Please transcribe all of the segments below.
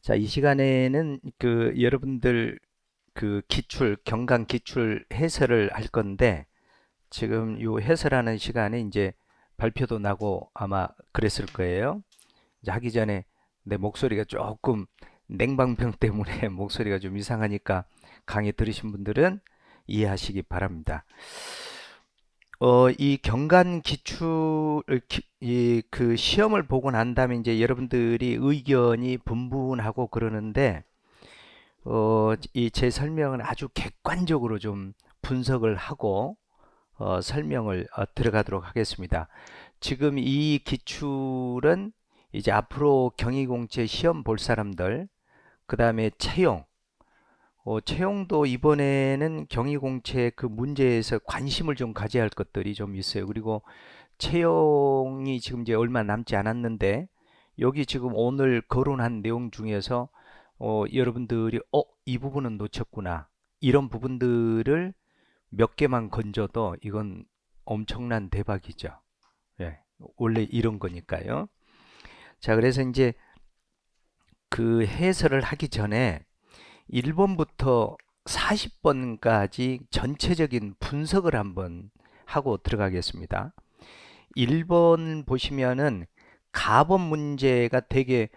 자, 이 시간에는 여러분들 기출, 경강 기출 해설을 할 건데, 지금 요 해설하는 시간에 이제 발표도 나고 아마 그랬을 거예요. 이제 하기 전에 내 목소리가 조금 냉방병 때문에 목소리가 좀 이상하니까 강의 들으신 분들은 이해하시기 바랍니다. 이 경간 기출을 그 시험을 보고 난 다음에 이제 여러분들이 의견이 분분하고 그러는데 이 제 설명은 아주 객관적으로 좀 분석을 하고 설명을 들어가도록 하겠습니다. 지금 이 기출은 이제 앞으로 경희공채 시험 볼 사람들, 그 다음에 채용도 이번에는 경희공채 그 문제에서 관심을 좀 가져야 할 것들이 좀 있어요. 그리고 채용이 지금 이제 얼마 남지 않았는데 여기 지금 오늘 거론한 내용 중에서 여러분들이 이 부분은 놓쳤구나. 이런 부분들을 몇 개만 건져도 이건 엄청난 대박이죠. 예. 원래 이런 거니까요. 자, 그래서 이제 그 해설을 하기 전에 1번부터 40번까지 전체적인 분석을 한번 하고 들어가겠습니다. 1번 보시면은 가번 문제가 되게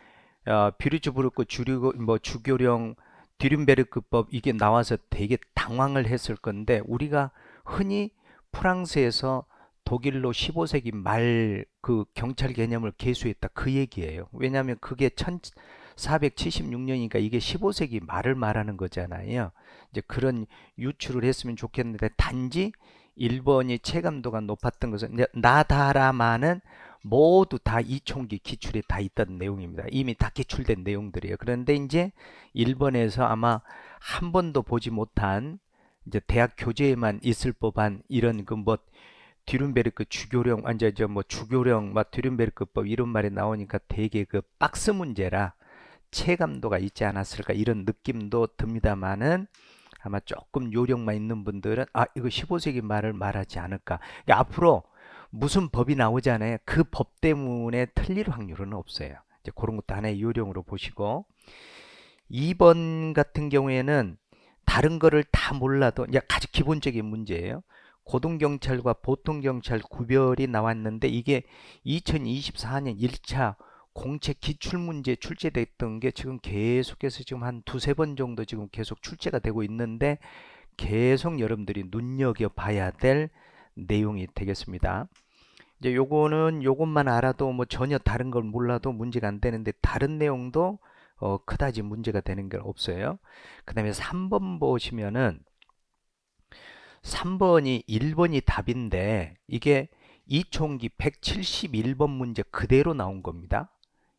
비르츠부르크 주류 뭐 주교령 듀른베르크법 이게 나와서 되게 당황을 했을 건데 우리가 흔히 프랑스에서 독일로 15세기 말 그 경찰 개념을 개수했다 그 얘기예요. 왜냐하면 그게 1476년이니까 이게 15세기 말을 말하는 거잖아요. 이제 그런 유추를 했으면 좋겠는데 단지 1번이 체감도가 높았던 것은 나다라마는 모두 다 이총기 기출에 다 있던 내용입니다. 이미 다 기출된 내용들이에요. 그런데 이제 1번에서 아마 한 번도 보지 못한 이제 대학 교재에만 있을 법한 이런 그 뭐 듀른베르크 주교령 완전 저뭐 주교령 막 듀른베르크법 이런 말이 나오니까 되게 그 박스 문제라 체감도가 있지 않았을까 이런 느낌도 듭니다만은 아마 조금 요령만 있는 분들은 이거 15세기 말을 말하지 않을까. 그러니까 앞으로 무슨 법이 나오잖아요. 그 법 때문에 틀릴 확률은 없어요. 이제 그런 것도 하나의 요령으로 보시고 2번 같은 경우에는 다른 거를 다 몰라도 이제 가장 기본적인 문제예요. 고등경찰과 보통경찰 구별이 나왔는데 이게 2024년 1차 공채 기출문제 출제됐던 게 지금 계속해서 지금 한 두세 번 정도 지금 계속 출제가 되고 있는데 계속 여러분들이 눈여겨봐야 될 내용이 되겠습니다. 이제 요거는 요것만 알아도 뭐 전혀 다른 걸 몰라도 문제가 안 되는데 다른 내용도 그다지 문제가 되는 게 없어요. 그 다음에 3번 보시면은 3번이 1번이 답인데 이게 이총기 171번 문제 그대로 나온 겁니다.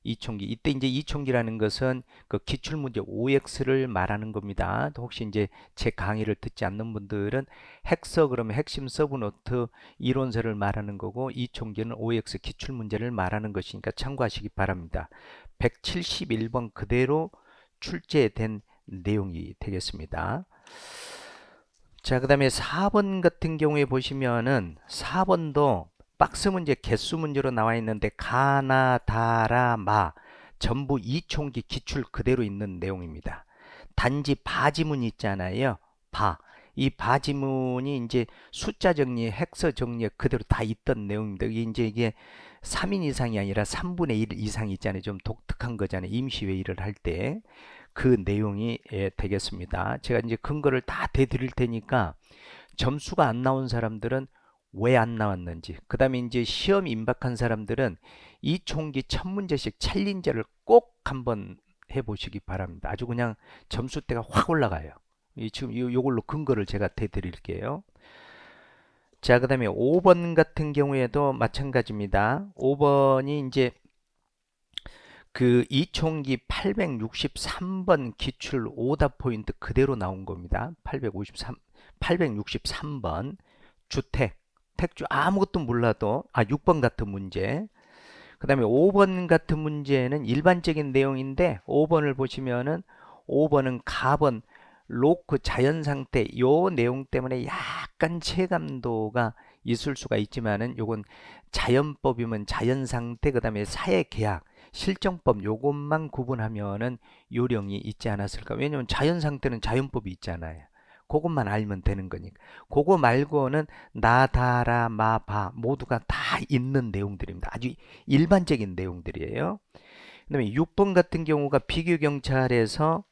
이총기 이때 이제 이총기라는 것은 그 기출문제 OX를 말하는 겁니다. 혹시 이제 제 강의를 듣지 않는 분들은 핵서 그러면 핵심 서브노트 이론서를 말하는 거고 이총기는 OX 기출문제를 말하는 것이니까 참고하시기 바랍니다. 171번 그대로 출제된 내용이 되겠습니다. 자, 그 다음에 4번 같은 경우에 보시면은 4번도 박스 문제 개수 문제로 나와 있는데 가나 다라 마 전부 이총기 기출 그대로 있는 내용입니다. 단지 바지문 있잖아요. 이 바지문이 이제 숫자 정리, 헥서 정리 그대로 다 있던 내용입니다. 이게 3인 이상이 아니라 3분의 1 이상 있잖아요. 좀 독특한 거잖아요. 임시회의를 할 때. 그 내용이 되겠습니다. 제가 이제 근거를 다 대드릴 테니까 점수가 안 나온 사람들은 왜 안 나왔는지, 그 다음에 이제 시험 임박한 사람들은 이 총기 첫 문제씩 챌린저를 꼭 한번 해보시기 바랍니다. 아주 그냥 점수대가 확 올라가요. 지금 요걸로 근거를 제가 대드릴게요. 자, 그 다음에 5번 같은 경우에도 마찬가지입니다. 5번이 이제 그 이총기 863번 기출 오답 포인트 그대로 나온 겁니다. 863번 택주 아무것도 몰라도 6번 같은 문제. 그 다음에 5번 같은 문제는 일반적인 내용인데 5번을 보시면은 5번은 가번 로크 자연 상태 요 내용 때문에 약간 체감도가 있을 수가 있지만은 요건 자연법이면 자연 상태 그다음에 사회 계약 실정법 요것만 구분하면은 요령이 있지 않았을까. 왜냐면 자연 상태는 자연법이 있잖아요. 그것만 알면 되는 거니까. 그거 말고는 나다라 마바 모두가 다 있는 내용들입니다. 아주 일반적인 내용들이에요. 그다음에 6번 같은 경우가 비교경찰에서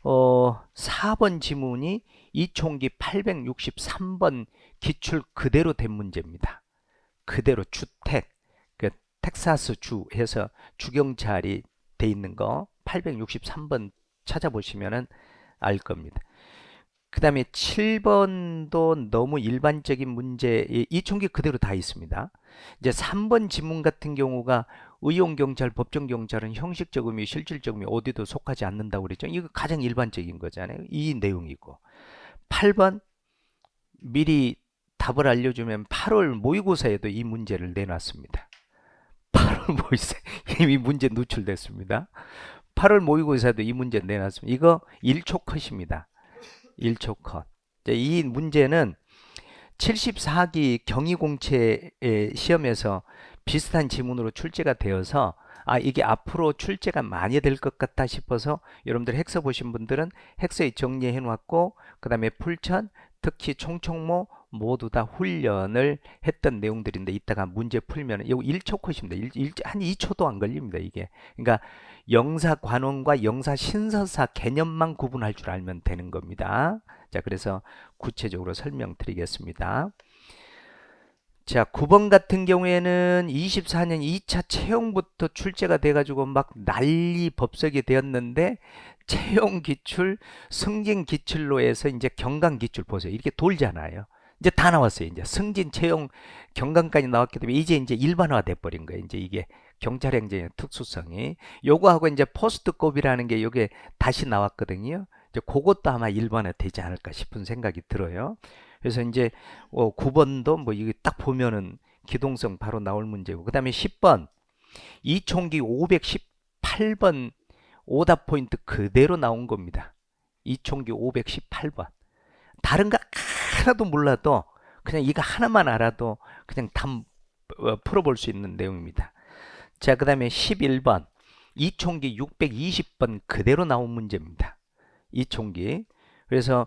4번 지문이 이총기 863번 기출 그대로 된 문제입니다. 그대로 주택, 그 텍사스 주 해서 주경찰이 돼 있는 거 863번 찾아보시면은 알 겁니다. 그 다음에 7번도 너무 일반적인 문제, 이총기 그대로 다 있습니다. 이제 3번 지문 같은 경우가 의용경찰, 법정경찰은 형식적 의미, 실질적 의미 어디도 속하지 않는다고 그랬죠. 이거 가장 일반적인 거잖아요. 이 내용이고. 8번 미리 답을 알려주면 8월 모의고사에도 이 문제를 내놨습니다. 8월 모의고사 이미 문제 누출됐습니다. 8월 모의고사에도 이 문제 내놨습니다. 이거 1초 컷입니다. 1초 컷. 이 문제는 74기 경위공채 시험에서 비슷한 지문으로 출제가 되어서 이게 앞으로 출제가 많이 될 것 같다 싶어서 여러분들 핵서 보신 분들은 핵서에 정리해 놓았고 그 다음에 풀천 특히 총총모 모두 다 훈련을 했던 내용들인데 이따가 문제 풀면 이거 1초 컷입니다. 한 2초도 안 걸립니다. 이게 그러니까 영사관원과 영사신서사 개념만 구분할 줄 알면 되는 겁니다. 자, 그래서 구체적으로 설명드리겠습니다. 자, 9번 같은 경우에는 24년 2차 채용부터 출제가 돼가지고 막 난리 법석이 되었는데 채용 기출, 승진 기출로 해서 이제 경강 기출 보세요. 이렇게 돌잖아요. 이제 다 나왔어요. 이제 승진, 채용, 경강까지 나왔기 때문에 이제 일반화 돼버린 거예요. 이제 이게 경찰행정의 특수성이 요거하고 이제 포스트급이라는 게 요게 다시 나왔거든요. 이제 그것도 아마 일반화 되지 않을까 싶은 생각이 들어요. 그래서 이제 9번도 뭐 이게 딱 보면은 기동성 바로 나올 문제고 그 다음에 10번 이총기 518번 오답 포인트 그대로 나온 겁니다. 이총기 518번 다른 거 하나도 몰라도 그냥 이거 하나만 알아도 그냥 다 풀어볼 수 있는 내용입니다. 자, 그 다음에 11번 이총기 620번 그대로 나온 문제입니다. 이총기 그래서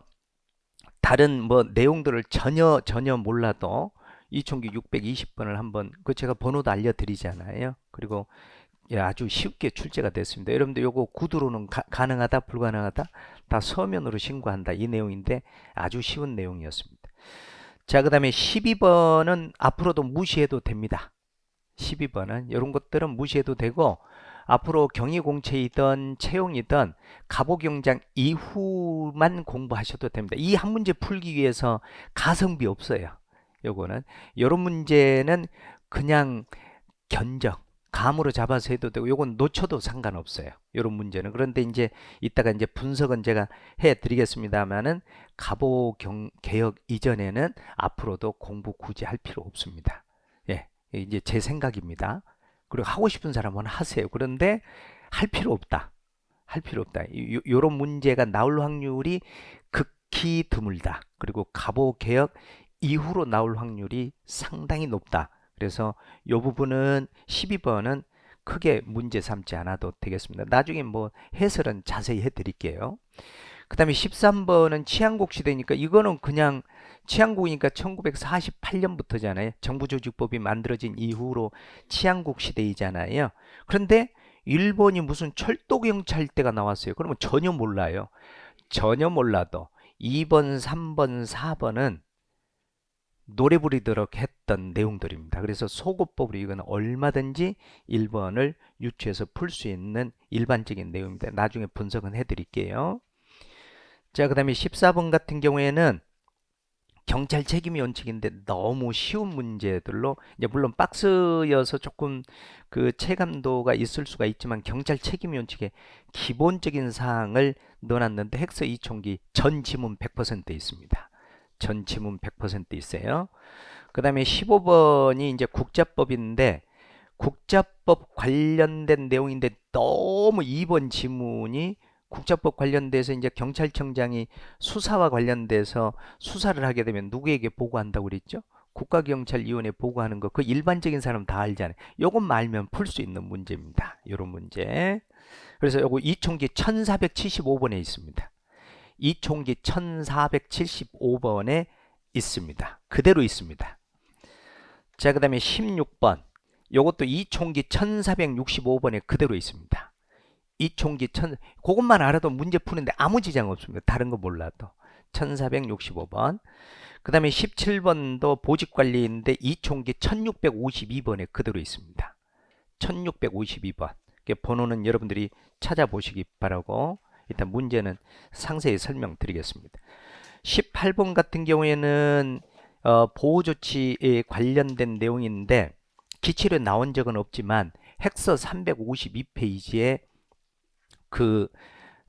다른 뭐 내용들을 전혀 몰라도 이총기 620번을 한번 그 제가 번호도 알려드리잖아요. 그리고 아주 쉽게 출제가 됐습니다. 여러분들 요거 구두로는 가능하다 불가능하다 다 서면으로 신고한다 이 내용인데 아주 쉬운 내용이었습니다. 자, 그 다음에 12번은 앞으로도 무시해도 됩니다. 12번은 이런 것들은 무시해도 되고 앞으로 경위공채이든 채용이든 가보경장 이후만 공부하셔도 됩니다. 이 한 문제 풀기 위해서 가성비 없어요. 요거는 이런 문제는 그냥 견적 감으로 잡아서 해도 되고 요건 놓쳐도 상관없어요. 이런 문제는. 그런데 이제 이따가 이제 분석은 제가 해 드리겠습니다만은 가보개혁 이전에는 앞으로도 공부 굳이 할 필요 없습니다. 예. 이제 제 생각입니다. 그리고 하고 싶은 사람은 하세요. 그런데 할 필요 없다. 할 필요 없다. 요런 문제가 나올 확률이 극히 드물다. 그리고 가보개혁 이후로 나올 확률이 상당히 높다. 그래서 이 부분은 12번은 크게 문제 삼지 않아도 되겠습니다. 나중에 뭐 해설은 자세히 해드릴게요. 그 다음에 13번은 치안국 시대니까 이거는 그냥 치안국이니까 1948년부터잖아요. 정부조직법이 만들어진 이후로 치안국 시대이잖아요. 그런데 일본이 무슨 철도경찰 때가 나왔어요. 그러면 전혀 몰라요. 전혀 몰라도 2번, 3번, 4번은 노래 부르도록 했던 내용들입니다. 그래서 소거법으로 이거는 얼마든지 1번을 유추해서 풀 수 있는 일반적인 내용입니다. 나중에 분석은 해드릴게요. 자, 그 다음에 14번 같은 경우에는 경찰 책임이 원칙인데 너무 쉬운 문제들로 이제 물론 박스여서 조금 그 체감도가 있을 수가 있지만 경찰 책임이 원칙의 기본적인 사항을 넣어놨는데 핵서 이총기 전 지문 100% 있습니다. 전 지문 100% 있어요. 그 다음에 15번이 이제 국자법인데 국자법 관련된 내용인데 너무 2번 지문이 국자법 관련돼서 이제 경찰청장이 수사와 관련돼서 수사를 하게 되면 누구에게 보고한다고 그랬죠? 국가경찰위원회 보고하는 거 그 일반적인 사람 다 알잖아요. 요것만 알면 풀 수 있는 문제입니다. 요런 문제. 그래서 요거 이총기 1475번에 있습니다. 이총기 1475번에 있습니다. 그대로 있습니다. 자, 그 다음에 16번. 요것도 이총기 1465번에 그대로 있습니다. 이총기 그것만 알아도 문제 푸는데 아무 지장 없습니다. 다른 거 몰라도. 1465번. 그 다음에 17번도 보직관리인데 이총기 1652번에 그대로 있습니다. 1652번. 번호는 여러분들이 찾아보시기 바라고 일단 문제는 상세히 설명드리겠습니다. 18번 같은 경우에는 보호조치에 관련된 내용인데 기출에 나온 적은 없지만 핵서 352페이지에 그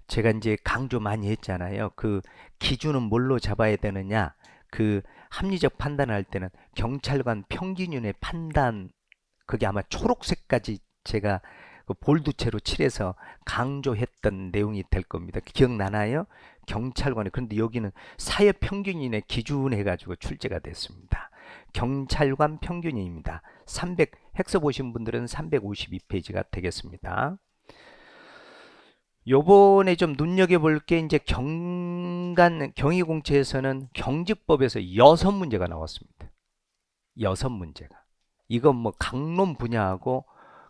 제가 이제 강조 많이 했잖아요. 그 기준은 뭘로 잡아야 되느냐. 그 합리적 판단을 할 때는 경찰관 평균윤의 판단, 그게 아마 초록색까지 제가 그 볼두체로 칠해서 강조했던 내용이 될 겁니다. 기억나나요? 경찰관이. 그런데 여기는 사회 평균인의 기준 해가지고 출제가 됐습니다. 경찰관 평균인입니다. 핵서 보신 분들은 352페이지가 되겠습니다. 요번에 좀 눈여겨볼 게 이제 경위공채에서는 경직법에서 6문제가 나왔습니다. 6문제가. 이건 뭐 강론 분야하고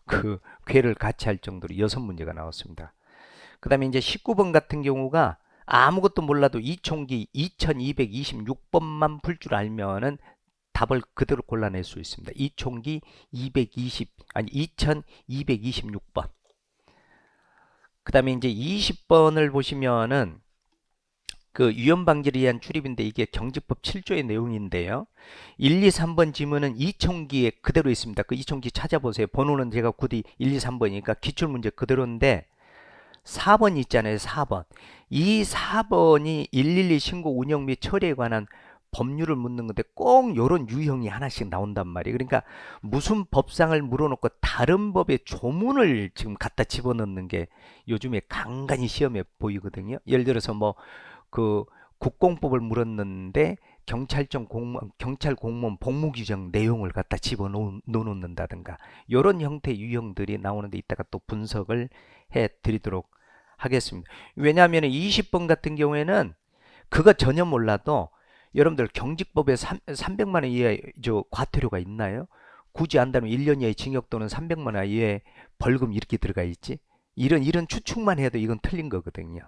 그 궤를 같이 할 정도로 6문제가 나왔습니다. 그 다음에 이제 19번 같은 경우가 아무것도 몰라도 이총기 2226번만 풀 줄 알면은 답을 그대로 골라낼 수 있습니다. 이총기 2226번. 그 다음에 이제 20번을 보시면은 그 위험 방지를 위한 출입인데 이게 경직법 7조의 내용인데요. 1, 2, 3번 지문은 이총기에 그대로 있습니다. 그 이총기 찾아보세요. 번호는 제가 굳이 1, 2, 3번이니까 기출문제 그대로인데 4번 있잖아요. 4번. 이 4번이 112 신고 운영 및 처리에 관한 법률을 묻는 건데 꼭 이런 유형이 하나씩 나온단 말이에요. 그러니까 무슨 법상을 물어놓고 다른 법의 조문을 지금 갖다 집어넣는 게 요즘에 간간히 시험에 보이거든요. 예를 들어서 뭐 그 국공법을 물었는데 경찰 공무원 복무 규정 내용을 갖다 집어넣는다든가 이런 형태의 유형들이 나오는데 이따가 또 분석을 해 드리도록 하겠습니다. 왜냐하면 20번 같은 경우에는 그거 전혀 몰라도 여러분들 경직법에 300만 원 이하의 과태료가 있나요? 굳이 안다면 1년 이하의 징역 또는 300만 원 이하의 벌금 이렇게 들어가 있지. 이런 추측만 해도 이건 틀린 거거든요.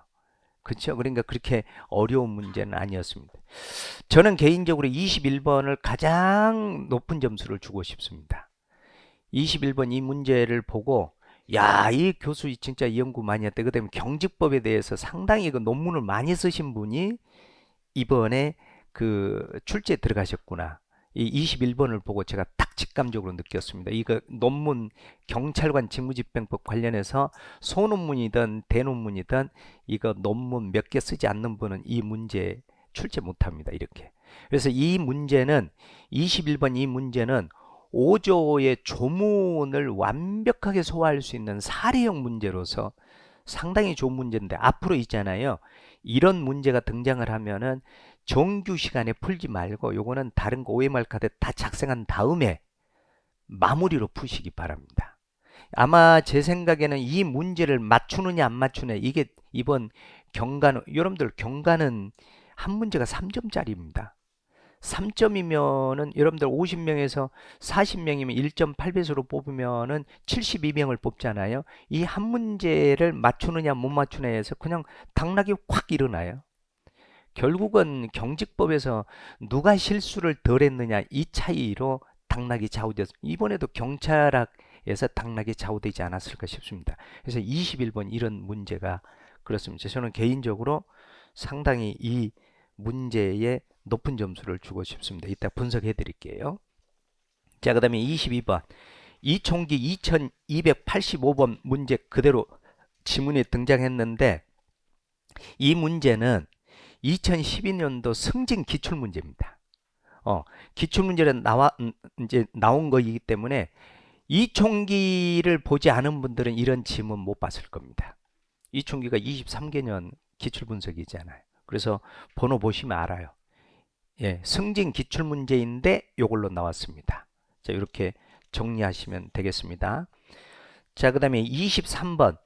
그렇죠? 그러니까 그렇게 어려운 문제는 아니었습니다. 저는 개인적으로 21번을 가장 높은 점수를 주고 싶습니다. 21번 이 문제를 보고 야, 이 교수 진짜 연구 많이 했다. 그다음에 경직법에 대해서 상당히 그 논문을 많이 쓰신 분이 이번에 그 출제에 들어가셨구나. 이 21번을 보고 제가 딱 직감적으로 느꼈습니다. 이거 논문 경찰관 직무집행법 관련해서 소논문이든 대논문이든 이거 논문 몇 개 쓰지 않는 분은 이 문제 출제 못합니다. 이렇게. 그래서 이 문제는 21번 이 문제는 5조의 조문을 완벽하게 소화할 수 있는 사례형 문제로서 상당히 좋은 문제인데 앞으로 있잖아요. 이런 문제가 등장을 하면은 정규 시간에 풀지 말고 요거는 다른 거 OMR 카드 다 작성한 다음에 마무리로 푸시기 바랍니다. 아마 제 생각에는 이 문제를 맞추느냐 안 맞추느냐 이게 이번 경관 여러분들 경관은 한 문제가 3점짜리입니다. 3점이면은 여러분들 50명에서 40명이면 1.8배수로 뽑으면은 72명을 뽑잖아요. 이 한 문제를 맞추느냐 못 맞추느냐에서 그냥 당락이 확 일어나요. 결국은 경직법에서 누가 실수를 덜 했느냐 이 차이로 당락이 좌우되었습니다. 이번에도 경찰학에서 당락이 좌우되지 않았을까 싶습니다. 그래서 21번 이런 문제가 그렇습니다. 저는 개인적으로 상당히 이 문제에 높은 점수를 주고 싶습니다. 이따 분석해 드릴게요. 자, 그 다음에 22번 이총기 2285번 문제 그대로 지문에 등장했는데 이 문제는 2012년도 승진 기출문제입니다. 기출문제는 이제 나온 거이기 때문에 이총기를 보지 않은 분들은 이런 지문 못 봤을 겁니다. 이총기가 23개년 기출분석이잖아요. 그래서 번호 보시면 알아요. 예, 승진 기출 문제인데 요걸로 나왔습니다. 자, 이렇게 정리하시면 되겠습니다. 자, 그 다음에 23번.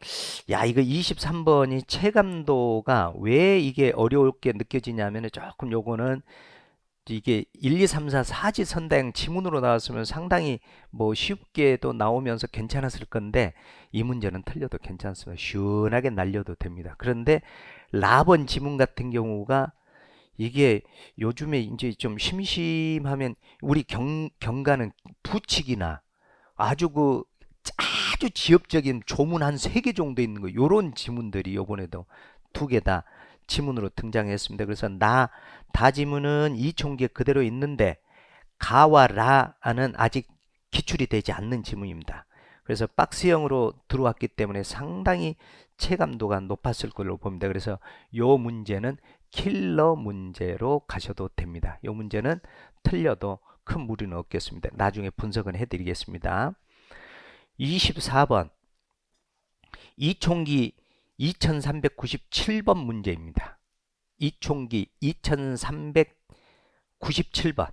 야, 이거 23번이 체감도가 왜 이게 어렵게 느껴지냐면 조금 요거는 이게 1, 2, 3, 4 사지선다형 지문으로 나왔으면 상당히 뭐 쉽게도 나오면서 괜찮았을 건데 이 문제는 틀려도 괜찮습니다. 시원하게 날려도 됩니다. 그런데 라번 지문 같은 경우가 이게 요즘에 이제 좀 심심하면 우리 경가는 부칙이나 아주 아주 지엽적인 조문 한 3개 정도 있는 거 요런 지문들이 요번에도 2개 다 지문으로 등장했습니다. 그래서 다 지문은 이총기에 그대로 있는데 가와 라는 아직 기출이 되지 않는 지문입니다. 그래서 박스형으로 들어왔기 때문에 상당히 체감도가 높았을 걸로 봅니다. 그래서 요 문제는 킬러 문제로 가셔도 됩니다. 요 문제는 틀려도 큰 무리는 없겠습니다. 나중에 분석은 해드리겠습니다. 24번 이총기 2397번 문제입니다. 이총기 2397번.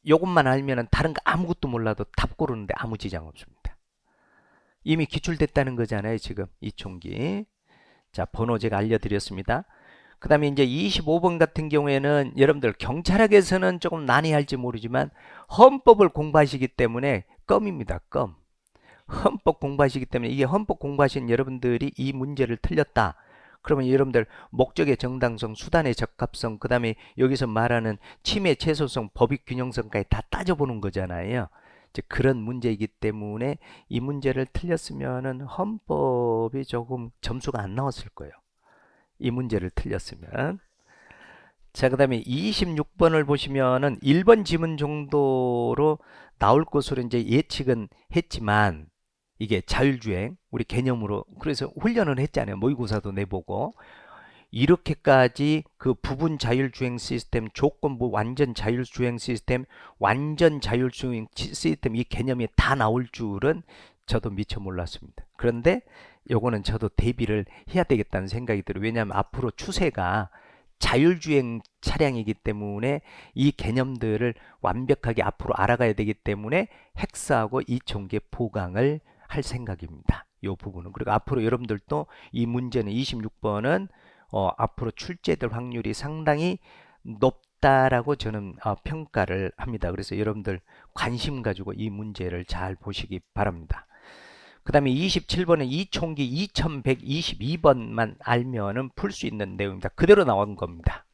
요것만 알면은 다른 거 아무것도 몰라도 답 고르는데 아무 지장 없습니다. 이미 기출됐다는 거잖아요, 지금 이총기. 자, 번호 제가 알려드렸습니다. 그 다음에 이제 25번 같은 경우에는 여러분들 경찰학에서는 조금 난해할지 모르지만 헌법을 공부하시기 때문에 껌입니다, 껌. 헌법 공부하시기 때문에 이게 헌법 공부하신 여러분들이 이 문제를 틀렸다. 그러면 여러분들 목적의 정당성, 수단의 적합성, 그 다음에 여기서 말하는 침해 최소성, 법익 균형성까지 다 따져보는 거잖아요. 이제 그런 문제이기 때문에 이 문제를 틀렸으면은 헌법이 조금 점수가 안 나왔을 거예요. 이 문제를 틀렸으면. 자, 그 다음에 26번을 보시면은 1번 지문 정도로 나올 것으로 이제 예측은 했지만 이게 자율주행 우리 개념으로 그래서 훈련을 했잖아요. 모의고사도 내보고 이렇게까지 그 부분 자율주행 시스템, 조건부 완전 자율주행 시스템, 완전 자율주행 시스템 이 개념이 다 나올 줄은 저도 미처 몰랐습니다. 그런데 요거는 저도 대비를 해야 되겠다는 생각이 들어요. 왜냐하면 앞으로 추세가 자율주행 차량이기 때문에 이 개념들을 완벽하게 앞으로 알아가야 되기 때문에 헥스하고 이총계 보강을 할 생각입니다. 이 부분은. 그리고 앞으로 여러분들도 이 문제는 26번은 앞으로 출제될 확률이 상당히 높다라고 저는 평가를 합니다. 그래서 여러분들 관심 가지고 이 문제를 잘 보시기 바랍니다. 그 다음에 27번은 이총기 2122번만 알면은 풀 수 있는 내용입니다. 그대로 나온 겁니다.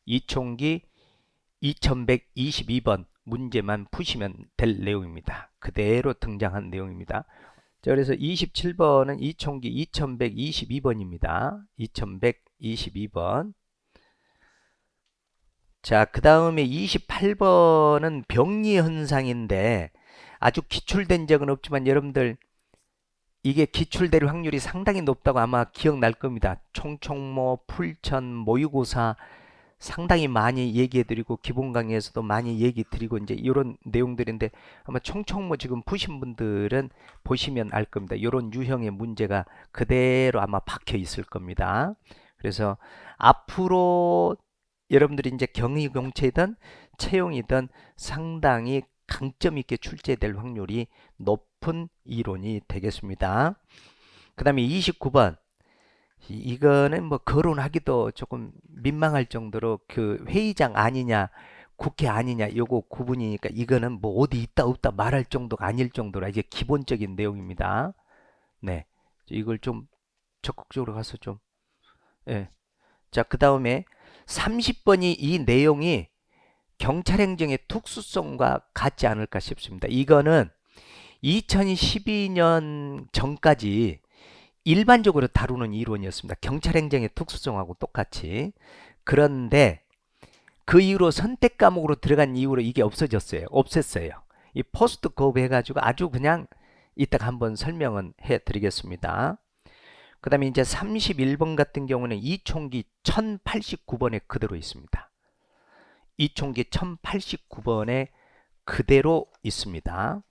이총기 2122번 문제만 푸시면 될 내용입니다. 그대로 등장한 내용입니다. 자, 그래서 27번은 이총기 2122번입니다. 2122번. 자, 그 다음에 28번은 병리 현상인데 아주 기출된 적은 없지만 여러분들 이게 기출될 확률이 상당히 높다고 아마 기억날 겁니다. 총총모, 풀천, 모의고사 상당히 많이 얘기해 드리고 기본 강의에서도 많이 얘기 드리고 이제 이런 내용들인데 아마 총총모 지금 푸신 분들은 보시면 알 겁니다. 이런 유형의 문제가 그대로 아마 박혀 있을 겁니다. 그래서 앞으로 여러분들이 이제 경희경체든 채용이든 상당히 강점 있게 출제될 확률이 높은 이론이 되겠습니다. 그 다음에 29번 이거는 뭐 거론하기도 조금 민망할 정도로 그 회의장 아니냐 국회 아니냐 요거 구분이니까 이거는 뭐 어디 있다 없다 말할 정도가 아닐 정도라 이게 기본적인 내용입니다. 네, 이걸 좀 적극적으로 가서 좀 예. 자, 그 다음에 30번이 이 내용이 경찰행정의 특수성과 같지 않을까 싶습니다. 이거는 2012년 전까지 일반적으로 다루는 이론이었습니다. 경찰행정의 특수성하고 똑같이. 그런데 그 이후로 선택 과목으로 들어간 이후로 이게 없어졌어요. 없앴어요. 이 포스트 거브 해가지고 아주 그냥 이따가 한번 설명은 해드리겠습니다. 그 다음에 이제 31번 같은 경우는 이총기 1089번에 그대로 있습니다. 이총기 1089번에 그대로 있습니다.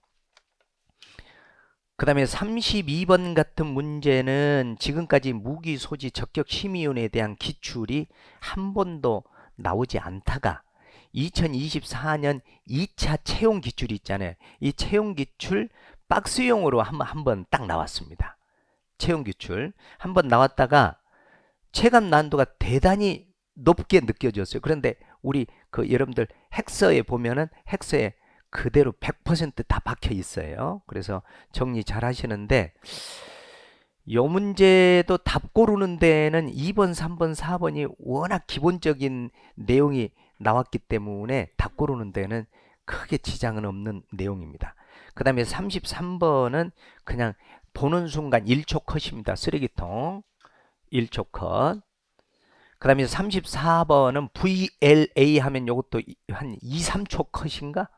그 다음에 32번 같은 문제는 지금까지 무기 소지 적격 심의위원회에 대한 기출이 한 번도 나오지 않다가 2024년 2차 채용 기출이 있잖아요. 이 채용 기출 박스용으로 한번 딱 나왔습니다. 채용 기출 한번 나왔다가 체감 난도가 대단히 높게 느껴졌어요. 그런데 우리 여러분들 헥서에 보면은 헥서에 그대로 100%다 박혀 있어요. 그래서 정리 잘 하시는데 요 문제도 답 고르는 데는 2번, 3번, 4번이 워낙 기본적인 내용이 나왔기 때문에 답 고르는 데는 크게 지장은 없는 내용입니다. 그 다음에 33번은 그냥 보는 순간 1초 컷입니다. 쓰레기통 1초 컷. 그 다음에 34번은 VLA 하면 요것도 한 2, 3초 컷인가?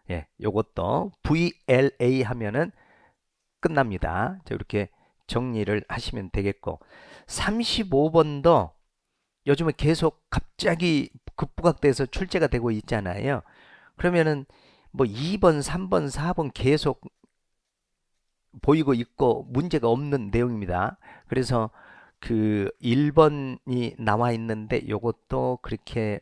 예, 요것도 VLA 하면은 끝납니다. 자, 이렇게 정리를 하시면 되겠고 35번도 요즘에 계속 갑자기 급부각돼서 출제가 되고 있잖아요. 그러면은 뭐 2번, 3번, 4번 계속 보이고 있고 문제가 없는 내용입니다. 그래서 1번이 나와 있는데 요것도 그렇게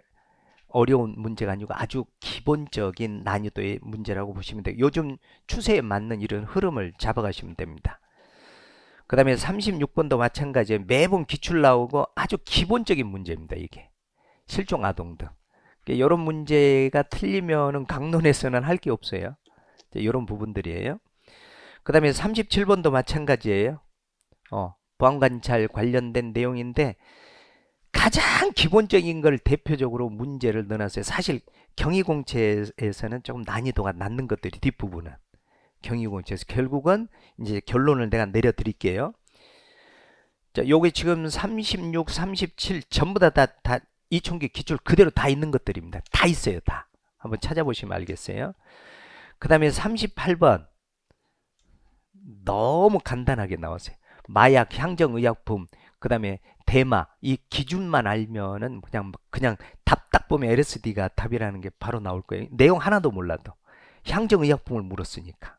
어려운 문제가 아니고 아주 기본적인 난이도의 문제라고 보시면 돼요. 요즘 추세에 맞는 이런 흐름을 잡아가시면 됩니다. 그 다음에 36번도 마찬가지예요. 매번 기출 나오고 아주 기본적인 문제입니다. 이게 실종 아동 등 이런 문제가 틀리면은 강론에서는 할 게 없어요. 이런 부분들이에요. 그 다음에 37번도 마찬가지예요. 보안관찰 관련된 내용인데 가장 기본적인 걸 대표적으로 문제를 넣어놨어요. 사실 경희공채에서는 조금 난이도가 낮는 것들이 뒷부분은 경희공채에서 결국은 이제 결론을 내가 내려드릴게요. 자, 요게 지금 36, 37 전부 다 이총기 기출 그대로 다 있는 것들입니다. 다 있어요, 다. 한번 찾아보시면 알겠어요. 그 다음에 38번 너무 간단하게 나왔어요. 마약, 향정의약품, 그 다음에 대마 이 기준만 알면은 그냥 답 딱 보면 LSD가 답이라는 게 바로 나올 거예요. 내용 하나도 몰라도 향정의약품을 물었으니까.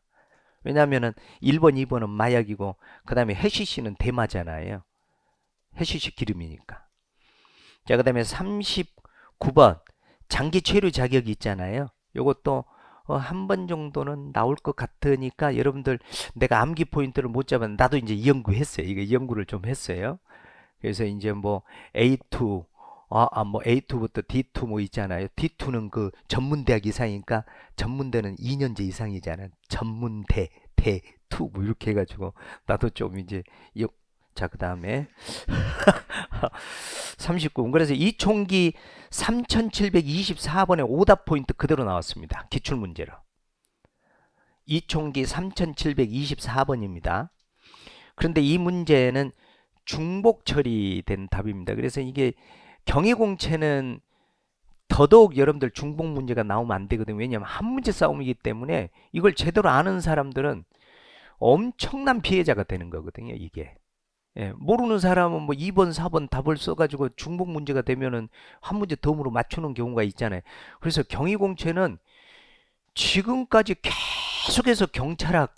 왜냐하면은 1번, 2번은 마약이고 그 다음에 해시시는 대마잖아요. 해시시 기름이니까. 자, 그 다음에 39번 장기 체류 자격이 있잖아요. 요것도 한 번 정도는 나올 것 같으니까 여러분들 내가 암기 포인트를 못 잡았는데 나도 이제 이 연구했어요. 이거 연구를 좀 했어요. 그래서 이제 뭐 A2 뭐 A2부터 D2 뭐 있잖아요. D2는 그 전문대학 이상이니까 전문대는 2년제 이상이잖아요. 전문대 대2 뭐 이렇게 해가지고 나도 좀 이제 자, 그 다음에 39분. 그래서 이총기 3724번의 오답 포인트 그대로 나왔습니다. 기출문제로. 이총기 3724번입니다. 그런데 이 문제는 중복 처리된 답입니다. 그래서 이게 경희공채는 더더욱 여러분들 중복 문제가 나오면 안 되거든요. 왜냐하면 한 문제 싸움이기 때문에 이걸 제대로 아는 사람들은 엄청난 피해자가 되는 거거든요. 이게. 예, 모르는 사람은 뭐 2번, 4번 답을 써가지고 중복 문제가 되면은 한 문제 덤으로 맞추는 경우가 있잖아요. 그래서 경희공채는 지금까지 계속해서 경찰학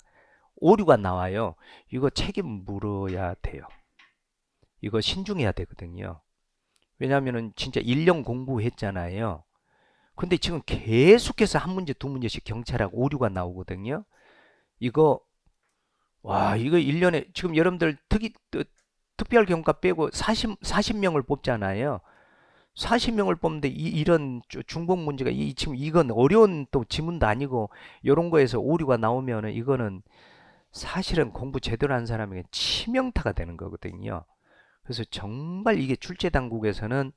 오류가 나와요. 이거 책임 물어야 돼요. 이거 신중해야 되거든요. 왜냐하면은 진짜 1년 공부했잖아요. 근데 지금 계속해서 한 문제, 두 문제씩 경찰학 오류가 나오거든요. 이거 이거 1년에 지금 여러분들 특별 경과 빼고 40명을 뽑잖아요. 40명을 뽑는데 이런 중복 문제가 지금 이건 어려운 또 지문도 아니고 이런 거에서 오류가 나오면은 이거는 사실은 공부 제대로 한 사람에게 치명타가 되는 거거든요. 그래서 정말 이게 출제 당국에서는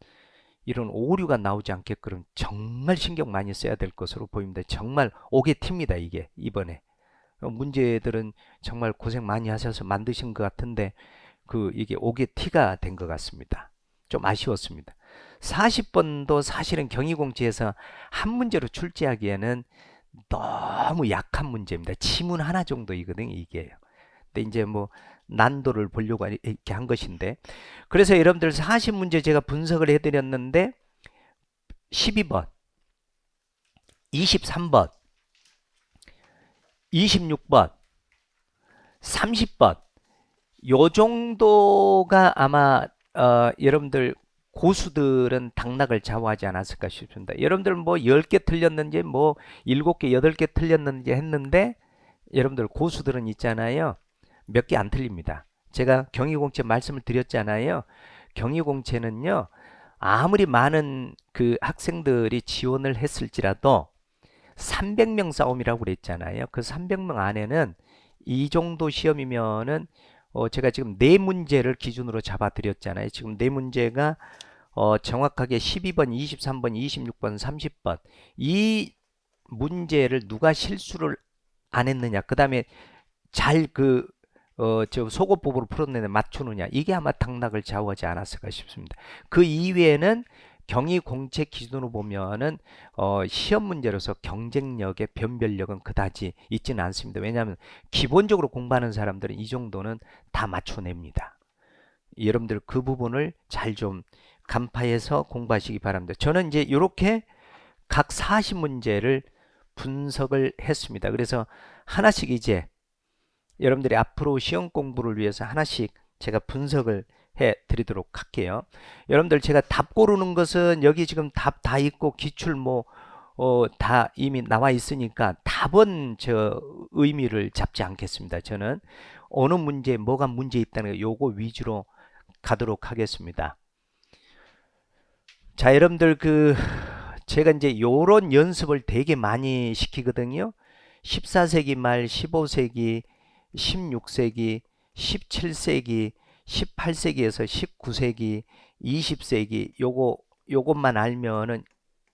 이런 오류가 나오지 않게끔 정말 신경 많이 써야 될 것으로 보입니다. 정말 옥의 팁니다, 이게 이번에. 문제들은 정말 고생 많이 하셔서 만드신 것 같은데 이게 옥의 티가 된 것 같습니다. 좀 아쉬웠습니다. 40번도 사실은 경희공채에서 한 문제로 출제하기에는 너무 약한 문제입니다. 지문 하나 정도이거든요, 이게. 근데 이제 뭐 난도를 보려고 이렇게 한 것인데, 그래서 여러분들 40문제 제가 분석을 해드렸는데 12번, 23번, 26번, 30번 요 정도가 아마 여러분들 고수들은 당락을 좌우하지 않았을까 싶습니다. 여러분들 뭐 10개 틀렸는지 뭐 7개, 8개 틀렸는지 했는데 여러분들 고수들은 있잖아요. 몇 개 안 틀립니다. 제가 경희공채 말씀을 드렸잖아요. 경희공채는요. 아무리 많은 그 학생들이 지원을 했을지라도 300명 싸움이라고 그랬잖아요. 그 300명 안에는 이 정도 시험이면은 제가 지금 네 문제를 기준으로 잡아 드렸잖아요. 지금 네 문제가 정확하게 12번, 23번, 26번, 30번 이 문제를 누가 실수를 안 했느냐, 그 다음에 잘 저 소거법으로 풀었는데 맞추느냐, 이게 아마 당락을 좌우하지 않았을까 싶습니다. 그 이외에는 경희 공채 기준으로 보면은 시험 문제로서 경쟁력의 변별력은 그다지 있지는 않습니다. 왜냐하면 기본적으로 공부하는 사람들은 이 정도는 다 맞춰냅니다. 여러분들 그 부분을 잘 좀 간파해서 공부하시기 바랍니다. 저는 이제 이렇게 각 40문제를 분석을 했습니다. 그래서 하나씩 이제 여러분들이 앞으로 시험 공부를 위해서 하나씩 제가 분석을 해 드리도록 할게요. 여러분들 제가 답 고르는 것은 여기 지금 답 다 있고 기출 뭐 다 이미 나와 있으니까 답은 저 의미를 잡지 않겠습니다. 저는 어느 문제에 뭐가 문제 있다는 거 요거 위주로 가도록 하겠습니다. 자, 여러분들 제가 이제 요런 연습을 되게 많이 시키거든요. 14세기 말, 15세기, 16세기, 17세기, 18세기에서 19세기, 20세기 요것만 알면은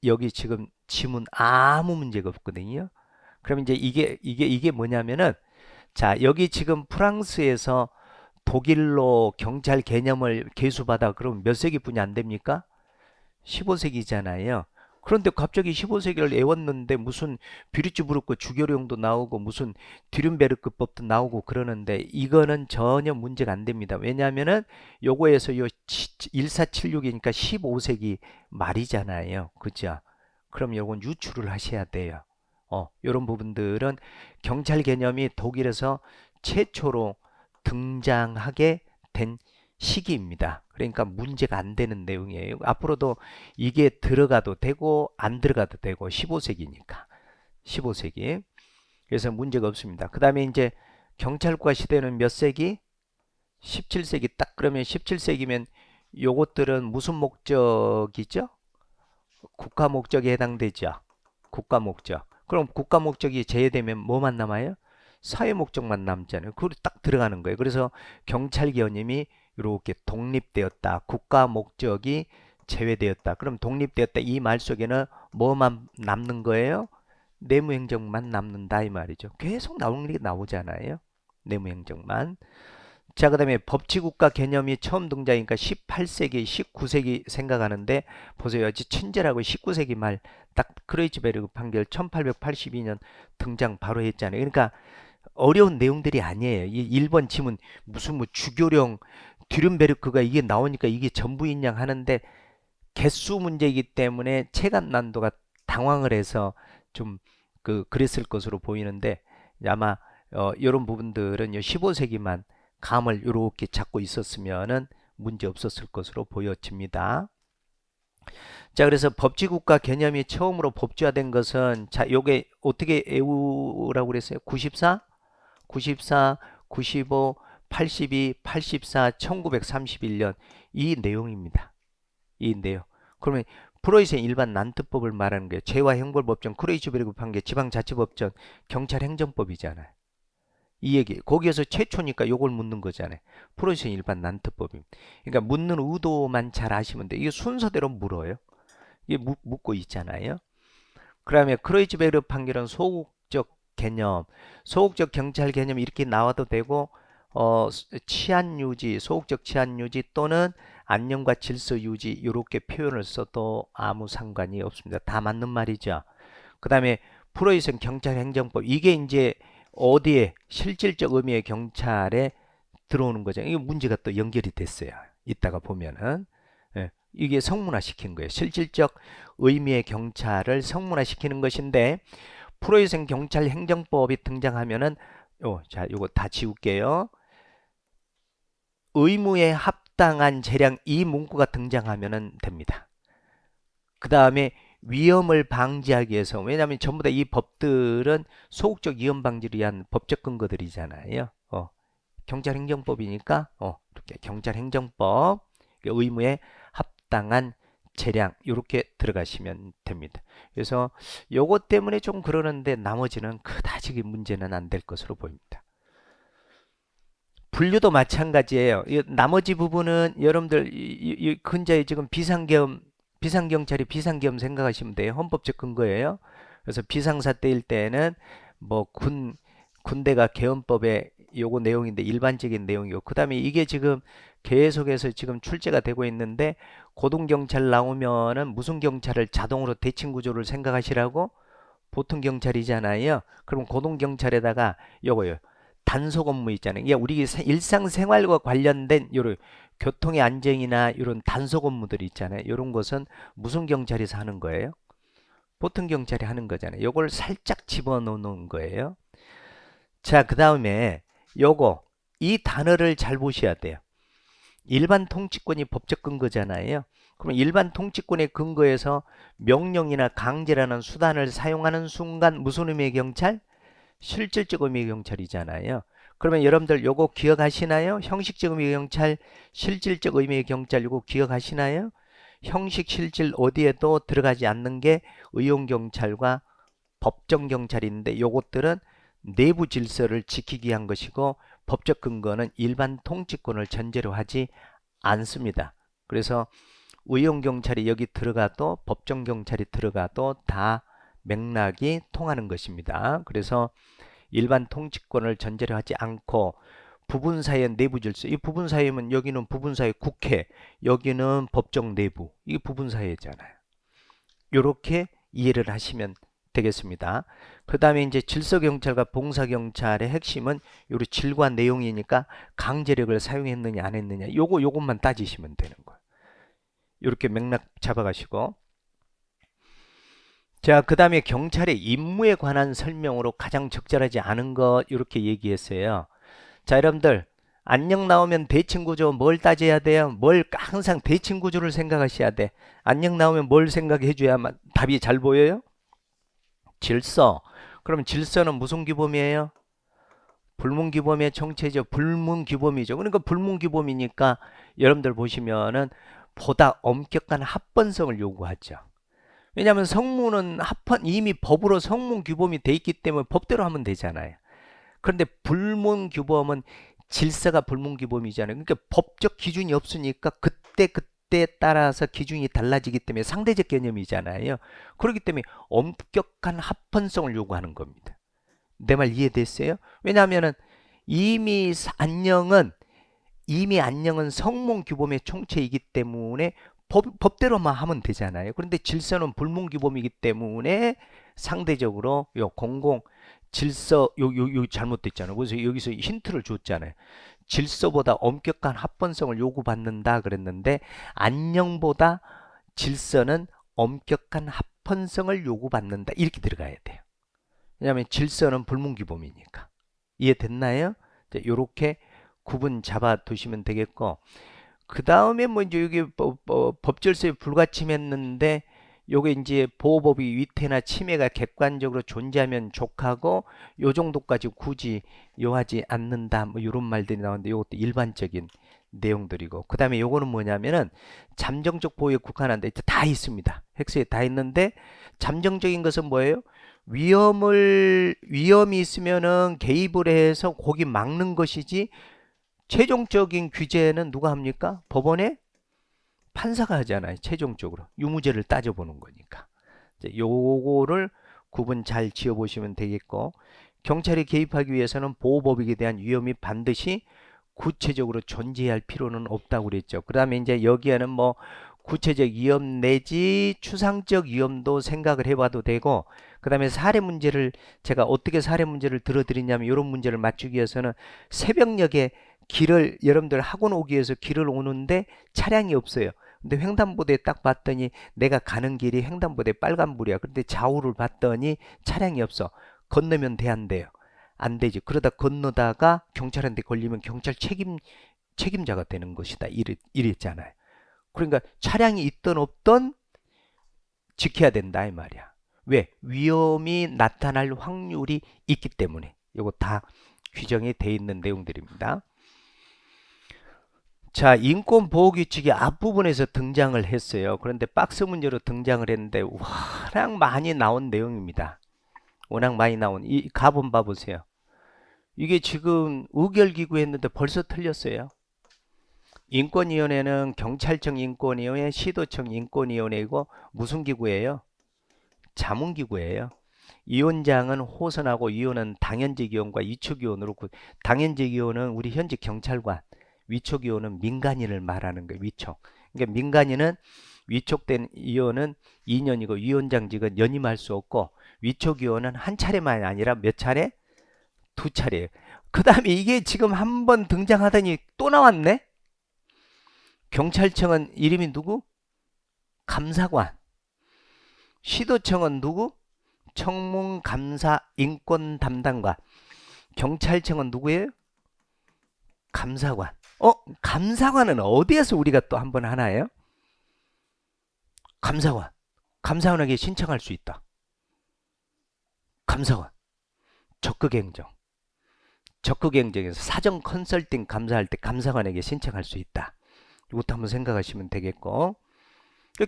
여기 지금 지문 아무 문제가 없거든요. 그럼 이제 이게 뭐냐면은 자, 여기 지금 프랑스에서 독일로 경찰 개념을 개수받아 그러면 몇 세기뿐이 안 됩니까? 15세기잖아요. 그런데 갑자기 15세기를 애웠는데 무슨 뷰리츠부르크 주교령도 나오고 무슨 듀른베르크법도 나오고 그러는데 이거는 전혀 문제가 안 됩니다. 왜냐하면은 요거에서 요 1476이니까 15세기 말이잖아요. 그죠? 그럼 요건 유출을 하셔야 돼요. 요런 부분들은 경찰 개념이 독일에서 최초로 등장하게 된 시기입니다. 그러니까 문제가 안 되는 내용이에요. 앞으로도 이게 들어가도 되고 안 들어가도 되고 15세기니까 15세기. 그래서 문제가 없습니다. 그 다음에 이제 경찰과 시대는 몇 세기? 17세기. 딱 그러면 17세기면 요것들은 무슨 목적이죠? 국가 목적에 해당되죠. 국가 목적. 그럼 국가 목적이 제외되면 뭐만 남아요? 사회 목적만 남잖아요. 그걸 딱 들어가는 거예요. 그래서 경찰 개념이 이렇게 독립되었다. 국가 목적이 제외되었다. 그럼 독립되었다. 이 말 속에는 뭐만 남는 거예요? 내무행정만 남는다 이 말이죠. 계속 나오는 게 나오잖아요. 내무행정만. 자, 그 다음에 법치국가 개념이 처음 등장하니까 18세기, 19세기 생각하는데 보세요. 아주 친절하고 19세기 말 딱 크로이츠베르그 판결 1882년 등장 바로 했잖아요. 그러니까 어려운 내용들이 아니에요. 이 1번 지문 무슨 뭐 주교령 듀른베르크가 이게 나오니까 이게 전부인 양 하는데 개수 문제이기 때문에 체감 난도가 당황을 해서 좀 그랬을 것으로 보이는데 아마 이런 부분들은 15세기만 감을 이렇게 잡고 있었으면은 문제 없었을 것으로 보여집니다. 자, 그래서 법치국가 개념이 처음으로 법제화된 것은 자, 요게 어떻게 외우라고 그랬어요? 94, 94, 95, 82, 84, 1931년 이 내용입니다. 이 내용. 그러면 프로이센 일반 난트법을 말하는 게 재와 형벌법정, 크로이츠베르그 판결, 지방자치법정, 경찰행정법이잖아요. 이 얘기. 거기에서 최초니까 요걸 묻는 거잖아요. 프로이센 일반 난트법입니다. 그러니까 묻는 의도만 잘 아시면 돼요. 이게 순서대로 물어요. 이게 묻고 있잖아요. 그다음에 크로이츠베르 판결은 소극적 개념, 소극적 경찰 개념 이렇게 나와도 되고 치안 유지, 소극적 치안 유지 또는 안녕과 질서 유지 이렇게 표현을 써도 아무 상관이 없습니다. 다 맞는 말이죠. 그다음에 프로이센 경찰 행정법 이게 이제 어디에 실질적 의미의 경찰에 들어오는 거죠. 이게 문제가 또 연결이 됐어요. 이따가 보면은 예, 이게 성문화 시킨 거예요. 실질적 의미의 경찰을 성문화 시키는 것인데 프로이센 경찰 행정법이 등장하면은 자, 요거 다 지울게요. 의무의 합당한 재량 이 문구가 등장하면 됩니다. 그 다음에 위험을 방지하기 위해서, 왜냐하면 전부 다 이 법들은 소극적 위험 방지를 위한 법적 근거들이잖아요. 경찰행정법이니까 이렇게 경찰행정법 의무에 합당한 재량 이렇게 들어가시면 됩니다. 그래서 요것 때문에 좀 그러는데 나머지는 그다지 문제는 안 될 것으로 보입니다. 분류도 마찬가지예요. 나머지 부분은 여러분들 이 근자에 지금 비상경찰이 비상계엄 생각하시면 돼요. 헌법적 근거예요. 그래서 비상사태일 때는 뭐 군대가 계엄법에 요거 내용인데 일반적인 내용이고, 그 다음에 이게 지금 계속해서 지금 출제가 되고 있는데, 고등경찰 나오면은 무슨 경찰을 자동으로 대칭 구조를 생각하시라고? 보통 경찰이잖아요. 그럼 고등경찰에다가 요거요. 단속 업무 있잖아요. 이게 우리 일상생활과 관련된 요런 교통의 안정이나 이런 단속 업무들이 있잖아요. 이런 것은 무슨 경찰에서 하는 거예요? 보통 경찰이 하는 거잖아요. 요걸 살짝 집어넣는 거예요. 자, 그 다음에 요거 이 단어를 잘 보셔야 돼요. 일반 통치권이 법적 근거잖아요. 그럼 일반 통치권의 근거에서 명령이나 강제라는 수단을 사용하는 순간 무슨 의미의 경찰? 실질적 의미의 경찰이잖아요. 그러면 여러분들 요거 기억하시나요? 형식적 의미의 경찰, 실질적 의미의 경찰 요거 기억하시나요? 형식, 실질 어디에도 들어가지 않는 게 의용경찰과 법정경찰인데, 요것들은 내부 질서를 지키기 위한 것이고 법적 근거는 일반 통치권을 전제로 하지 않습니다. 그래서 의용경찰이 여기 들어가도 법정경찰이 들어가도 다 맥락이 통하는 것입니다. 그래서 일반 통치권을 전제로 하지 않고 부분사의 내부 질서, 이 부분사회면 여기는 부분사회 국회, 여기는 법정 내부, 이게 부분사회잖아요. 이렇게 이해를 하시면 되겠습니다. 그 다음에 이제 질서경찰과 봉사경찰의 핵심은 요리 질과 내용이니까 강제력을 사용했느냐 안 했느냐 요것만 따지시면 되는 거예요. 이렇게 맥락 잡아가시고, 자, 그 다음에 경찰의 임무에 관한 설명으로 가장 적절하지 않은 것 이렇게 얘기했어요. 자, 여러분들 안녕 나오면 대칭구조 뭘 따져야 돼요? 항상 대칭구조를 생각하셔야 돼. 안녕 나오면 뭘 생각해 줘야만 답이 잘 보여요? 질서. 그럼 질서는 무슨 규범이에요? 불문규범의 정체죠. 불문규범이죠. 그러니까 불문규범이니까 여러분들 보시면은 보다 엄격한 합헌성을 요구하죠. 왜냐하면 성문은 이미 법으로 성문 규범이 돼 있기 때문에 법대로 하면 되잖아요. 그런데 불문규범은 질서가 불문규범이잖아요. 그러니까 법적 기준이 없으니까 그때 따라서 기준이 달라지기 때문에 상대적 개념이잖아요. 그렇기 때문에 엄격한 합헌성을 요구하는 겁니다. 내 말 이해됐어요? 왜냐하면은 이미 안녕은 성문 규범의 총체이기 때문에 법대로만 하면 되잖아요. 그런데 질서는 불문 규범이기 때문에 상대적으로 공공 질서 요 잘못됐잖아요. 그래서 여기서 힌트를 줬잖아요. 질서보다 엄격한 합헌성을 요구받는다 그랬는데, 안녕보다 질서는 엄격한 합헌성을 요구받는다 이렇게 들어가야 돼요. 왜냐하면 질서는 불문규범이니까. 이해됐나요? 이렇게 구분 잡아 두시면 되겠고, 그 다음에 뭐 이제 여기 법질서에 불가침했는데, 요게 이제 보호법이 위태나 침해가 객관적으로 존재하면 족하고 요 정도까지 굳이 요하지 않는다 뭐 이런 말들이 나오는데, 요것도 일반적인 내용들이고, 그 다음에 요거는 뭐냐면은 잠정적 보호에 국한한데 다 있습니다. 획수에 다 있는데, 잠정적인 것은 뭐예요? 위험이 있으면은 개입을 해서 거기 막는 것이지, 최종적인 규제는 누가 합니까? 법원에 판사가 하잖아요. 최종적으로 유무죄를 따져보는 거니까. 요거를 구분 잘 지어보시면 되겠고, 경찰이 개입하기 위해서는 보호법익에 대한 위험이 반드시 구체적으로 존재해야 할 필요는 없다고 그랬죠. 그 다음에 이제 여기에는 뭐 구체적 위험 내지 추상적 위험도 생각을 해봐도 되고, 그 다음에 제가 어떻게 사례 문제를 들어드리냐면, 이런 문제를 맞추기 위해서는 새벽녘에 여러분들 학원 오기 위해서 길을 오는데 차량이 없어요. 근데 횡단보도에 딱 봤더니 내가 가는 길이 횡단보도에 빨간불이야. 근데 좌우를 봤더니 차량이 없어. 건너면 돼, 안 돼요? 안 되지. 그러다 건너다가 경찰한테 걸리면 경찰 책임 책임자가 되는 것이다. 이랬잖아요. 그러니까 차량이 있든 없든 지켜야 된다 이 말이야. 왜? 위험이 나타날 확률이 있기 때문에. 이거 다 규정이 돼 있는 내용들입니다. 자, 인권보호규칙이 앞부분에서 등장을 했어요. 그런데 박스 문제로 등장을 했는데 워낙 많이 나온 내용입니다. 워낙 많이 나온 이 가본 봐보세요. 이게 지금 의결기구 했는데 벌써 틀렸어요. 인권위원회는 경찰청 인권위원회, 시도청 인권위원회이고 무슨 기구예요? 자문기구예요. 위원장은 호선하고 위원은 당연직위원과 위촉위원으로, 당연직위원은 우리 현직 경찰관, 위촉위원은 민간인을 말하는 거예요. 위촉. 그러니까 민간인은 위촉된 위원은 2년이고 위원장직은 연임할 수 없고, 위촉위원은 한 차례만이 아니라 몇 차례? 두 차례예요. 그 다음에 이게 지금 한 번 등장하더니 또 나왔네? 경찰청은 이름이 누구? 감사관. 시도청은 누구? 청문감사 인권 담당관. 경찰청은 누구예요? 감사관. 감사관은 어디에서 우리가 또 한 번 하나예요? 감사관. 감사관에게 신청할 수 있다. 감사관. 적극행정. 적극행정에서 사전 컨설팅 감사할 때 감사관에게 신청할 수 있다. 이것도 한번 생각하시면 되겠고.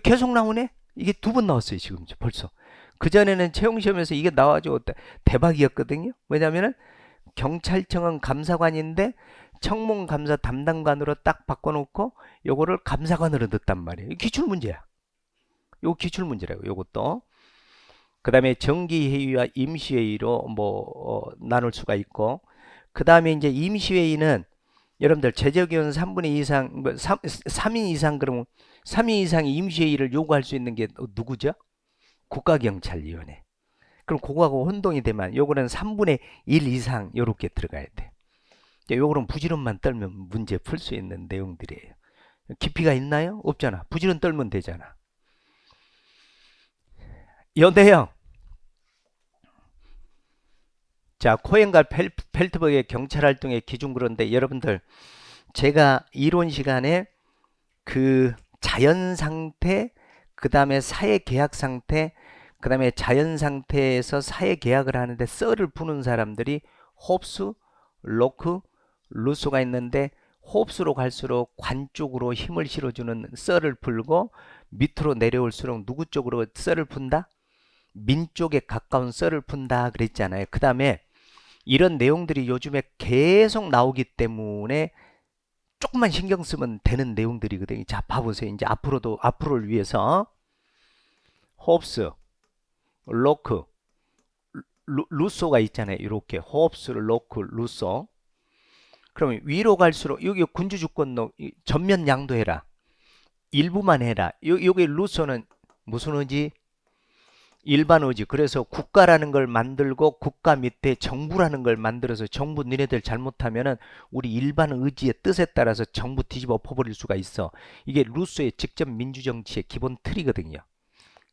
계속 나오네? 이게 두 번 나왔어요, 지금 벌써. 그전에는 채용시험에서 이게 나와가지고 대박이었거든요. 왜냐면은 경찰청은 감사관인데 청문감사 담당관으로 딱 바꿔놓고 요거를 감사관으로 넣었단 말이에요. 기출문제야. 요거 기출문제라고, 요것도. 그 다음에 정기회의와 임시회의로 나눌 수가 있고, 그 다음에 이제 임시회의는 여러분들 제적위원 3분의 2 이상, 3인 이상, 그러면 3인 이상이 임시회의를 요구할 수 있는 게 누구죠? 국가경찰위원회. 그럼 그거하고 혼동이 되면 요거는 3분의 1 이상 요렇게 들어가야 돼. 요거는 부지런만 떨면 문제 풀 수 있는 내용들이에요. 깊이가 있나요? 없잖아. 부지런 떨면 되잖아. 연대형. 자, 코엔과 펠트버그의 경찰활동의 기준. 그런데 여러분들 제가 이론 시간에 그 자연상태, 그 다음에 사회계약상태, 그 다음에 자연상태에서 사회계약을 하는데 썰을 푸는 사람들이 홉스, 로크, 루소가 있는데, 홉스로 갈수록 관 쪽으로 힘을 실어주는 썰을 풀고, 밑으로 내려올수록 누구 쪽으로 썰을 푼다? 민 쪽에 가까운 썰을 푼다 그랬잖아요. 그 다음에 이런 내용들이 요즘에 계속 나오기 때문에 조금만 신경 쓰면 되는 내용들이거든요. 자, 봐보세요. 이제 앞으로를 위해서 홉스, 로크, 루소가 있잖아요. 이렇게 홉스, 로크, 루소. 그러면 위로 갈수록 여기 군주주권론 전면 양도해라. 일부만 해라. 여기 루소는 무슨 의지? 일반 의지. 그래서 국가라는 걸 만들고 국가 밑에 정부라는 걸 만들어서 정부 니네들 잘못하면은 우리 일반 의지의 뜻에 따라서 정부 뒤집어 엎어버릴 수가 있어. 이게 루소의 직접 민주정치의 기본 틀이거든요.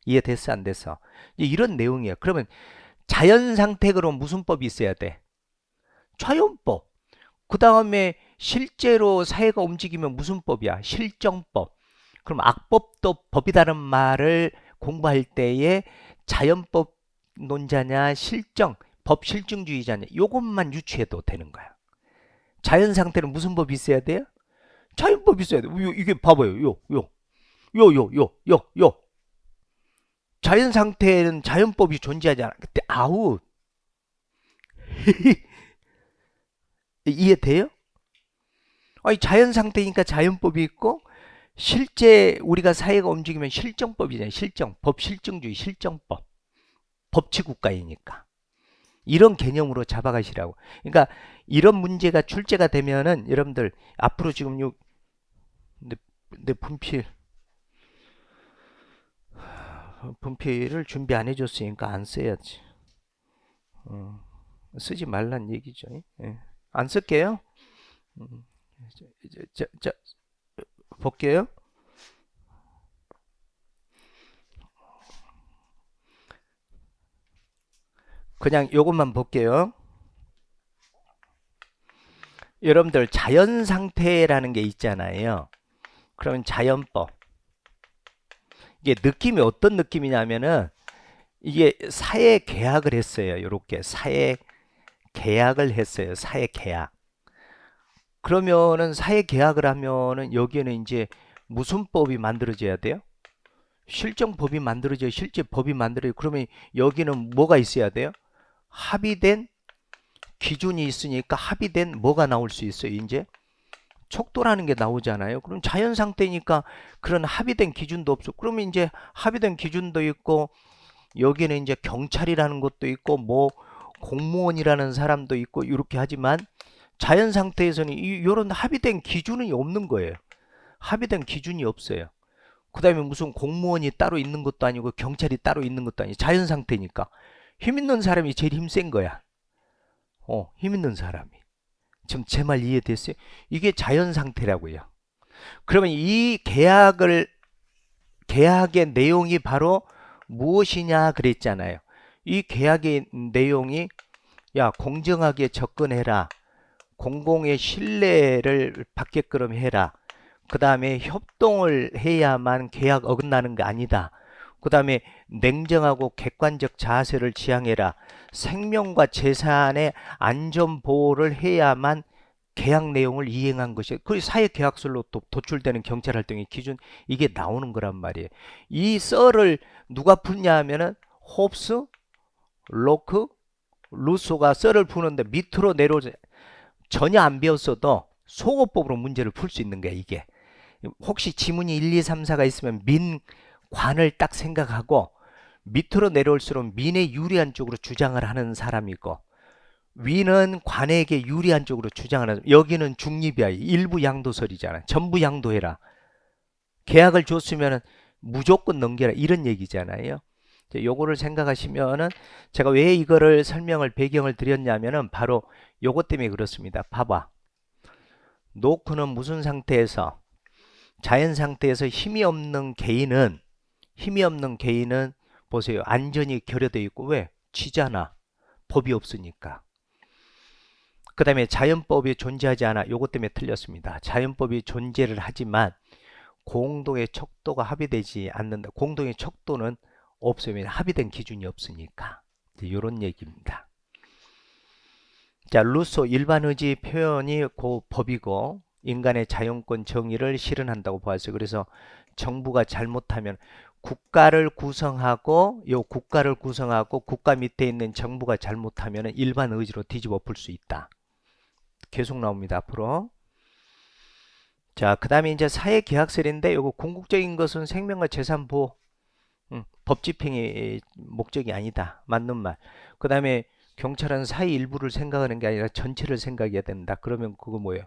이해됐어 안 됐어? 이런 내용이에요. 그러면 자연상태로 무슨 법이 있어야 돼? 차용법. 그 다음에 실제로 사회가 움직이면 무슨 법이야? 실정법. 그럼 악법도 법이다는 말을 공부할 때에 자연법 논자냐 법 실증주의자냐 요것만 유추해도 되는 거야. 자연 상태는 무슨 법이 있어야 돼요? 자연법이 있어야 돼. 이게 봐봐요. 요. 자연 상태는 자연법이 존재하지 않아. 그때 아웃. 이해돼요? 아니 자연 상태니까 자연법이 있고 실제 우리가 사회가 움직이면 실정법이잖아요. 법 실증주의 실정법. 법치국가이니까. 이런 개념으로 잡아가시라고. 그러니까 이런 문제가 출제가 되면은 여러분들 앞으로 지금 내 분필을 준비 안 해줬으니까 안 써야지. 쓰지 말란 얘기죠. 예. 안 쓸게요. 자, 볼게요. 그냥 요것만 볼게요. 여러분들 자연 상태라는 게 있잖아요. 그러면 자연법. 이게 느낌이 어떤 느낌이냐면은 이게 사회 계약을 했어요. 이렇게 사회 계약을 했어요. 사회 계약. 그러면은 사회 계약을 하면은 여기에는 이제 무슨 법이 만들어져야 돼요? 실정법이 만들어져요. 실제 법이 만들어요. 그러면 여기는 뭐가 있어야 돼요? 합의된 기준이 있으니까 합의된 뭐가 나올 수 있어요. 이제 척도라는 게 나오잖아요. 그럼 자연 상태니까 그런 합의된 기준도 없어. 그러면 이제 합의된 기준도 있고 여기는 이제 경찰이라는 것도 있고 뭐 공무원이라는 사람도 있고 이렇게 하지만 자연 상태에서는 이런 합의된 기준이 없는 거예요. 합의된 기준이 없어요. 그 다음에 무슨 공무원이 따로 있는 것도 아니고 경찰이 따로 있는 것도 아니고 자연 상태니까 힘 있는 사람이 제일 힘센 거야. 힘 있는 사람이. 지금 제 말 이해됐어요? 이게 자연 상태라고요. 그러면 이 계약의 내용이 바로 무엇이냐 그랬잖아요. 이 계약의 내용이 야, 공정하게 접근해라. 공공의 신뢰를 받게끔 해라. 그 다음에 협동을 해야만 계약 어긋나는 게 아니다. 그 다음에 냉정하고 객관적 자세를 지향해라. 생명과 재산의 안전 보호를 해야만 계약 내용을 이행한 것이 그 사회계약서로 도출되는 경찰활동의 기준 이게 나오는 거란 말이에요. 이 썰을 누가 푸냐 하면은 홉스, 로크, 루소가 썰을 푸는데 밑으로 내려오지 전혀 안 배웠어도 속어법으로 문제를 풀 수 있는 거야 이게. 혹시 지문이 1, 2, 3, 4가 있으면 민관을 딱 생각하고 밑으로 내려올수록 민에 유리한 쪽으로 주장을 하는 사람이고 위는 관에게 유리한 쪽으로 주장하는 여기는 중립이야. 일부 양도설이잖아. 전부 양도해라. 계약을 줬으면 무조건 넘겨라. 이런 얘기잖아요. 요거를 생각하시면은 제가 왜 이거를 설명을 배경을 드렸냐면은 바로 요것 때문에 그렇습니다. 봐봐. 노크는 무슨 상태에서 자연 상태에서 힘이 없는 개인은 보세요. 안전이 결여되어 있고 왜? 쥐잖아. 법이 없으니까. 그 다음에 자연법이 존재하지 않아. 요것 때문에 틀렸습니다. 자연법이 존재를 하지만 공동의 척도가 합의되지 않는다. 공동의 척도는 없으면 합의된 기준이 없으니까. 이런 얘기입니다. 자, 루소 일반 의지 표현이 그 법이고 인간의 자연권 정의를 실현한다고 보았어요. 그래서 정부가 잘못하면 국가를 구성하고 국가 밑에 있는 정부가 잘못하면 일반 의지로 뒤집어 풀 수 있다. 계속 나옵니다. 앞으로. 자, 그 다음에 이제 사회계약설인데 요거 궁극적인 것은 생명과 재산 보호. 법 집행이 목적이 아니다. 맞는 말. 그 다음에 경찰은 사회 일부를 생각하는 게 아니라 전체를 생각해야 된다. 그러면 그거 뭐예요?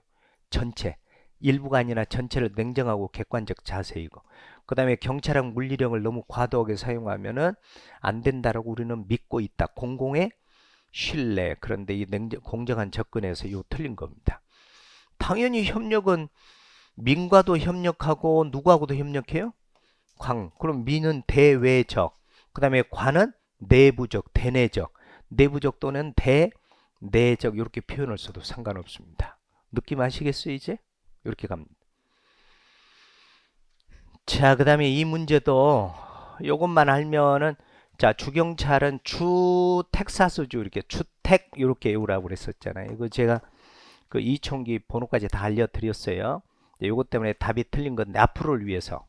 전체. 일부가 아니라 전체를 냉정하고 객관적 자세이고. 그 다음에 경찰은 물리력을 너무 과도하게 사용하면은 안 된다라고 우리는 믿고 있다. 공공의 신뢰. 그런데 이 공정한 접근에서 이거 틀린 겁니다. 당연히 협력은 민과도 협력하고 누구하고도 협력해요? 그럼 민은 대외적, 그 다음에 관은 내부적, 대내적, 내부적 또는 대내적 이렇게 표현을 써도 상관없습니다. 느낌 아시겠어요 이제? 이렇게 갑니다. 자, 그 다음에 이 문제도 요것만 알면은 자, 주경찰은 주 텍사스주 이렇게 주택 이렇게 외우라고 그랬었잖아요. 이거 제가 그 이총기 번호까지 다 알려드렸어요. 요것 때문에 답이 틀린 건데 앞으로를 위해서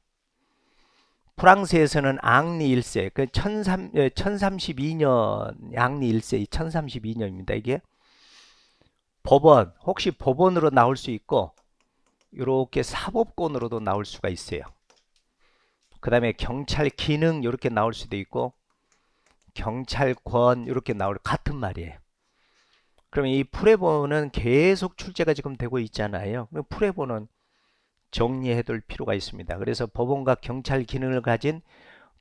프랑스에서는 앙리 1세, 그 1032년, 앙리 1세, 1032년입니다. 이게 법원, 혹시 법원으로 나올 수 있고, 이렇게 사법권으로도 나올 수가 있어요. 그 다음에 경찰 기능, 이렇게 나올 수도 있고, 경찰권, 이렇게 나올, 같은 말이에요. 그러면 이 프레보는 계속 출제가 지금 되고 있잖아요. 그럼 프레보는 정리해둘 필요가 있습니다. 그래서 법원과 경찰 기능을 가진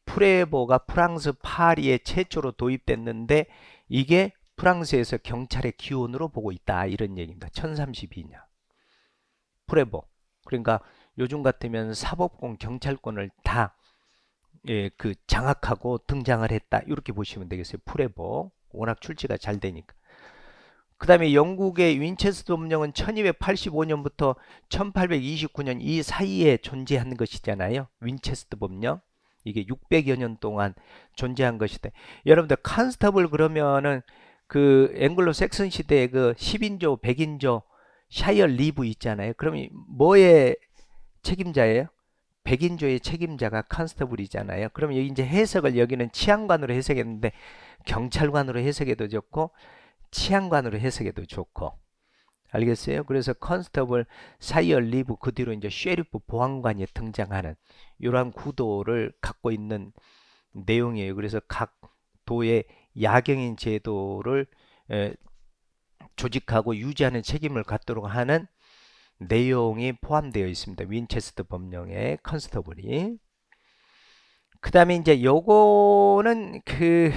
프레보가 프랑스 파리에 최초로 도입됐는데 이게 프랑스에서 경찰의 기원으로 보고 있다 이런 얘기입니다. 1032년 프레보. 그러니까 요즘 같으면 사법권 경찰권을 다 그 장악하고 등장을 했다 이렇게 보시면 되겠어요. 프레보 워낙 출제가 잘 되니까. 그 다음에 영국의 윈체스터 법령은 1285년부터 1829년 이 사이에 존재한 것이잖아요. 윈체스터 법령. 이게 600여 년 동안 존재한 것이다. 여러분들 컨스터블 그러면은 그 앵글로 섹슨 시대의 그 10인조, 100인조 샤이어 리브 있잖아요. 그러면 뭐의 책임자예요? 100인조의 책임자가 컨스터블이잖아요. 그러면 여기 이제 해석을 여기는 치안관으로 해석했는데 경찰관으로 해석해도 좋고 치안관으로 해석해도 좋고 알겠어요? 그래서 컨스터블, 사이어 리브 그 뒤로 이제 쉐리프 보안관이 등장하는 이러한 구도를 갖고 있는 내용이에요. 그래서 각 도의 야경인 제도를 조직하고 유지하는 책임을 갖도록 하는 내용이 포함되어 있습니다. 윈체스터 법령의 컨스터블이. 그 다음에 이제 요거는 그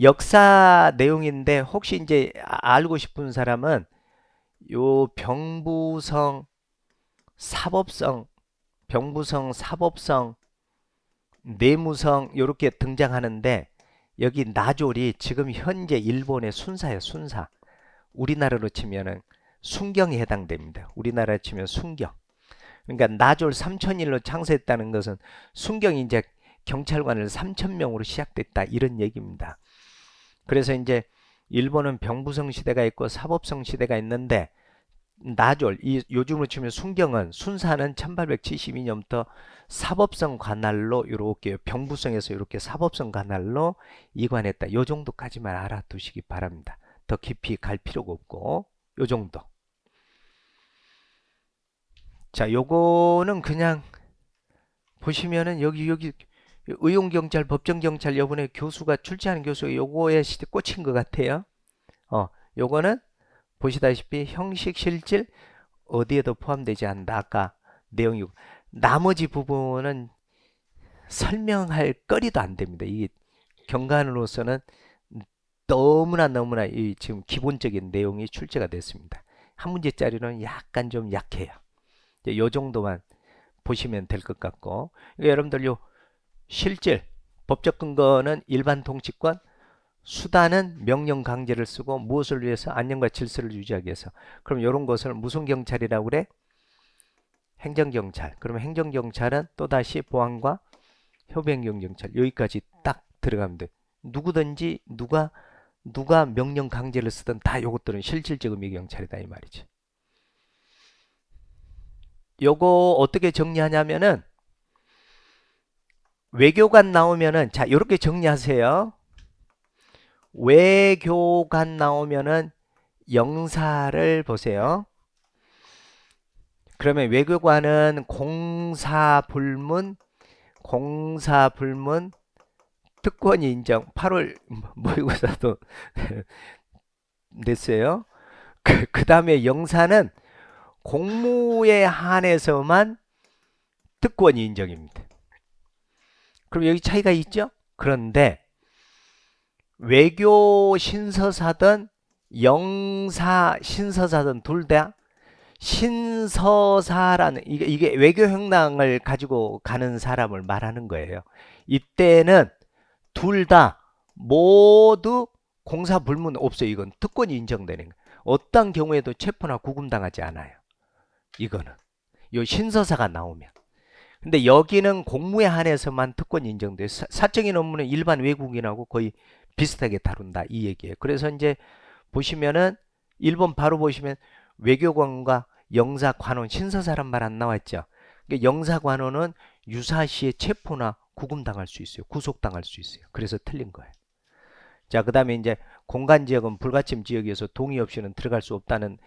역사 내용인데 혹시 이제 알고 싶은 사람은 요 병부성 사법성, 병부성 사법성, 내무성 이렇게 등장하는데 여기 나졸이 지금 현재 일본의 순사예요. 순사. 우리나라로 치면은 순경에 해당됩니다. 우리나라로 치면 순경. 그러니까 나졸 3001로 창설했다는 것은 순경이 이제 경찰관을 3000명으로 시작됐다 이런 얘기입니다. 그래서 이제 일본은 병부성 시대가 있고 사법성 시대가 있는데 나졸, 요즘으로 치면 순경은 순사는 1872년부터 사법성 관할로 이렇게 병부성에서 이렇게 사법성 관할로 이관했다. 요 정도까지만 알아두시기 바랍니다. 더 깊이 갈 필요가 없고 요 정도. 자, 요거는 그냥 보시면은 여기 의용경찰, 법정경찰 요번에 교수가 출제하는 교수가 요거에 꽂힌 것 같아요. 요거는 보시다시피 형식 실질 어디에도 포함되지 않는다. 아까 내용이고 나머지 부분은 설명할 거리도 안 됩니다. 이게 경관으로서는 너무나 이 지금 기본적인 내용이 출제가 됐습니다. 한 문제짜리는 약간 좀 약해요. 요 정도만 보시면 될 것 같고 그러니까 여러분들 요 실질 법적 근거는 일반 통치권 수단은 명령 강제를 쓰고 무엇을 위해서 안녕과 질서를 유지하기 위해서 그럼 이런 것을 무슨 경찰이라고 그래? 행정경찰. 그러면 행정경찰은 또다시 보안과 협의행정경찰 여기까지 딱 들어가면 돼. 누구든지 누가 명령 강제를 쓰든 다 요것들은 실질적 의미 경찰이다 이 말이지. 요거 어떻게 정리하냐면은 외교관 나오면은 자 이렇게 정리하세요. 외교관 나오면은 영사를 보세요. 그러면 외교관은 공사불문 특권이 인정 8월 모의고사도 냈어요. 그 다음에 영사는 공무에 한해서만 특권이 인정입니다. 그럼 여기 차이가 있죠? 그런데 외교 신서사든 영사 신서사든 둘 다 신서사라는 이게 외교 형량을 가지고 가는 사람을 말하는 거예요. 이때는 둘 다 모두 공사불문 없어요. 이건 특권이 인정되는 거예요. 어떤 경우에도 체포나 구금당하지 않아요. 이거는 요 신서사가 나오면. 근데 여기는 공무에 한해서만 특권이 인정돼요. 사적인 업무는 일반 외국인하고 거의 비슷하게 다룬다 이 얘기예요. 그래서 이제 보시면은 1번 바로 보시면 외교관과 영사관원 신서사란 말 안 나왔죠. 그러니까 영사관원은 유사시에 체포나 구금당할 수 있어요. 구속당할 수 있어요. 그래서 틀린 거예요. 자, 그 다음에 이제 공간지역은 불가침 지역에서 동의 없이는 들어갈 수 없다는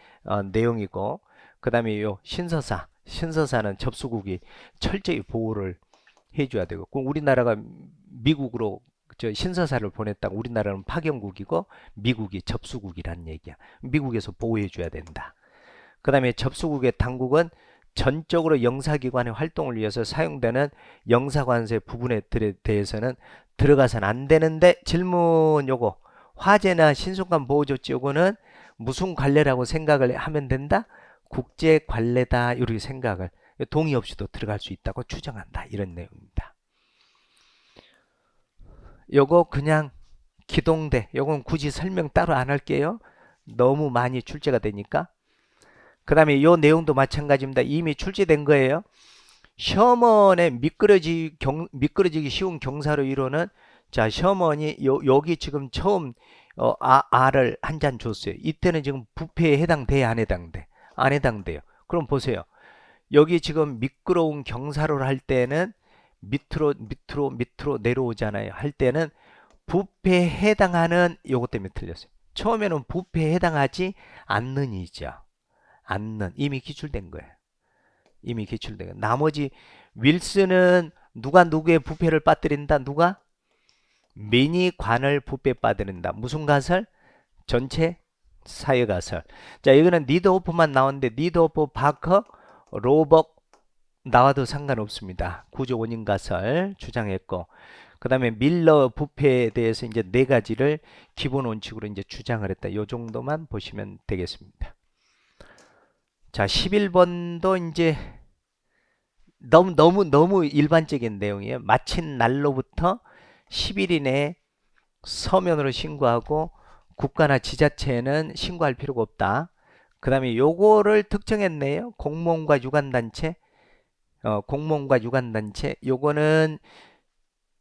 내용이고 그 다음에 요 신서사는 접수국이 철저히 보호를 해줘야 되고 우리나라가 미국으로 저 신서사를 보냈다가 우리나라는 파견국이고 미국이 접수국이라는 얘기야. 미국에서 보호해줘야 된다. 그 다음에 접수국의 당국은 전적으로 영사기관의 활동을 위해서 사용되는 영사관세 부분에 대해서는 들어가서는 안 되는데 질문 요거 화재나 신속한 보호조치 요거는 무슨 관례라고 생각을 하면 된다? 국제관례다 이렇게 생각을 동의 없이도 들어갈 수 있다고 추정한다 이런 내용입니다. 요거 그냥 기동대 요건 굳이 설명 따로 안 할게요. 너무 많이 출제가 되니까. 그 다음에 요 내용도 마찬가지입니다. 이미 출제된 거예요. 시험원에 미끄러지기 쉬운 경사로 이루는, 자, 시험원이 여기 지금 처음 알을 한 잔 줬어요. 이때는 지금 부패에 해당돼, 안 해당돼? 안 해당돼요. 그럼 보세요. 여기 지금 미끄러운 경사로를 할 때는 밑으로 내려오잖아요. 할 때는 부패에 해당하는, 요것 때문에 틀렸어요. 처음에는 부패에 해당하지 않는이죠. 않는. 이미 기출된 거예요. 이미 기출된 거예요. 나머지 윌슨은 누가 누구의 부패를 빠뜨린다? 누가? 미니 관을 부패 빠뜨린다. 무슨 가설? 전체 사회 가설. 자, 이거는 니드호프만 나오는데 니드호프, 바커, 로벅 나와도 상관없습니다. 구조 원인 가설 주장했고, 그 다음에 밀러 부패에 대해서 이제 네 가지를 기본 원칙으로 이제 주장을 했다. 요 정도만 보시면 되겠습니다. 자, 11번도 이제 너무 일반적인 내용이에요. 마친 날로부터 10일 이내에 서면으로 신고하고 국가나 지자체는 신고할 필요가 없다. 그 다음에 요거를 특정했네요. 공무원과 유관단체. 공무원과 유관단체. 요거는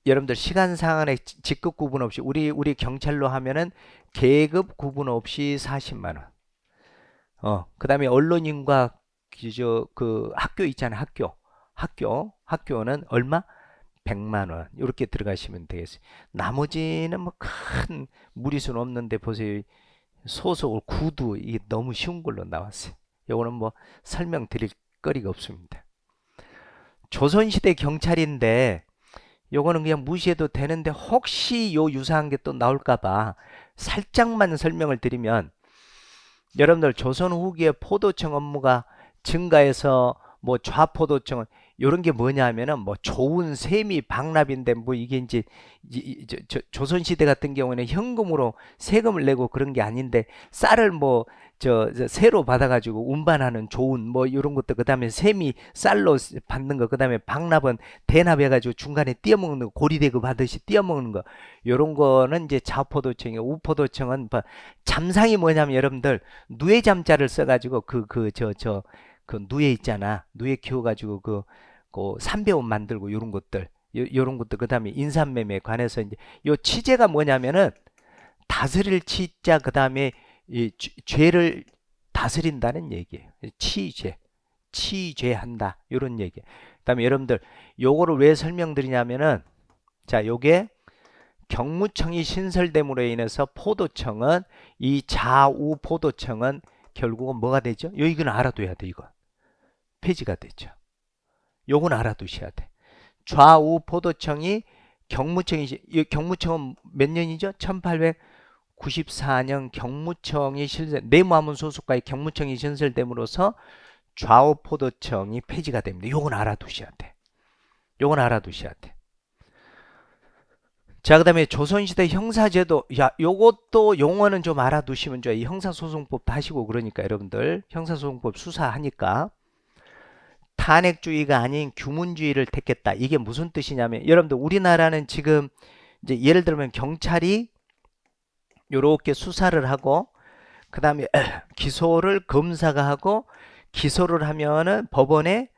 여러분들 시간상의 직급 구분 없이 우리 경찰로 하면은 계급 구분 없이 40만 원. 그 다음에 언론인과 그 학교 있잖아요. 학교는 얼마? 100만 원. 이렇게 들어가시면 되겠어요. 나머지는 뭐 큰 무리수는 없는데 보세요. 소속을 구두, 이게 너무 쉬운 걸로 나왔어요. 이거는 뭐 설명드릴 거리가 없습니다. 조선시대 경찰인데 요거는 그냥 무시해도 되는데 혹시 요 유사한 게 또 나올까봐 살짝만 설명을 드리면, 여러분들 조선 후기에 포도청 업무가 증가해서 뭐 좌포도청은 요런 게 뭐냐 하면은 뭐 좋은 셈이 박납인데, 뭐 이게 이제 조선시대 같은 경우에는 현금으로 세금을 내고 그런 게 아닌데 쌀을 뭐 새로 받아가지고 운반하는 좋은 뭐 이런 것도, 그 다음에 셈이 쌀로 받는 거, 그 다음에 박납은 대납해가지고 중간에 띄어먹는 거, 고리대금 하듯이 띄어먹는 거, 요런 거는 이제 좌포도청이고, 우포도청은 잠상이 뭐냐면 여러분들 누에잠자를 써가지고 그 누에 있잖아. 누에 키워가지고 그 삼배옷 만들고 요런 것들, 요런 것들, 그 다음에 인삼매매에 관해서 이제 요 취재가 뭐냐면은 다스릴 치자, 그 다음에 이 죄를 다스린다는 얘기예요. 치죄한다, 요런 얘기. 그 다음에 여러분들 요거를 왜 설명드리냐면은, 자, 요게 경무청이 신설됨으로 인해서 포도청은, 이 좌우 포도청은 결국은 뭐가 되죠? 이건 알아둬야 돼. 이거 폐지가 되죠. 요건 알아두셔야 돼. 좌우 포도청이 경무청은 몇 년이죠? 1894년 경무청이 내무하문 소속과의 경무청이 신설됨으로써 좌우 포도청이 폐지가 됩니다. 요건 알아두셔야 돼. 요건 알아두셔야 돼. 자, 그 다음에 조선시대 형사제도. 야, 요것도 용어는 좀 알아두시면 좋아요. 이 형사소송법 하시고 그러니까 여러분들 형사소송법 수사하니까. 탄핵주의가 아닌 규문주의를 택했다. 이게 무슨 뜻이냐면, 여러분들 우리나라는 지금 이제 예를 들면 경찰이 요렇게 수사를 하고, 그 다음에 기소를 검사가 하고, 기소를 하면은 법원에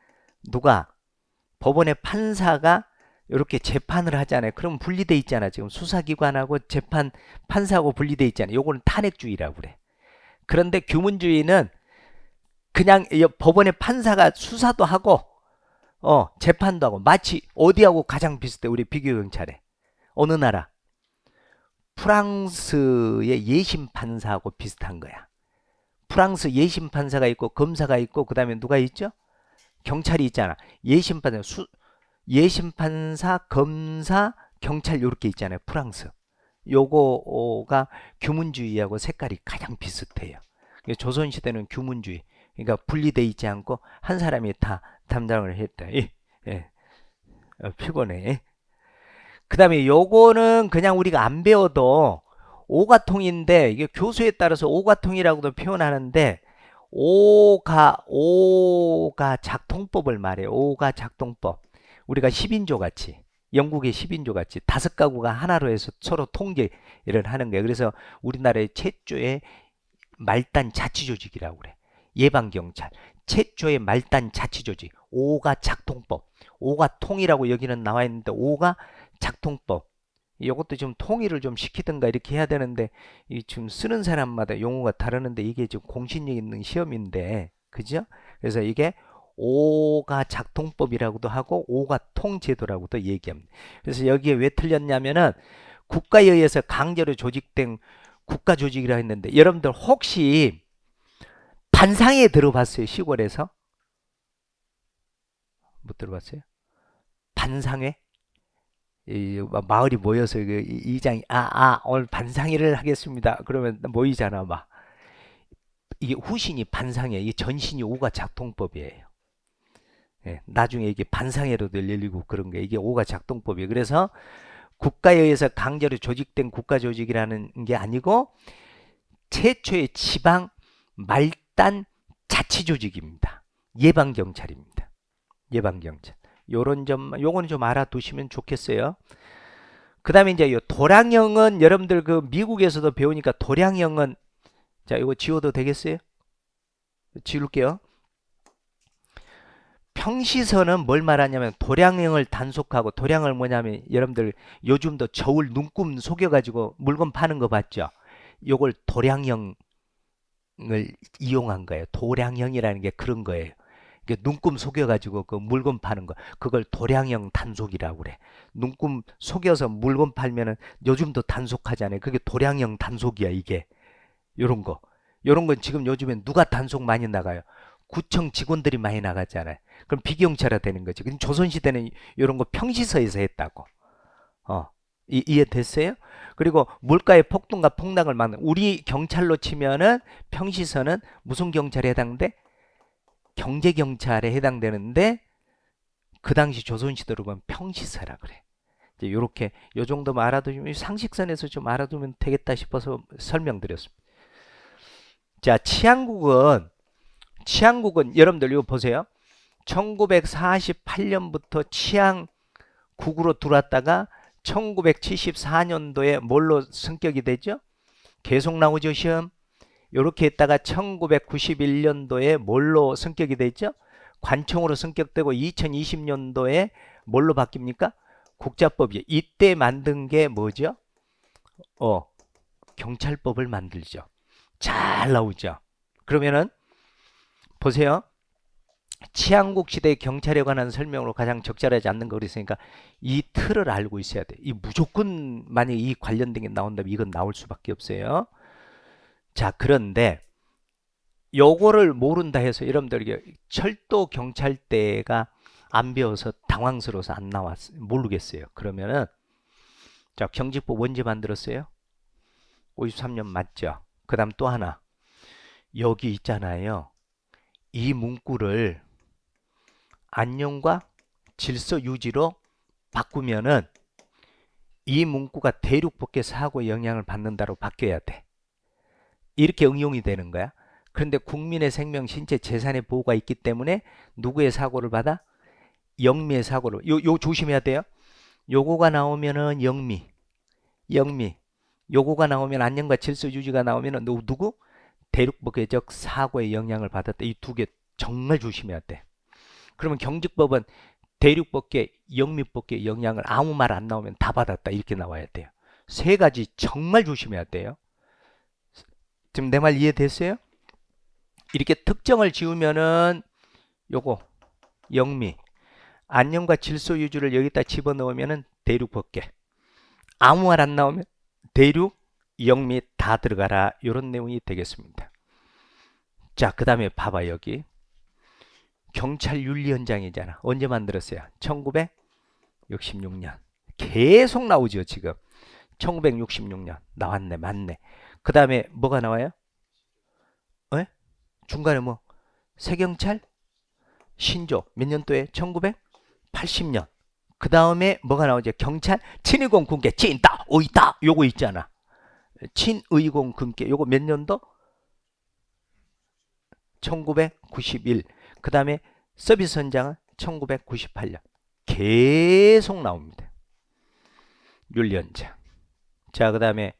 법원의 판사가 이렇게 재판을 하잖아요. 그럼 분리돼 있잖아. 지금 수사기관하고 판사하고 분리돼 있잖아요. 요거는 탄핵주의라고 그래. 그런데 규문주의는 그냥 법원의 판사가 수사도 하고 재판도 하고, 마치 어디하고 가장 비슷해? 우리 비교 경찰에 어느 나라? 프랑스의 예심 판사하고 비슷한 거야. 프랑스 예심 판사가 있고 검사가 있고, 그 다음에 누가 있죠? 경찰이 있잖아. 예심 판사, 검사, 경찰 요렇게 있잖아요. 프랑스. 요거가 규문주의하고 색깔이 가장 비슷해요. 조선시대는 규문주의. 그러니까 분리돼 있지 않고 한 사람이 다 담당을 했다. 피곤해. 그 다음에 요거는 그냥 우리가 안 배워도 오가통인데, 이게 교수에 따라서 오가통이라고도 표현하는데, 오가 작통법을 말해요. 오가 작통법. 우리가 10인조 같이, 영국의 10인조 같이 5가구가 하나로 해서 서로 통제를 하는 거예요. 그래서 우리나라의 최초의 말단 자치조직이라고 그래. 예방경찰. 최초의 말단 자치조직. 5가 작통법. 5가 통이라고 여기는 나와 있는데 5가 작통법. 이것도 좀 통일을 좀 시키든가 이렇게 해야 되는데 이 지금 쓰는 사람마다 용어가 다르는데 이게 지금 공신력 있는 시험인데 그죠? 그래서 이게 5가 작통법이라고도 하고 5가 통제도라고도 얘기합니다. 그래서 여기에 왜 틀렸냐면은 국가에 의해서 강제로 조직된 국가조직이라 했는데 여러분들 혹시 반상회 들어봤어요? 시골에서? 못 들어봤어요? 반상회? 마을이 모여서 그 이장이 오늘 반상회를 하겠습니다. 그러면 모이잖아 막. 이게 후신이 반상회, 이게 전신이 5가 작통법이에요. 예, 나중에 이게 반상회로도 열리고 그런 게 이게 5가 작동법이에요. 그래서 국가에 의해서 강제로 조직된 국가조직이라는 게 아니고 최초의 지방 말단 자치조직입니다. 예방경찰입니다. 예방경찰. 요런 점, 요거는 좀 알아두시면 좋겠어요. 그 다음에 이제 요 도량형은 여러분들 그 미국에서도 배우니까 도량형은 자, 이거 지워도 되겠어요? 지울게요. 평시선은 뭘 말하냐면 도량형을 단속하고 도량을 뭐냐면 여러분들 요즘도 저울 눈금 속여가지고 물건 파는 거 봤죠? 요걸 도량형을 이용한 거예요. 도량형이라는 게 그런 거예요. 눈금 속여가지고 그 물건 파는 거 그걸 도량형 단속이라고 그래. 눈금 속여서 물건 팔면은 요즘도 단속하잖아요. 그게 도량형 단속이야 이게. 요런 거. 요런 건 지금 요즘엔 누가 단속 많이 나가요? 구청 직원들이 많이 나가잖아요. 그럼 비경찰화 되는 거죠. 근데 조선시대는 이런 거 평시서에서 했다고. 이해됐어요? 그리고 물가의 폭등과 폭락을 막는 우리 경찰로 치면은 평시서는 무슨 경찰에 해당돼? 경제경찰에 해당되는데 그 당시 조선시대로 보면 평시서라 그래. 이제 요렇게 요 정도만 알아두면 상식선에서 좀 알아두면 되겠다 싶어서 설명드렸습니다. 자, 치안국은 여러분들 이거 보세요. 1948년부터 치안국으로 들어왔다가 1974년도에 뭘로 승격이 되죠? 계속 나오죠, 시험. 이렇게 했다가 1991년도에 뭘로 승격이 되죠? 관청으로 승격되고 2020년도에 뭘로 바뀝니까? 국자법이죠. 이때 만든 게 뭐죠? 경찰법을 만들죠. 잘 나오죠. 그러면은 보세요. 치안국 시대의 경찰에 관한 설명으로 가장 적절하지 않는 거 그랬으니까 이 틀을 알고 있어야 돼. 이 무조건 만약에 이 관련된 게 나온다면 이건 나올 수밖에 없어요. 자, 그런데 요거를 모른다 해서 여러분들 철도 경찰대가 안 배워서 당황스러워서 안 나왔어요. 모르겠어요. 그러면은 자, 경직법 언제 만들었어요? 53년 맞죠? 그 다음 또 하나 여기 있잖아요. 이 문구를 안녕과 질서 유지로 바꾸면은 이 문구가 대륙복개 사고에 영향을 받는다로 바뀌어야 돼. 이렇게 응용이 되는 거야. 그런데 국민의 생명, 신체, 재산의 보호가 있기 때문에 누구의 사고를 받아? 영미의 사고를. 요 조심해야 돼요. 요거가 나오면은 영미. 요거가 나오면 안녕과 질서 유지가 나오면은 누구? 대륙복개적 사고에 영향을 받았다. 이 두 개 정말 조심해야 돼. 그러면 경직법은 대륙법계, 영미법계 영향을 아무 말 안 나오면 다 받았다 이렇게 나와야 돼요. 세 가지 정말 조심해야 돼요. 지금 내 말 이해됐어요? 이렇게 특정을 지우면은 요거 영미, 안녕과 질서 유지를 여기다 집어넣으면은 대륙법계, 아무 말 안 나오면 대륙, 영미 다 들어가라 이런 내용이 되겠습니다. 자, 그 다음에 봐봐 여기 경찰 윤리헌장이잖아. 언제 만들었어요? 1966년. 계속 나오죠 지금. 1966년 나왔네 맞네. 그 다음에 뭐가 나와요? 중간에 뭐 새경찰 신조 몇 년도에? 1980년. 그 다음에 뭐가 나오죠? 경찰 친의공 군계 친다 오이다 요거 있잖아. 친의공 군계 요거 몇 년도? 1991. 그 다음에 서비스 현장은 1998년. 계속 나옵니다. 윤리헌장. 자, 그 다음에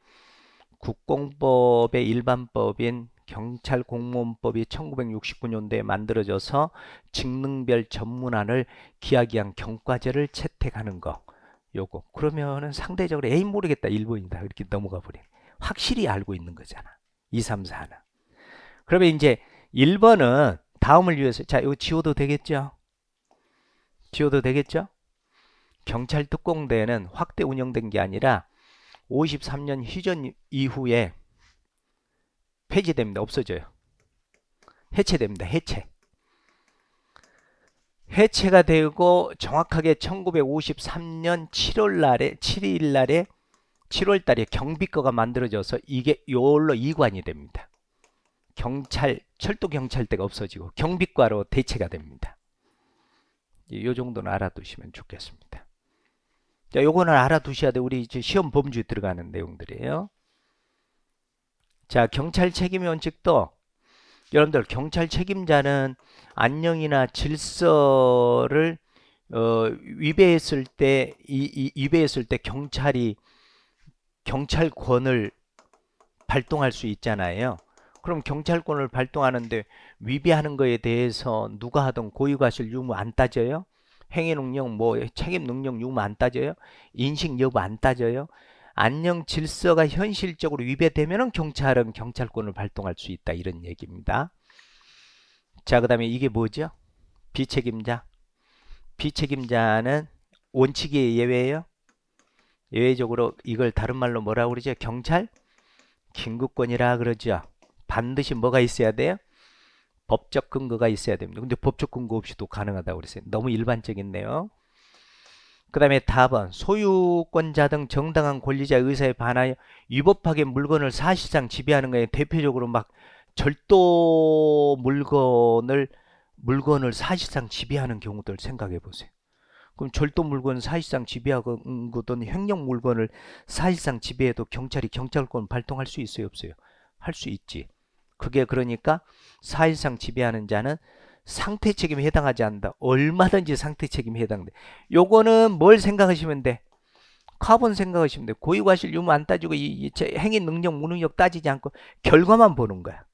국공법의 일반법인 경찰 공무원법이 1969년도에 만들어져서 직능별 전문안을 기하기한 경과제를 채택하는 거. 요거. 그러면은 상대적으로 에이 모르겠다. 일본이다. 이렇게 넘어가 버려. 확실히 알고 있는 거잖아. 2, 3, 4는. 그러면 이제 1번은 다음을 위해서 자, 이거 지워도 되겠죠? 지워도 되겠죠? 경찰 특공대는 확대 운영된 게 아니라 53년 휴전 이후에 폐지됩니다. 없어져요. 해체됩니다. 해체가 되고 정확하게 1953년 7일 날에 7월 달에 경비과가 만들어져서 이게 요걸로 이관이 됩니다. 철도 경찰대가 없어지고 경비과로 대체가 됩니다. 요 정도는 알아두시면 좋겠습니다. 자, 요거는 알아두셔야 돼. 우리 이제 시험 범주에 들어가는 내용들이에요. 자, 경찰 책임 원칙도 여러분들 경찰 책임자는 안녕이나 질서를 위배했을 때 위배했을 때 경찰이 경찰권을 발동할 수 있잖아요. 그럼 경찰권을 발동하는데 위배하는 거에 대해서 누가 하든 고의과실 유무 안 따져요? 행위 능력 뭐 책임 능력 유무 안 따져요? 인식 여부 안 따져요? 안녕 질서가 현실적으로 위배되면은 경찰은 경찰권을 발동할 수 있다 이런 얘기입니다. 자, 그다음에 이게 뭐죠? 비책임자. 비책임자는 원칙이 예외예요. 예외적으로 이걸 다른 말로 뭐라고 그러죠? 경찰 긴급권이라 그러죠. 반드시 뭐가 있어야 돼요? 법적 근거가 있어야 됩니다. 근데 법적 근거 없이도 가능하다고 그랬어요. 너무 일반적이네요. 그 다음에 답은 소유권자 등 정당한 권리자의 의사에 반하여 위법하게 물건을 사실상 지배하는 거에 대표적으로 막 절도 물건을 사실상 지배하는 경우들 생각해 보세요. 그럼 절도 물건을 사실상 지배하거든 횡령 물건을 사실상 지배해도 경찰이 경찰권 발동할 수 있어요, 없어요? 할 수 있지. 그게 그러니까 사실상 지배하는 자는 상태 책임에 해당하지 않는다. 얼마든지 상태 책임에 해당돼. 요거는 뭘 생각하시면 돼? 카본 생각하시면 돼. 고의과실 유무 안 따지고 이 행위 능력 무능력 따지지 않고 결과만 보는 거야.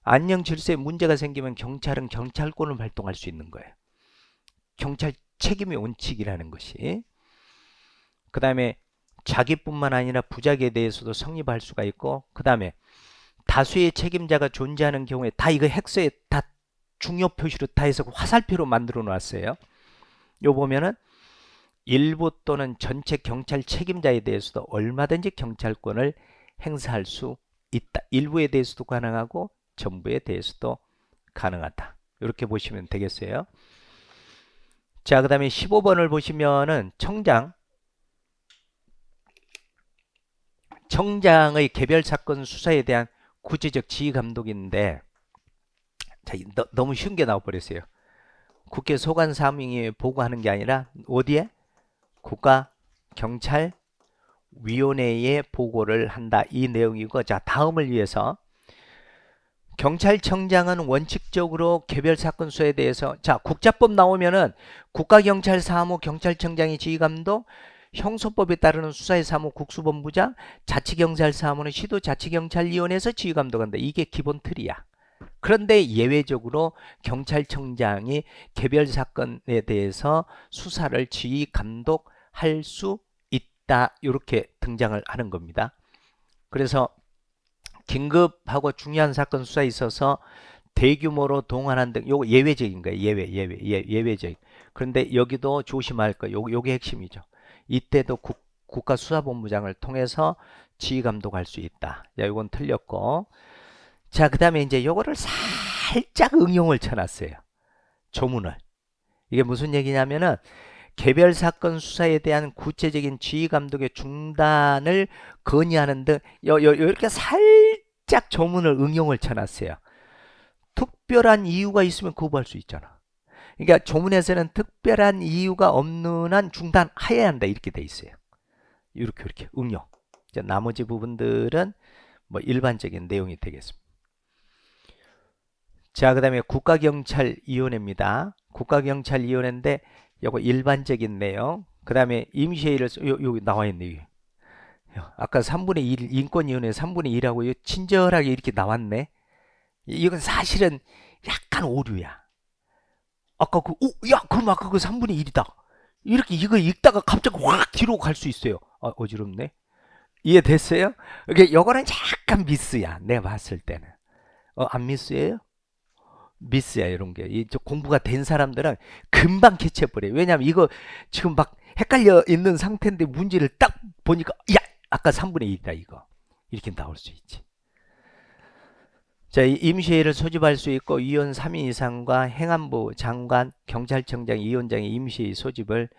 안녕 질서에 문제가 생기면 경찰은 경찰권을 발동할 수 있는 거예요. 경찰 책임의 원칙이라는 것이. 그 다음에 자기뿐만 아니라 부작에 대해서도 성립할 수가 있고, 그 다음에 다수의 책임자가 존재하는 경우에 다 이거 핵서에 다 중요 표시로 다 해서 화살표로 만들어 놨어요. 요 보면은 일부 또는 전체 경찰 책임자에 대해서도 얼마든지 경찰권을 행사할 수 있다. 일부에 대해서도 가능하고 전부에 대해서도 가능하다. 이렇게 보시면 되겠어요. 자, 그 다음에 15번을 보시면은 청장의 개별 사건 수사에 대한 구체적 지휘 감독인데, 자, 너무 쉬운 게 나와버렸어요. 국회 소관 사무위에 보고하는 게 아니라 어디에? 국가경찰위원회에 보고를 한다. 이 내용이고, 자, 다음을 위해서 경찰청장은 원칙적으로 개별 사건 수사에 대해서 자, 국자법 나오면은 국가경찰사무 경찰청장이 지휘감독, 형소법에 따르는 수사의 사무 국수본부장, 자치경찰사무는 시도자치경찰위원회에서 지휘감독한다. 이게 기본 틀이야. 그런데 예외적으로 경찰청장이 개별 사건에 대해서 수사를 지휘 감독할 수 있다. 이렇게 등장을 하는 겁니다. 그래서 긴급하고 중요한 사건 수사에 있어서 대규모로 동원한 등 요거 예외적인 거예요. 예외적. 그런데 여기도 조심할 거. 요게 핵심이죠. 이때도 국가수사본부장을 통해서 지휘 감독할 수 있다. 자, 이건 틀렸고. 자, 그 다음에 이제 요거를 살짝 응용을 쳐놨어요. 조문을. 이게 무슨 얘기냐면은 개별 사건 수사에 대한 구체적인 지휘 감독의 중단을 건의하는 등 이렇게 살짝 조문을 응용을 쳐놨어요. 특별한 이유가 있으면 거부할 수 있잖아. 그러니까 조문에서는 특별한 이유가 없는 한 중단해야 한다 이렇게 돼 있어요. 이렇게 응용. 이제 나머지 부분들은 뭐 일반적인 내용이 되겠습니다. 자, 그 다음에 국가경찰위원회입니다. 국가경찰위원회인데 요거 일반적인 내용. 그 다음에 임시회의를 여기 나와 있네. 아까 3분의 1 인권위원회 3분의 1하고 친절하게 이렇게 나왔네. 이건 사실은 약간 오류야. 아까 야, 그럼 아까 그 3분의 1이다. 이렇게 이거 읽다가 갑자기 확 뒤로 갈 수 있어요. 어지럽네. 이해됐어요? 이게 요거는 약간 미스야. 내가 봤을 때는. 안 미스예요? 미스야, 이런 게. 공부가 된 사람들은 금방 캐치해버려요. 왜냐면 이거 지금 막 헷갈려 있는 상태인데 문제를 딱 보니까, 야! 아까 3분의 1이다, 이거. 이렇게 나올 수 있지. 자, 임시회의를 소집할 수 있고 위원 3인 이상과 행안부 장관, 경찰청장, 위원장의 임시회의 소집을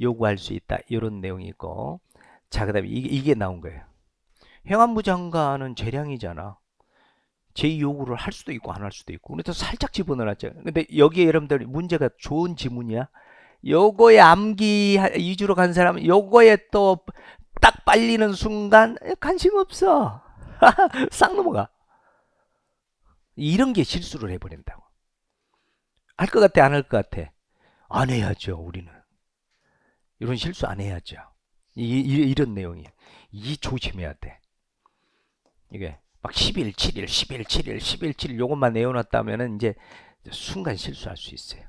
요구할 수 있다. 이런 내용이고. 자, 그 다음에 이게 나온 거예요. 행안부 장관은 재량이잖아. 제 요구를 할 수도 있고 안 할 수도 있고. 그래서 살짝 집어넣었죠. 근데 여기에 여러분들 문제가 좋은 지문이야. 요거에 암기 위주로 간 사람은 요거에 또 딱 빨리는 순간 관심 없어. 싹 넘어가. 이런 게 실수를 해버린다고. 할 것 같아, 안 할 것 같아? 안 해야죠, 우리는. 이런 실수 안 해야죠. 이런 내용이에요. 이 조심해야 돼. 이게 막 10일, 7일, 10일, 7일, 10일, 7일 요것만 내어놨다면은 이제 순간 실수할 수 있어요.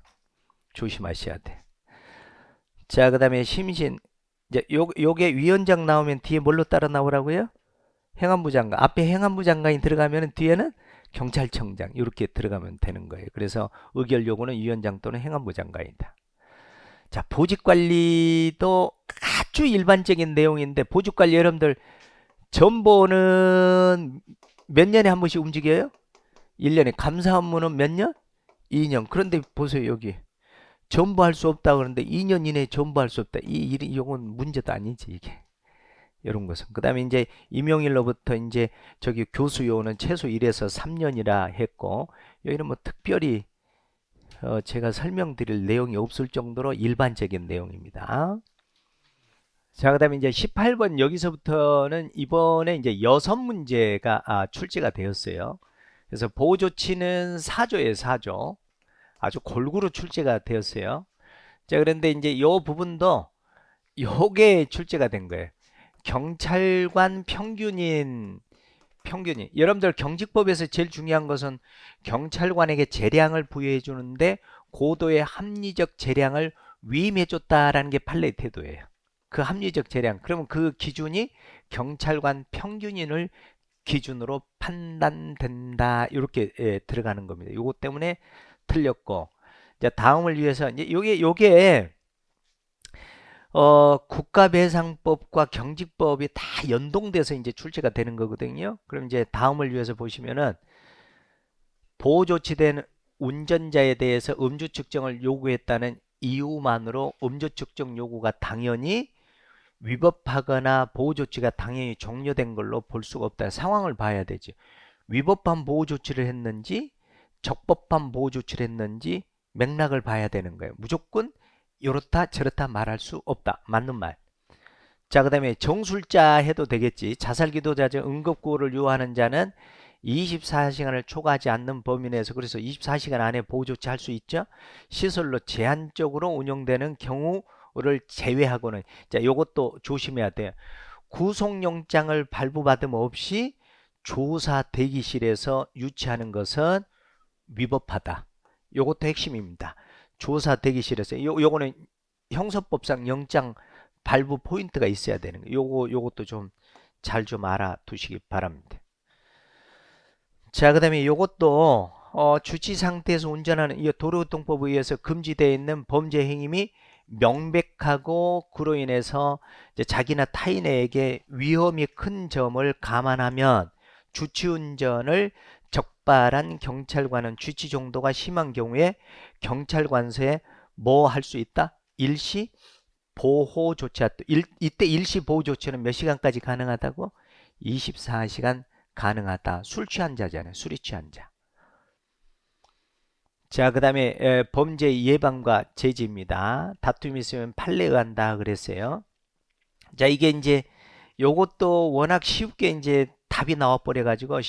조심하셔야 돼. 자, 그 다음에 심신. 이제 요게 위원장 나오면 뒤에 뭘로 따라 나오라고요? 행안부 장관. 앞에 행안부 장관이 들어가면 뒤에는 경찰청장 이렇게 들어가면 되는 거예요. 그래서 의결 요구는 위원장 또는 행안부 장관이다. 자, 보직관리도 아주 일반적인 내용인데 보직관리 여러분들 전보는 몇 년에 한 번씩 움직여요? 1년에. 감사 업무는 몇 년? 2년. 그런데 보세요, 여기. 전부할 수 없다 그러는데 2년 이내에 전부할 수 없다. 이건 문제도 아니지, 이게. 이런 것은. 그 다음에 이제 임용일로부터 이제 저기 교수 요원은 최소 1에서 3년이라 했고, 여기는 뭐 특별히 제가 설명드릴 내용이 없을 정도로 일반적인 내용입니다. 자, 그 다음에 이제 18번 여기서부터는 이번에 이제 여섯 문제가 출제가 되었어요. 그래서 보호조치는 4조예요, 4조. 아주 골고루 출제가 되었어요. 자, 그런데 이제 요 부분도 요게 출제가 된 거예요. 경찰관 평균인 여러분들 경직법에서 제일 중요한 것은 경찰관에게 재량을 부여해 주는데 고도의 합리적 재량을 위임해 줬다라는 게 판례의 태도예요. 그 합리적 재량, 그러면 그 기준이 경찰관 평균인을 기준으로 판단된다, 이렇게 들어가는 겁니다. 요것 때문에 틀렸고. 자, 다음을 위해서 이제 요게 국가배상법과 경직법이 다 연동돼서 이제 출제가 되는 거거든요. 그럼 이제 다음을 위해서 보시면은 보호조치된 운전자에 대해서 음주 측정을 요구했다는 이유만으로 음주 측정 요구가 당연히 위법하거나 보호조치가 당연히 종료된 걸로 볼 수가 없다는 상황을 봐야 되지. 위법한 보호조치를 했는지 적법한 보호조치를 했는지 맥락을 봐야 되는 거예요. 무조건 이렇다 저렇다 말할 수 없다. 맞는 말. 자, 그 다음에 정술자 해도 되겠지. 자살기도자 중 응급구호를 요하는 자는 24시간을 초과하지 않는 범위 내에서, 그래서 24시간 안에 보호조치 할 수 있죠. 시설로 제한적으로 운영되는 경우를 제외하고는, 자, 요것도 조심해야 돼요. 구속영장을 발부받음 없이 조사 대기실에서 유치하는 것은 위법하다. 요것도 핵심입니다. 조사 대기실에서 요거는 형사법상 영장 발부 포인트가 있어야 되는 거예요. 요것도 좀 잘 좀 알아두시기 바랍니다. 자, 그 다음에 요것도 주치 상태에서 운전하는 이 도로교통법에 의해서 금지되어 있는 범죄 행위 명백하고 그로 인해서 이제 자기나 타인에게 위험이 큰 점을 감안하면 주치운전을 적발한 경찰관은 주치 정도가 심한 경우에 경찰관서에 뭐 할 수 있다? 일시 보호 조치. 이때 일시 보호 조치는 몇 시간까지 가능하다고? 24시간 가능하다. 술 취한 자잖아요. 술이 취한 자. 자, 그 다음에 범죄 예방과 제지입니다. 다툼이 있으면 판례에 의한다 그랬어요. 자, 이게 이제 요것도 워낙 쉽게 이제 답이 나와 버려 가지고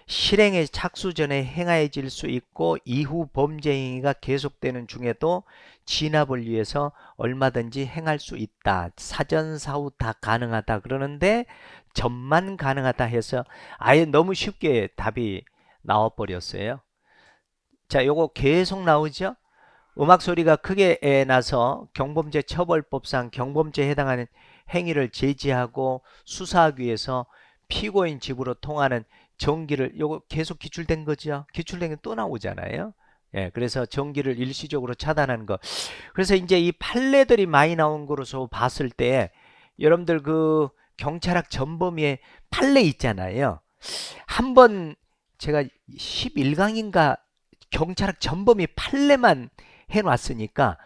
실행에 착수 전에 행해질 수 있고 이후 범죄 행위가 계속되는 중에도 진압을 위해서 얼마든지 행할 수 있다. 사전 사후 다 가능하다. 그러는데 전만 가능하다 해서 아예 너무 쉽게 답이 나와 버렸어요. 자, 요거 계속 나오죠? 음악 소리가 크게 나서 경범죄 처벌법상 경범죄에 해당하는 행위를 제지하고 수사하기 위해서 피고인 집으로 통하는 전기를 요거 계속 기출된 거죠. 기출된 게 또 나오잖아요. 예, 그래서 전기를 일시적으로 차단하는 거. 그래서 이제 이 판례들이 많이 나온 거로서 봤을 때 여러분들 그 경찰학 전범위에 판례 있잖아요. 한번 제가 11강인가 경찰학 전범위 판례만 해놨으니까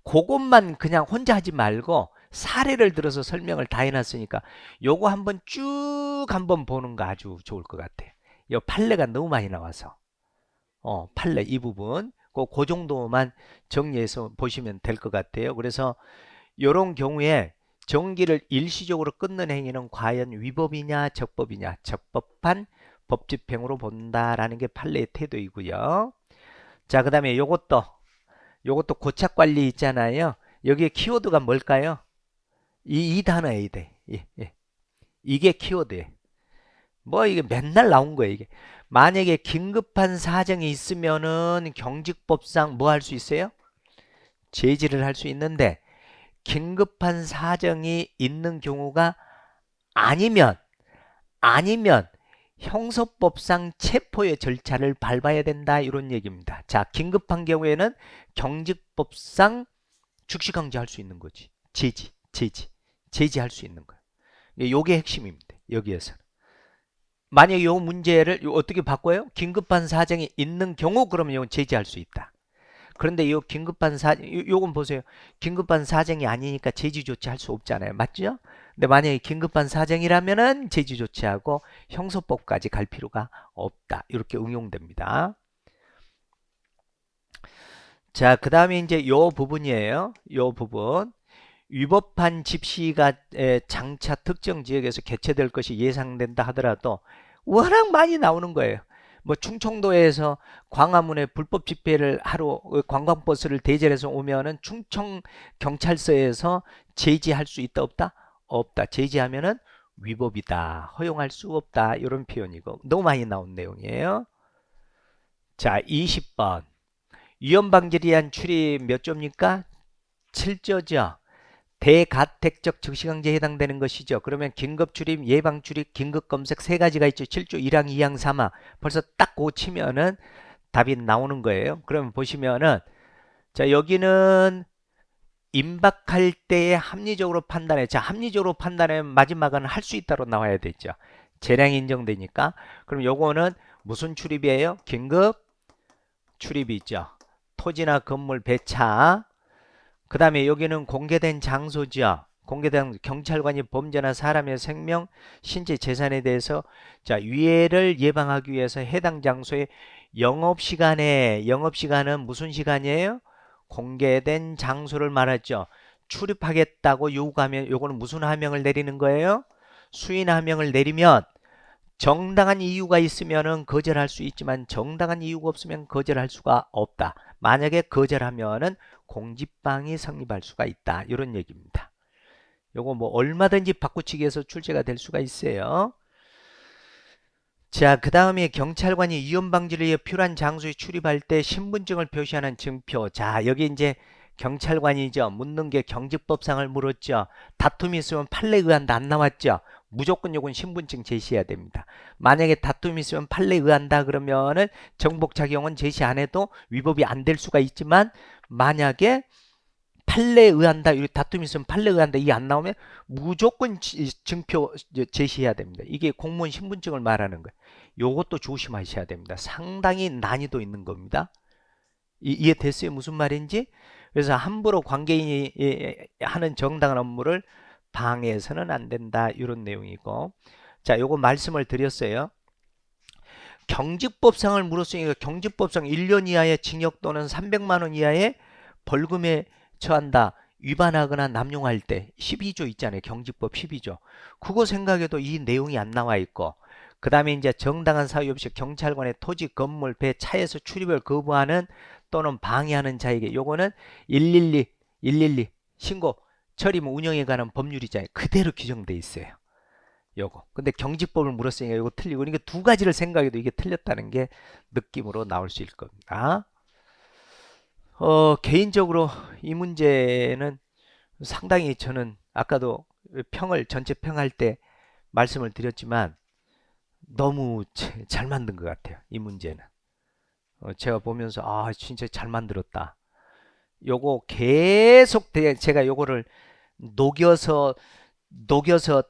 그것만 그냥 혼자 하지 말고 사례를 들어서 설명을 다 해놨으니까 요거 한번 쭉 한번 보는 거 아주 좋을 것 같아요. 요 판례가 너무 많이 나와서 판례 이 부분 그 정도만 정리해서 보시면 될 것 같아요. 그래서 요런 경우에 전기를 일시적으로 끊는 행위는 과연 위법이냐 적법이냐 적법한 법집행으로 본다라는 게 판례의 태도이고요. 자, 그 다음에 요것도 고착 관리 있잖아요. 여기에 키워드가 뭘까요? 이 단어에 돼. 예, 예. 이게 키워드예요. 뭐 이게 맨날 나온 거예요, 이게. 만약에 긴급한 사정이 있으면은 경직법상 뭐 할 수 있어요? 제지를 할 수 있는데 긴급한 사정이 있는 경우가 아니면 형사법상 체포의 절차를 밟아야 된다 이런 얘기입니다. 자, 긴급한 경우에는 경직법상 즉시강제할 수 있는 거지. 제지할 수 있는 거예요. 요게 핵심입니다. 여기에서는. 만약 요 문제를 어떻게 바꿔요? 긴급한 사정이 있는 경우 그러면 이건 제지할 수 있다. 그런데 요 긴급한 요건 보세요. 긴급한 사정이 아니니까 제지 조치할 수 없잖아요. 맞죠? 근데 만약에 긴급한 사정이라면은 제지 조치하고 형사법까지 갈 필요가 없다. 이렇게 응용됩니다. 자, 그 다음에 이제 요 부분이에요. 요 부분. 위법한 집시가 장차 특정 지역에서 개최될 것이 예상된다 하더라도 워낙 많이 나오는 거예요. 뭐 충청도에서 광화문에 불법 집회를 하러 관광버스를 대절해서 오면은 충청 경찰서에서 제지할 수 있다 없다? 없다. 제지하면은 위법이다. 허용할 수 없다. 이런 표현이고 너무 많이 나온 내용이에요. 자, 20번. 위험 방지를 위한 출입 몇 조입니까? 7조죠. 대가택적 즉시강제에 해당되는 것이죠. 그러면 긴급출입, 예방출입, 긴급검색 세 가지가 있죠. 7조 1항, 2항, 3항. 벌써 딱 그거 치면은 답이 나오는 거예요. 그러면 보시면은 자, 여기는 임박할 때에 합리적으로 판단해. 자, 합리적으로 판단하면 마지막은 할 수 있다로 나와야 되죠. 재량이 인정되니까. 그럼 요거는 무슨 출입이에요? 긴급 출입이죠. 토지나 건물 배차. 그 다음에 여기는 공개된 장소죠. 공개된 경찰관이 범죄나 사람의 생명, 신체, 재산에 대해서 자 위해를 예방하기 위해서 해당 장소의 영업시간은 무슨 시간이에요? 공개된 장소를 말하죠. 출입하겠다고 요구하면 요거는 무슨 하명을 내리는 거예요? 수인 하명을 내리면 정당한 이유가 있으면은 거절할 수 있지만 정당한 이유가 없으면 거절할 수가 없다. 만약에 거절하면은 공지방이 성립할 수가 있다. 이런 얘기입니다. 요거 뭐 얼마든지 바꾸치기해서 출제가 될 수가 있어요. 자, 그 다음에 경찰관이 위험 방지를 위해 필요한 장소에 출입할 때 신분증을 표시하는 증표. 자, 여기 이제 경찰관이죠. 묻는 게 경직법상을 물었죠. 다툼이 있으면 판례에 의한다 안 나왔죠. 무조건 요건 신분증 제시해야 됩니다. 만약에 다툼이 있으면 판례에 의한다 그러면은 정복작용은 제시 안 해도 위법이 안 될 수가 있지만 만약에 판례에 의한다, 다툼이 있으면 판례에 의한다 이게 안 나오면 무조건 증표 제시해야 됩니다. 이게 공무원 신분증을 말하는 거예요. 요것도 조심하셔야 됩니다. 상당히 난이도 있는 겁니다. 이해됐어요? 무슨 말인지? 그래서 함부로 관계인이 하는 정당한 업무를 방해해서는 안 된다. 이런 내용이고. 자, 요거 말씀을 드렸어요. 경직법상을 물었으니까 경직법상 1년 이하의 징역 또는 300만 원 이하의 벌금에 처한다. 위반하거나 남용할 때 12조 있잖아요. 경직법 12조. 그거 생각해도 이 내용이 안 나와 있고 그 다음에 이제 정당한 사유 없이 경찰관의 토지, 건물, 배, 차에서 출입을 거부하는 또는 방해하는 자에게 요거는 112 신고 처리 운영에 관한 법률이잖아요. 그대로 규정돼 있어요. 요거. 근데 경직법을 물었으니까 이거 틀리고, 그러니까 두 가지를 생각해도 이게 틀렸다는 게 느낌으로 나올 수 있을 겁니다. 개인적으로 이 문제는 상당히 저는 아까도 전체 평할 때 말씀을 드렸지만 너무 잘 만든 것 같아요. 이 문제는. 제가 보면서 아 진짜 잘 만들었다. 요거 계속 제가 요거를 녹여서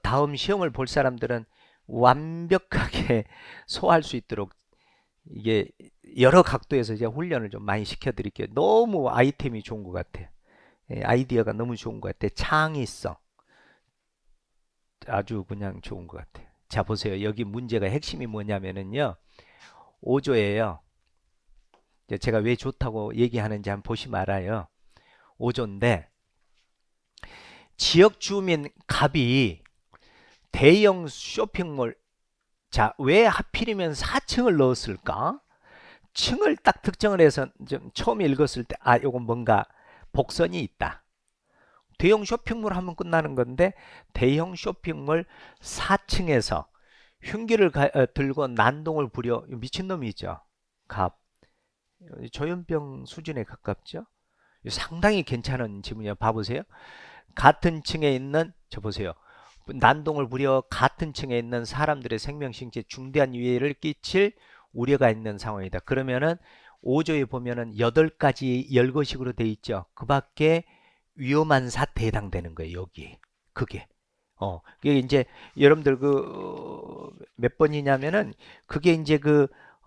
다음 시험을 볼 사람들은 완벽하게 소화할 수 있도록 이게 여러 각도에서 이제 훈련을 좀 많이 시켜드릴게요. 너무 아이템이 좋은 것 같아요. 아이디어가 너무 좋은 것 같아요. 창의성 아주 그냥 좋은 것 같아요. 자 보세요. 여기 문제가 핵심이 뭐냐면은요. 5조예요. 제가 왜 좋다고 얘기하는지 한번 보시면 알아요. 5조인데 지역 주민 갑이 대형 쇼핑몰, 자, 왜 하필이면 4층을 넣었을까? 층을 딱 특정을 해서 좀 처음 읽었을 때, 아, 요건 뭔가 복선이 있다. 대형 쇼핑몰 하면 끝나는 건데, 대형 쇼핑몰 4층에서 흉기를 들고 난동을 부려, 미친놈이죠. 갑. 조현병 수준에 가깝죠? 상당히 괜찮은 지문이야. 봐보세요. 같은 층에 있는, 저 보세요. 난동을 부려 같은 층에 있는 사람들의 생명 신체에 중대한 위해를 끼칠 우려가 있는 상황이다. 그러면은 5조에 보면은 8가지 열거식으로 돼 있죠. 그 밖에 위험한 사태에 해당되는 거예요. 여기. 그게. 그게 이제 여러분들 몇 번이냐면은 그게 이제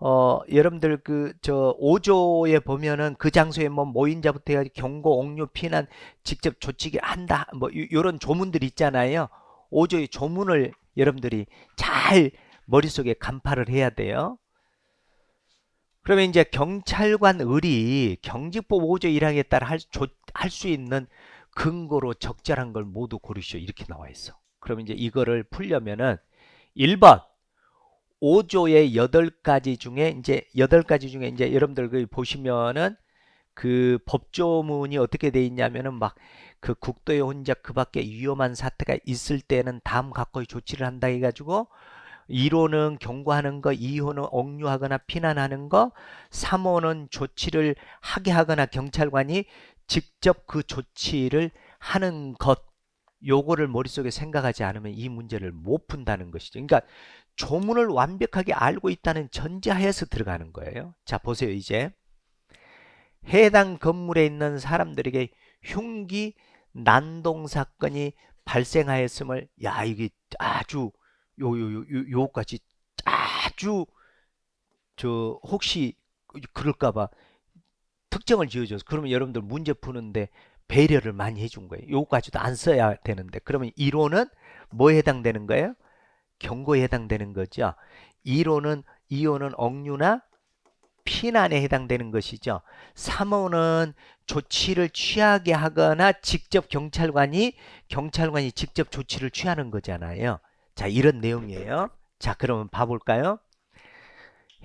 여러분들 저 5조에 보면은 그 장소에 뭐 모인자부터 해가지고 경고, 옥류, 피난, 직접 조치기 한다. 뭐 요런 조문들 있잖아요. 5조의 조문을 여러분들이 잘 머릿속에 간파를 해야 돼요. 그러면 이제 경찰관 을이 경직법 5조 1항에 따라 할 수 있는 근거로 적절한 걸 모두 고르시오. 이렇게 나와 있어. 그러면 이제 이거를 풀려면은 1번 5조의 8가지 중에 이제 여러분들 보시면은 그 법조문이 어떻게 돼 있냐면은 막 그 국도에 혼자 그 밖에 위험한 사태가 있을 때는 다음 각오의 조치를 한다 해가지고 1호는 경고하는 거, 2호는 억류하거나 피난하는 거, 3호는 조치를 하게 하거나 경찰관이 직접 그 조치를 하는 것, 요거를 머릿속에 생각하지 않으면 이 문제를 못 푼다는 것이죠. 그러니까 조문을 완벽하게 알고 있다는 전제하에서 들어가는 거예요. 자 보세요. 이제 해당 건물에 있는 사람들에게 흉기 난동 사건이 발생하였음을, 야 이게 아주 요까지 아주 저 혹시 그럴까봐 특정을 지어줘서, 그러면 여러분들 문제 푸는데 배려를 많이 해준 거예요. 요까지도 안 써야 되는데, 그러면 1호는 뭐에 해당되는 거예요? 경고에 해당되는 거죠. 2호는 억류나 피난에 해당되는 것이죠. 3호는 조치를 취하게 하거나 직접 경찰관이 직접 조치를 취하는 거잖아요. 자, 이런 내용이에요. 자, 그러면 봐볼까요?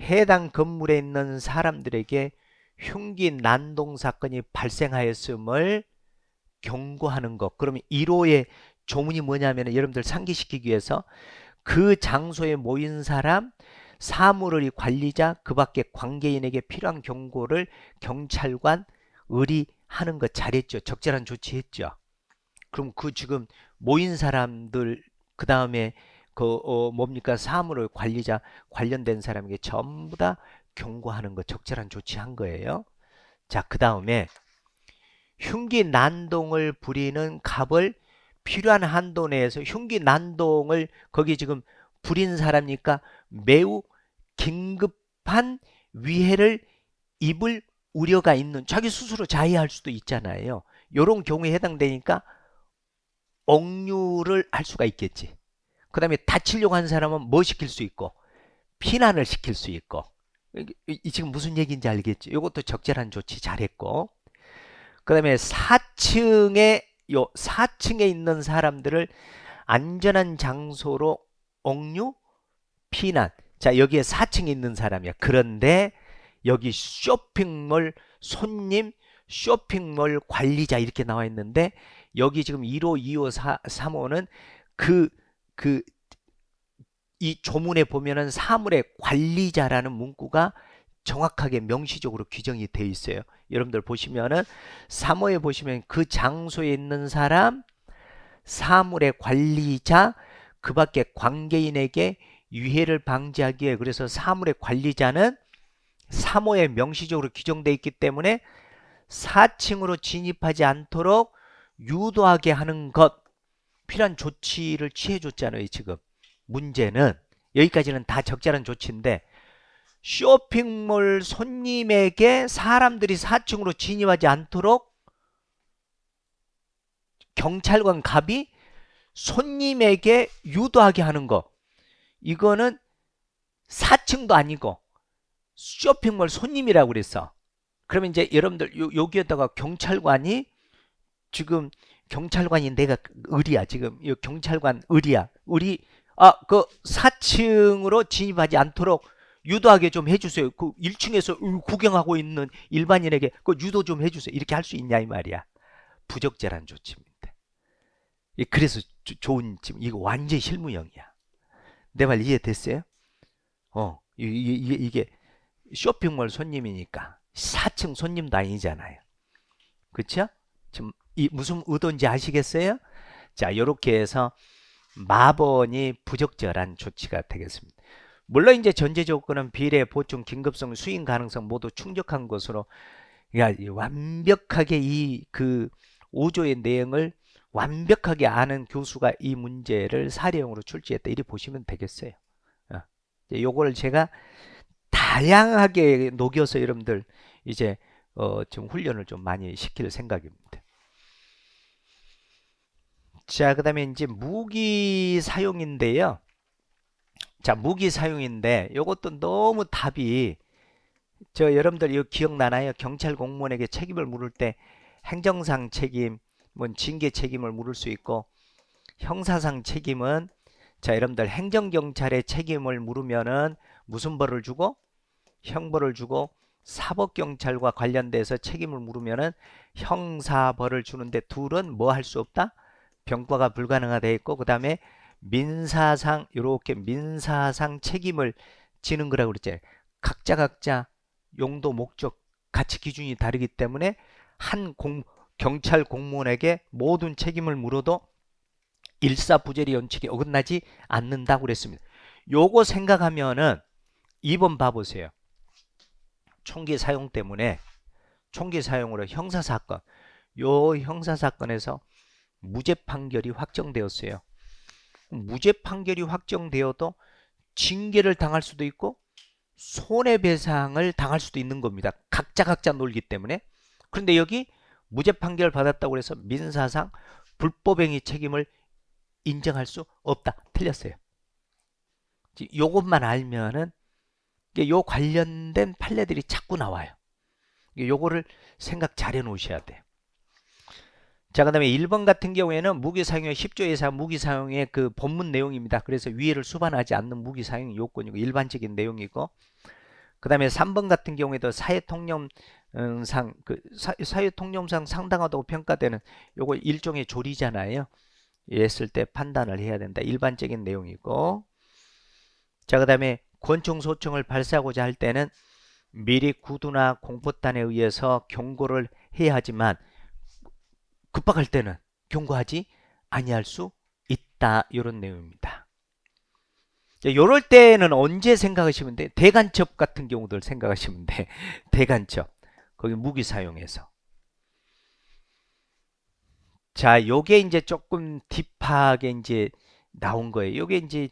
해당 건물에 있는 사람들에게 흉기 난동 사건이 발생하였음을 경고하는 것. 그러면 1호의 조문이 뭐냐면 여러분들 상기시키기 위해서 그 장소에 모인 사람, 사물의 관리자, 그 밖에 관계인에게 필요한 경고를 경찰관, 을이 하는 거 잘했죠. 적절한 조치했죠. 그럼 그 지금 모인 사람들, 그 다음에 뭡니까? 사물의 관리자, 관련된 사람에게 전부 다 경고하는 거 적절한 조치한 거예요. 자, 그 다음에 흉기 난동을 부리는 갑을 필요한 한도 내에서, 흉기 난동을 거기 지금 부린 사람이니까 매우 긴급한 위해를 입을 우려가 있는, 자기 스스로 자해할 수도 있잖아요. 이런 경우에 해당되니까 억류를 할 수가 있겠지. 그 다음에 다치려고 한 사람은 뭐 시킬 수 있고 피난을 시킬 수 있고. 지금 무슨 얘기인지 알겠지? 이것도 적절한 조치 잘했고, 그 다음에 4층에 있는 사람들을 안전한 장소로 억류, 피난. 자, 여기에 4층에 있는 사람이야. 그런데 여기 쇼핑몰 손님, 쇼핑몰 관리자 이렇게 나와 있는데, 여기 지금 1호, 2호, 3호는 그 이 조문에 보면은 사물의 관리자라는 문구가 정확하게 명시적으로 규정이 되어 있어요. 여러분들 보시면은 3호에 보시면 그 장소에 있는 사람, 사물의 관리자, 그 밖에 관계인에게 유해를 방지하기 위해, 그래서 사물의 관리자는 3호에 명시적으로 규정되어 있기 때문에 4층으로 진입하지 않도록 유도하게 하는 것, 필요한 조치를 취해 줬잖아요. 지금 문제는 여기까지는 다 적절한 조치인데, 쇼핑몰 손님에게 사람들이 4층으로 진입하지 않도록 경찰관 갑이 손님에게 유도하게 하는 거, 이거는 4층도 아니고 쇼핑몰 손님이라고 그랬어. 그러면 이제 여러분들 여기에다가 경찰관이, 지금 경찰관이 내가 의리야. 지금 이 경찰관 의리야. 의리, 그 4층으로 진입하지 않도록 유도하게 좀 해주세요. 그 1층에서 구경하고 있는 일반인에게 그 유도 좀 해주세요. 이렇게 할 수 있냐 이 말이야. 부적절한 조치입니다. 그래서 좋은, 지금 이거 완전 실무형이야. 내 말 이해됐어요? 이게 쇼핑몰 손님이니까 4층 손님도 아니잖아요. 그쵸? 지금 이 무슨 의도인지 아시겠어요? 자, 요렇게 해서 마번이 부적절한 조치가 되겠습니다. 물론 이제 전제 조건은 비례, 보충, 긴급성, 수행 가능성 모두 충족한 것으로, 그러니까 완벽하게 이 그 5조의 내용을 완벽하게 아는 교수가 이 문제를 사례형으로 출제했다, 이렇게 보시면 되겠어요. 요거를 제가 다양하게 녹여서 여러분들 이제 좀 훈련을 좀 많이 시킬 생각입니다. 자, 그 다음에 이제 무기 사용인데요. 자, 무기 사용인데 요것도 너무 답이, 여러분들 이거 기억나나요? 경찰 공무원에게 책임을 물을 때 행정상 책임, 뭐 징계 책임을 물을 수 있고, 형사상 책임은, 자, 여러분들 행정경찰의 책임을 물으면은 무슨 벌을 주고, 형벌을 주고, 사법경찰과 관련돼서 책임을 물으면은 형사벌을 주는데, 둘은 뭐 할 수 없다? 병과가 불가능하다 있고, 그 다음에 민사상, 이렇게 민사상 책임을 지는 거라고 그랬잖아요. 각자 용도, 목적, 가치 기준이 다르기 때문에 경찰 공무원에게 모든 책임을 물어도 일사부재리 원칙에 어긋나지 않는다고 그랬습니다. 요거 생각하면은 2번 봐보세요. 총기 사용 때문에, 총기 사용으로 형사사건, 요 형사사건에서 무죄 판결이 확정되었어요. 무죄 판결이 확정되어도 징계를 당할 수도 있고 손해배상을 당할 수도 있는 겁니다. 각자 놀기 때문에. 그런데 여기 무죄 판결 받았다고 해서 민사상 불법행위 책임을 인정할 수 없다. 틀렸어요. 요것만 알면은 요 관련된 판례들이 자꾸 나와요. 요거를 생각 잘 해 놓으셔야 돼요. 자, 그 다음에 1번 같은 경우에는 무기 사용의 10조 이상 무기 사용의 그 본문 내용입니다. 그래서 위해를 수반하지 않는 무기 사용 요건이고 일반적인 내용이고, 그 다음에 3번 같은 경우에도 사회통념상 사회통념상 상당하다고 평가되는 요거 일종의 조리잖아요. 했을 때 판단을 해야 된다. 일반적인 내용이고, 자, 그 다음에 권총 소총을 발사하고자 할 때는 미리 구두나 공포탄에 의해서 경고를 해야 하지만 급박할 때는 경고하지 아니할 수 있다. 이런 내용입니다. 이럴 때는 언제 생각하시면 돼? 대간첩 같은 경우들 생각하시면 돼. 대간첩. 거기 무기 사용해서. 자, 요게 이제 조금 딥하게 이제 나온 거예요. 요게 이제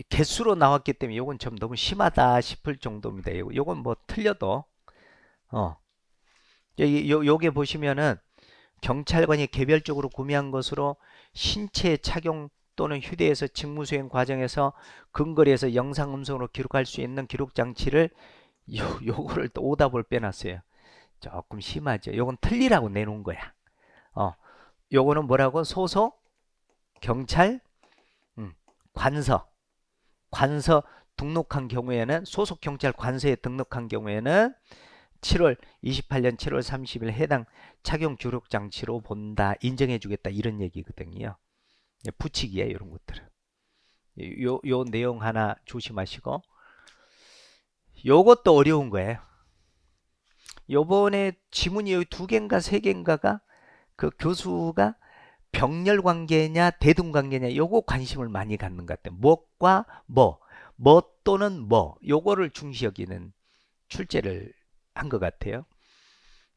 개수로 나왔기 때문에 요건 좀 너무 심하다 싶을 정도입니다. 요건 뭐 틀려도 요게 보시면은 경찰관이 개별적으로 구매한 것으로 신체 착용 또는 휴대해서 직무수행 과정에서 근거리에서 영상 음성으로 기록할 수 있는 기록장치를, 요거를 또 오답을 빼놨어요. 조금 심하죠. 요건 틀리라고 내놓은 거야. 요거는 뭐라고? 소속 경찰 관서 등록한 경우에는, 소속 경찰 관서에 등록한 경우에는 28년 7월 30일 해당 착용 기록 장치로 본다. 인정해 주겠다. 이런 얘기거든요. 붙이기에 이런 것들은. 요 내용 하나 조심하시고, 요것도 어려운 거예요. 요번에 지문이 여기 2개인가 3개인가가 그 교수가 병렬 관계냐 대등 관계냐 요거 관심을 많이 갖는 것 같아요. 무엇과 뭐 또는 뭐 요거를 중시 여기는 출제를 한 것 같아요.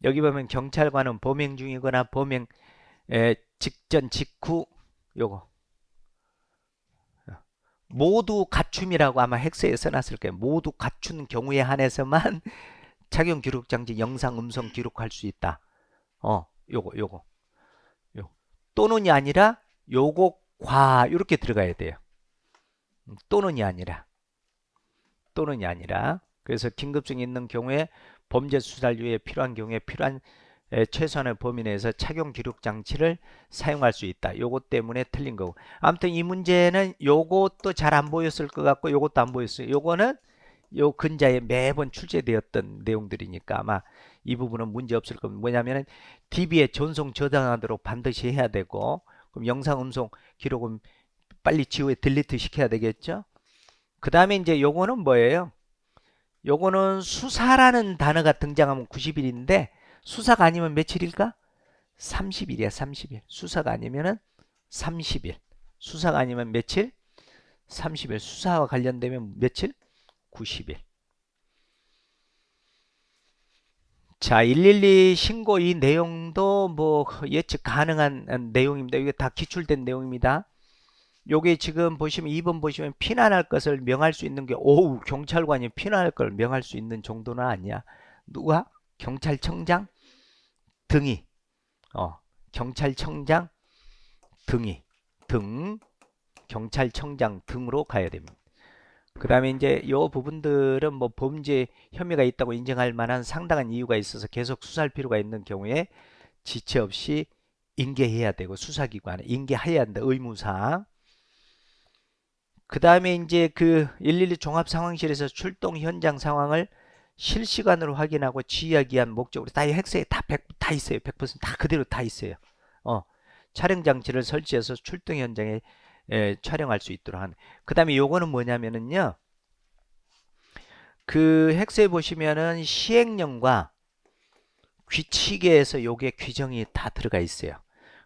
여기 보면 경찰관은 범행 중이거나 범행 직전 직후 요거 모두 갖춤이라고 아마 헥스에 써놨을 거예요. 모두 갖춘 경우에 한해서만 착용 기록 장치 영상 음성 기록할 수 있다. 요거 요 또는이 아니라 요것과 이렇게 들어가야 돼요. 또는이 아니라 그래서 긴급성이 있는 경우에 범죄 수사를 위해 필요한 경우에 필요한 최소한의 범위 내에서 착용 기록 장치를 사용할 수 있다. 요것 때문에 틀린 거고. 아무튼 이 문제는 요것도 잘 안 보였을 것 같고 요것도 안 보였어요. 요거는 요 근자에 매번 출제되었던 내용들이니까 아마 이 부분은 문제 없을 겁니다. 뭐냐면 DB에 전송 저장하도록 반드시 해야 되고, 그럼 영상 음성 기록은 빨리 지우에 딜리트 시켜야 되겠죠. 그 다음에 이제 요거는 뭐예요? 요거는 수사라는 단어가 등장하면 90일인데 수사가 아니면 며칠일까? 30일이야 30일. 수사가 아니면은 30일. 수사가 아니면 며칠? 30일. 수사와 관련되면 며칠? 90일. 자, 112 신고 이 내용도 뭐 예측 가능한 내용입니다. 이게 다 기출된 내용입니다. 요게 지금 보시면 2번 보시면 피난할 것을 명할 수 있는 게 오우 경찰관이 피난할 걸 명할 수 있는 정도는 아니야. 누가? 경찰청장 등이 경찰청장 등이 경찰청장 등으로 가야 됩니다. 그 다음에 이제 요 부분들은 뭐 범죄 혐의가 있다고 인정할 만한 상당한 이유가 있어서 계속 수사할 필요가 있는 경우에 지체 없이 인계해야 되고 수사기관에 인계해야 한다. 의무사항. 그 다음에 이제 그 112 종합상황실에서 출동 현장 상황을 실시간으로 확인하고 지휘하기 위한 목적으로 다 헥스에 다 있어요. 100%다 그대로 다 있어요. 촬영 장치를 설치해서 출동 현장에 촬영할 수 있도록 하는. 그 다음에 요거는 뭐냐면은요. 그 헥스에 보시면은 시행령과 규칙에서 요게 규정이 다 들어가 있어요.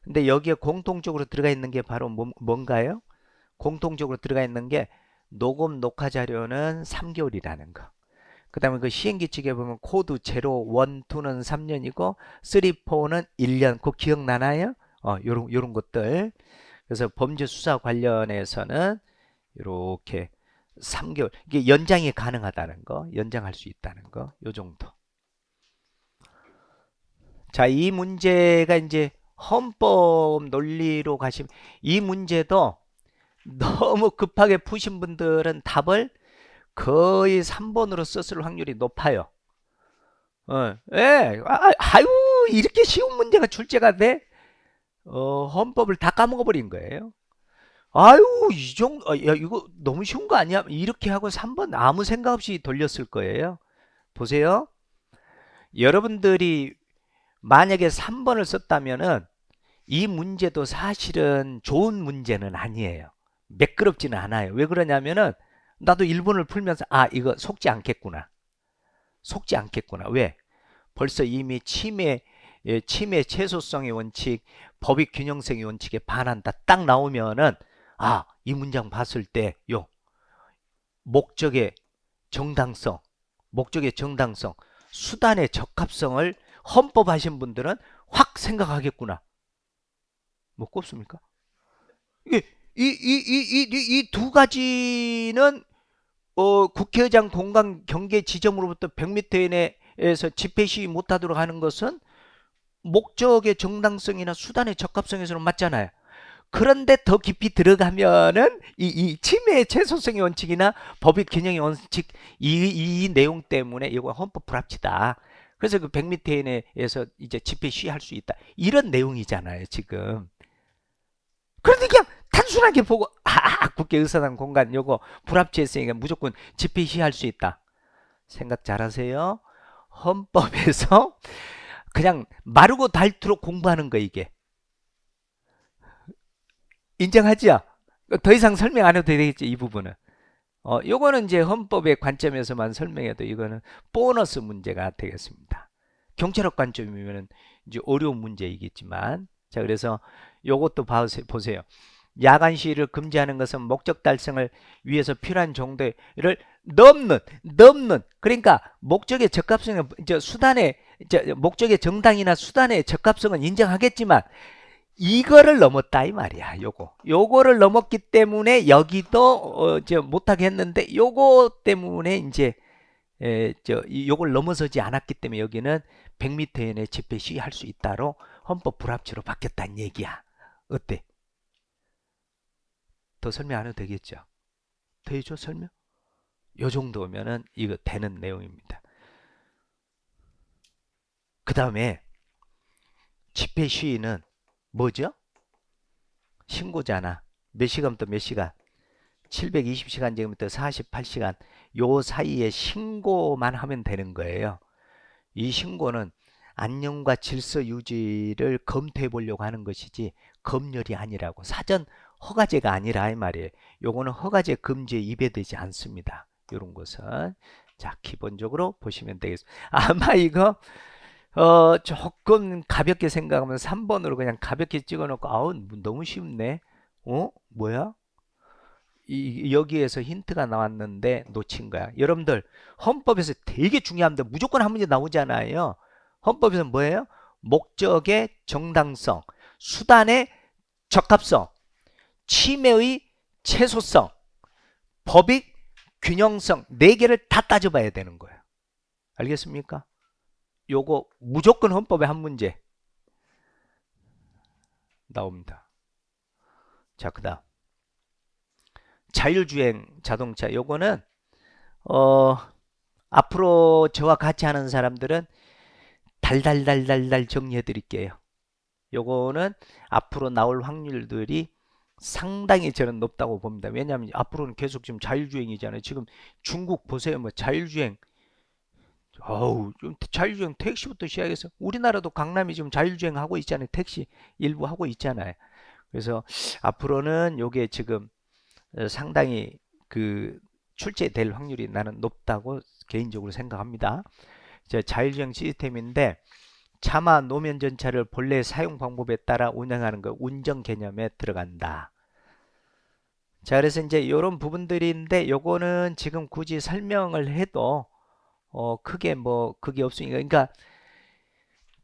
근데 여기에 공통적으로 들어가 있는 게 바로 뭔가요? 공통적으로 들어가 있는 게 녹음 녹화 자료는 3개월이라는 거. 그 다음에 그 시행규칙에 보면 코드 0, 1, 2는 3년이고 3, 4는 1년. 그거 기억나나요? 요런 것들. 그래서 범죄 수사 관련해서는 이렇게 3개월. 이게 연장이 가능하다는 거. 연장할 수 있다는 거. 요 정도. 자, 이 문제가 이제 헌법 논리로 가시면 이 문제도 너무 급하게 푸신 분들은 답을 거의 3번으로 썼을 확률이 높아요. 아유, 이렇게 쉬운 문제가 출제가 돼? 헌법을 다 까먹어 버린 거예요. 아유, 이 정도, 야, 이거 너무 쉬운 거 아니야? 이렇게 하고 3번 아무 생각 없이 돌렸을 거예요. 보세요. 여러분들이 만약에 3번을 썼다면은 이 문제도 사실은 좋은 문제는 아니에요. 매끄럽지는 않아요. 왜 그러냐면은 나도 1번을 풀면서 이거 속지 않겠구나. 왜? 벌써 이미 침해 최소성의 원칙, 법익 균형성의 원칙에 반한다. 딱 나오면은 이 문장 봤을 때 목적의 정당성, 수단의 적합성을 헌법하신 분들은 확 생각하겠구나. 뭐 꼽습니까? 이 두 가지는 국회의장 공간 경계 지점으로부터 100m 이내에서 집회 시위 못하도록 하는 것은 목적의 정당성이나 수단의 적합성에서는 맞잖아요. 그런데 더 깊이 들어가면은 이 침해의 최소성의 원칙이나 법익 균형의 원칙 이 내용 때문에 이거 헌법 불합치다. 그래서 그 100m 이내에서 이제 집회 시위할 수 있다. 이런 내용이잖아요, 지금. 그런데 그냥 단순하게 보고 국회의사당 공간 요거 불합치했으니까 무조건 집회 시위할 수 있다. 생각 잘하세요. 헌법에서 그냥 마르고 닳도록 공부하는 거 이게. 인정하죠? 더 이상 설명 안 해도 되겠지, 이 부분은. 요거는 이제 헌법의 관점에서만 설명해도 이거는 보너스 문제가 되겠습니다. 경찰학 관점이면은 이제 어려운 문제이겠지만, 자, 그래서 요것도 보세요. 야간 시위를 금지하는 것은 목적 달성을 위해서 필요한 정도를 넘는, 그러니까 목적의 적합성은, 수단의, 목적의 정당이나 수단의 적합성은 인정하겠지만, 이거를 넘었다 이 말이야. 요거를 넘었기 때문에 여기도 이제 못하게 했는데, 요거 때문에 이제 요걸 넘어서지 않았기 때문에 여기는 100m 이내 집회 시위할 수 있다로 헌법 불합치로 바뀌었다는 얘기야. 어때? 더 설명 안 해도 되겠죠? 더 해줘 설명? 요 정도면은 이거 되는 내용입니다. 그 다음에 집회 시위는 뭐죠? 신고잖아. 몇 시간부터 몇 시간? 720시간 지금부터 48시간. 요 사이에 신고만 하면 되는 거예요. 이 신고는 안녕과 질서 유지를 검토해 보려고 하는 것이지 검열이 아니라고, 사전 허가제가 아니라 이 말이에요. 요거는 허가제 금지에 위배되지 않습니다. 이런 것은 자 기본적으로 보시면 되겠습니다. 아마 이거 조금 가볍게 생각하면 3번으로 그냥 가볍게 찍어놓고, 아우 너무 쉽네. 뭐야? 여기에서 힌트가 나왔는데 놓친 거야. 여러분들 헌법에서 되게 중요합니다. 무조건 한 문제 나오잖아요. 헌법에서 뭐예요? 목적의 정당성, 수단의 적합성, 침해의 최소성, 법익 균형성, 네 개를 다 따져봐야 되는 거예요. 알겠습니까? 요거 무조건 헌법에 한 문제 나옵니다. 자, 그다음 자율주행 자동차. 요거는 앞으로 저와 같이 하는 사람들은 달달달달달 정리해 드릴게요. 요거는 앞으로 나올 확률들이 상당히 저는 높다고 봅니다. 왜냐하면 앞으로는 계속 지금 자율주행이잖아요. 지금 중국 보세요. 뭐 자율주행, 좀 자율주행 택시부터 시작해서 우리나라도 강남이 지금 자율주행 하고 있잖아요. 택시 일부 하고 있잖아요. 그래서 앞으로는 요게 지금 상당히 그 출제될 확률이 나는 높다고 개인적으로 생각합니다. 자율주행 시스템인데 차마 노면 전차를 본래 사용 방법에 따라 운행하는 거 운전 개념에 들어간다. 자, 그래서 이제 이런 부분들인데 요거는 지금 굳이 설명을 해도 크게 뭐 그게 없으니까, 그러니까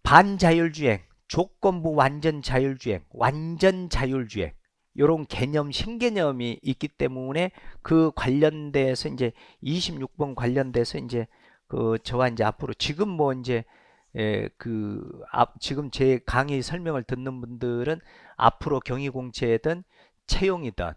반자율주행, 조건부 완전 자율주행, 완전 자율주행, 요런 개념, 신개념이 있기 때문에 그 관련돼서 이제 26번 관련돼서 이제 저와 이제 앞으로 지금 뭐 이제 지금 제 강의 설명을 듣는 분들은 앞으로 경희공채든 채용이든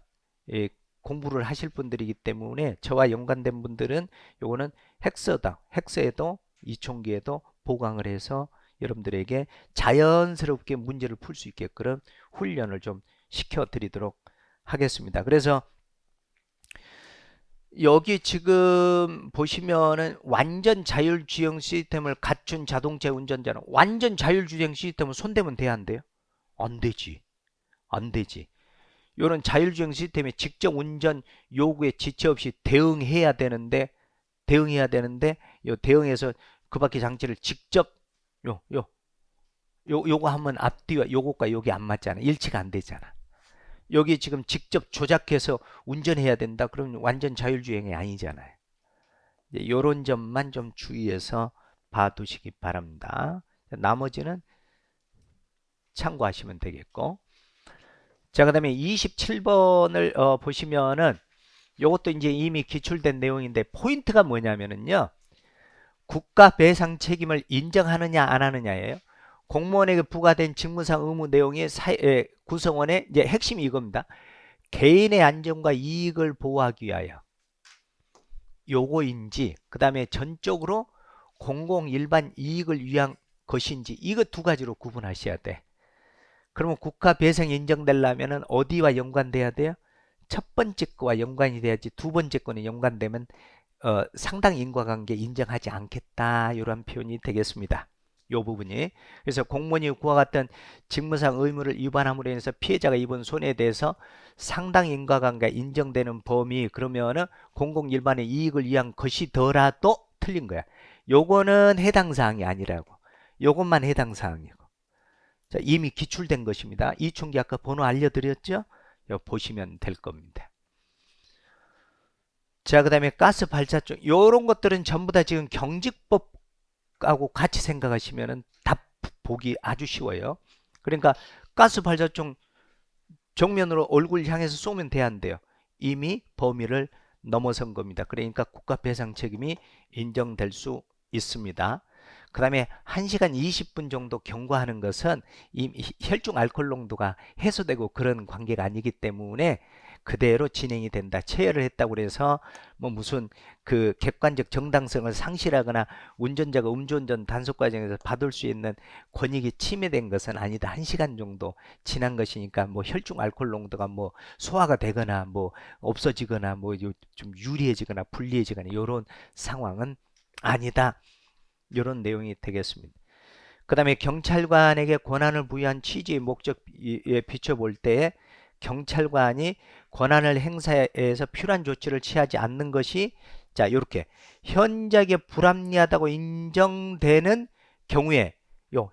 공부를 하실 분들이기 때문에 저와 연관된 분들은 요거는 헥스에도 이총기에도 보강을 해서 여러분들에게 자연스럽게 문제를 풀 수 있게끔 훈련을 좀 시켜드리도록 하겠습니다. 그래서 여기 지금 보시면은 완전 자율주행 시스템을 갖춘 자동차 운전자는, 완전 자율주행 시스템은 손대면 돼야 안 돼요? 안 되지. 안 되지. 요런 자율주행 시스템에 직접 운전 요구에 지체 없이 대응해야 되는데 요 대응해서 그 밖에 장치를 직접 요거 하면 앞뒤와 요것과 요게 안 맞잖아. 일치가 안 되잖아. 여기 지금 직접 조작해서 운전해야 된다. 그러면 완전 자율주행이 아니잖아요. 요런 점만 좀 주의해서 봐두시기 바랍니다. 나머지는 참고하시면 되겠고. 자, 그 다음에 27번을 보시면은 요것도 이제 이미 기출된 내용인데 포인트가 뭐냐면은요. 국가 배상 책임을 인정하느냐 안 하느냐예요. 공무원에게 부과된 직무상 의무 내용이 구성원의 이제 핵심이 이겁니다. 개인의 안전과 이익을 보호하기 위하여 요거인지, 그 다음에 전적으로 공공 일반 이익을 위한 것인지, 이거 두 가지로 구분하셔야 돼. 그러면 국가 배상이 인정되려면 어디와 연관돼야 돼요? 첫 번째 거와 연관이 돼야지. 두 번째 거는 연관되면 상당 인과관계 인정하지 않겠다, 이런 표현이 되겠습니다. 요 부분이. 그래서 공무원이 그와 같은 직무상 의무를 위반함으로 인해서 피해자가 입은 손해에 대해서 상당 인과관계가 인정되는 범위, 그러면은 공공 일반의 이익을 위한 것이더라도 틀린 거야. 요거는 해당 사항이 아니라고. 요것만 해당 사항이고. 자, 이미 기출된 것입니다. 이충기 아까 번호 알려드렸죠? 요 보시면 될 겁니다. 자, 그 다음에 가스 발사총. 요런 것들은 전부 다 지금 경직법하고 같이 생각하시면은 답 보기 아주 쉬워요. 그러니까 가스 발사총 정면으로 얼굴 향해서 쏘면 돼, 안 돼요? 이미 범위를 넘어선 겁니다. 그러니까 국가배상 책임이 인정될 수 있습니다. 그 다음에 1시간 20분 정도 경과하는 것은 이 혈중 알코올 농도가 해소되고 그런 관계가 아니기 때문에 그대로 진행이 된다. 체열을 했다고 해서 뭐 무슨 그 객관적 정당성을 상실하거나 운전자가 음주운전 단속 과정에서 받을 수 있는 권익이 침해된 것은 아니다. 1시간 정도 지난 것이니까 뭐 혈중 알코올 농도가 뭐 소화가 되거나 뭐 없어지거나 뭐 좀 유리해지거나 불리해지거나 이런 상황은 아니다. 이런 내용이 되겠습니다. 그 다음에 경찰관에게 권한을 부여한 취지의 목적에 비춰볼 때 경찰관이 권한을 행사해서 필요한 조치를 취하지 않는 것이 자 이렇게 현저하게 불합리하다고 인정되는 경우에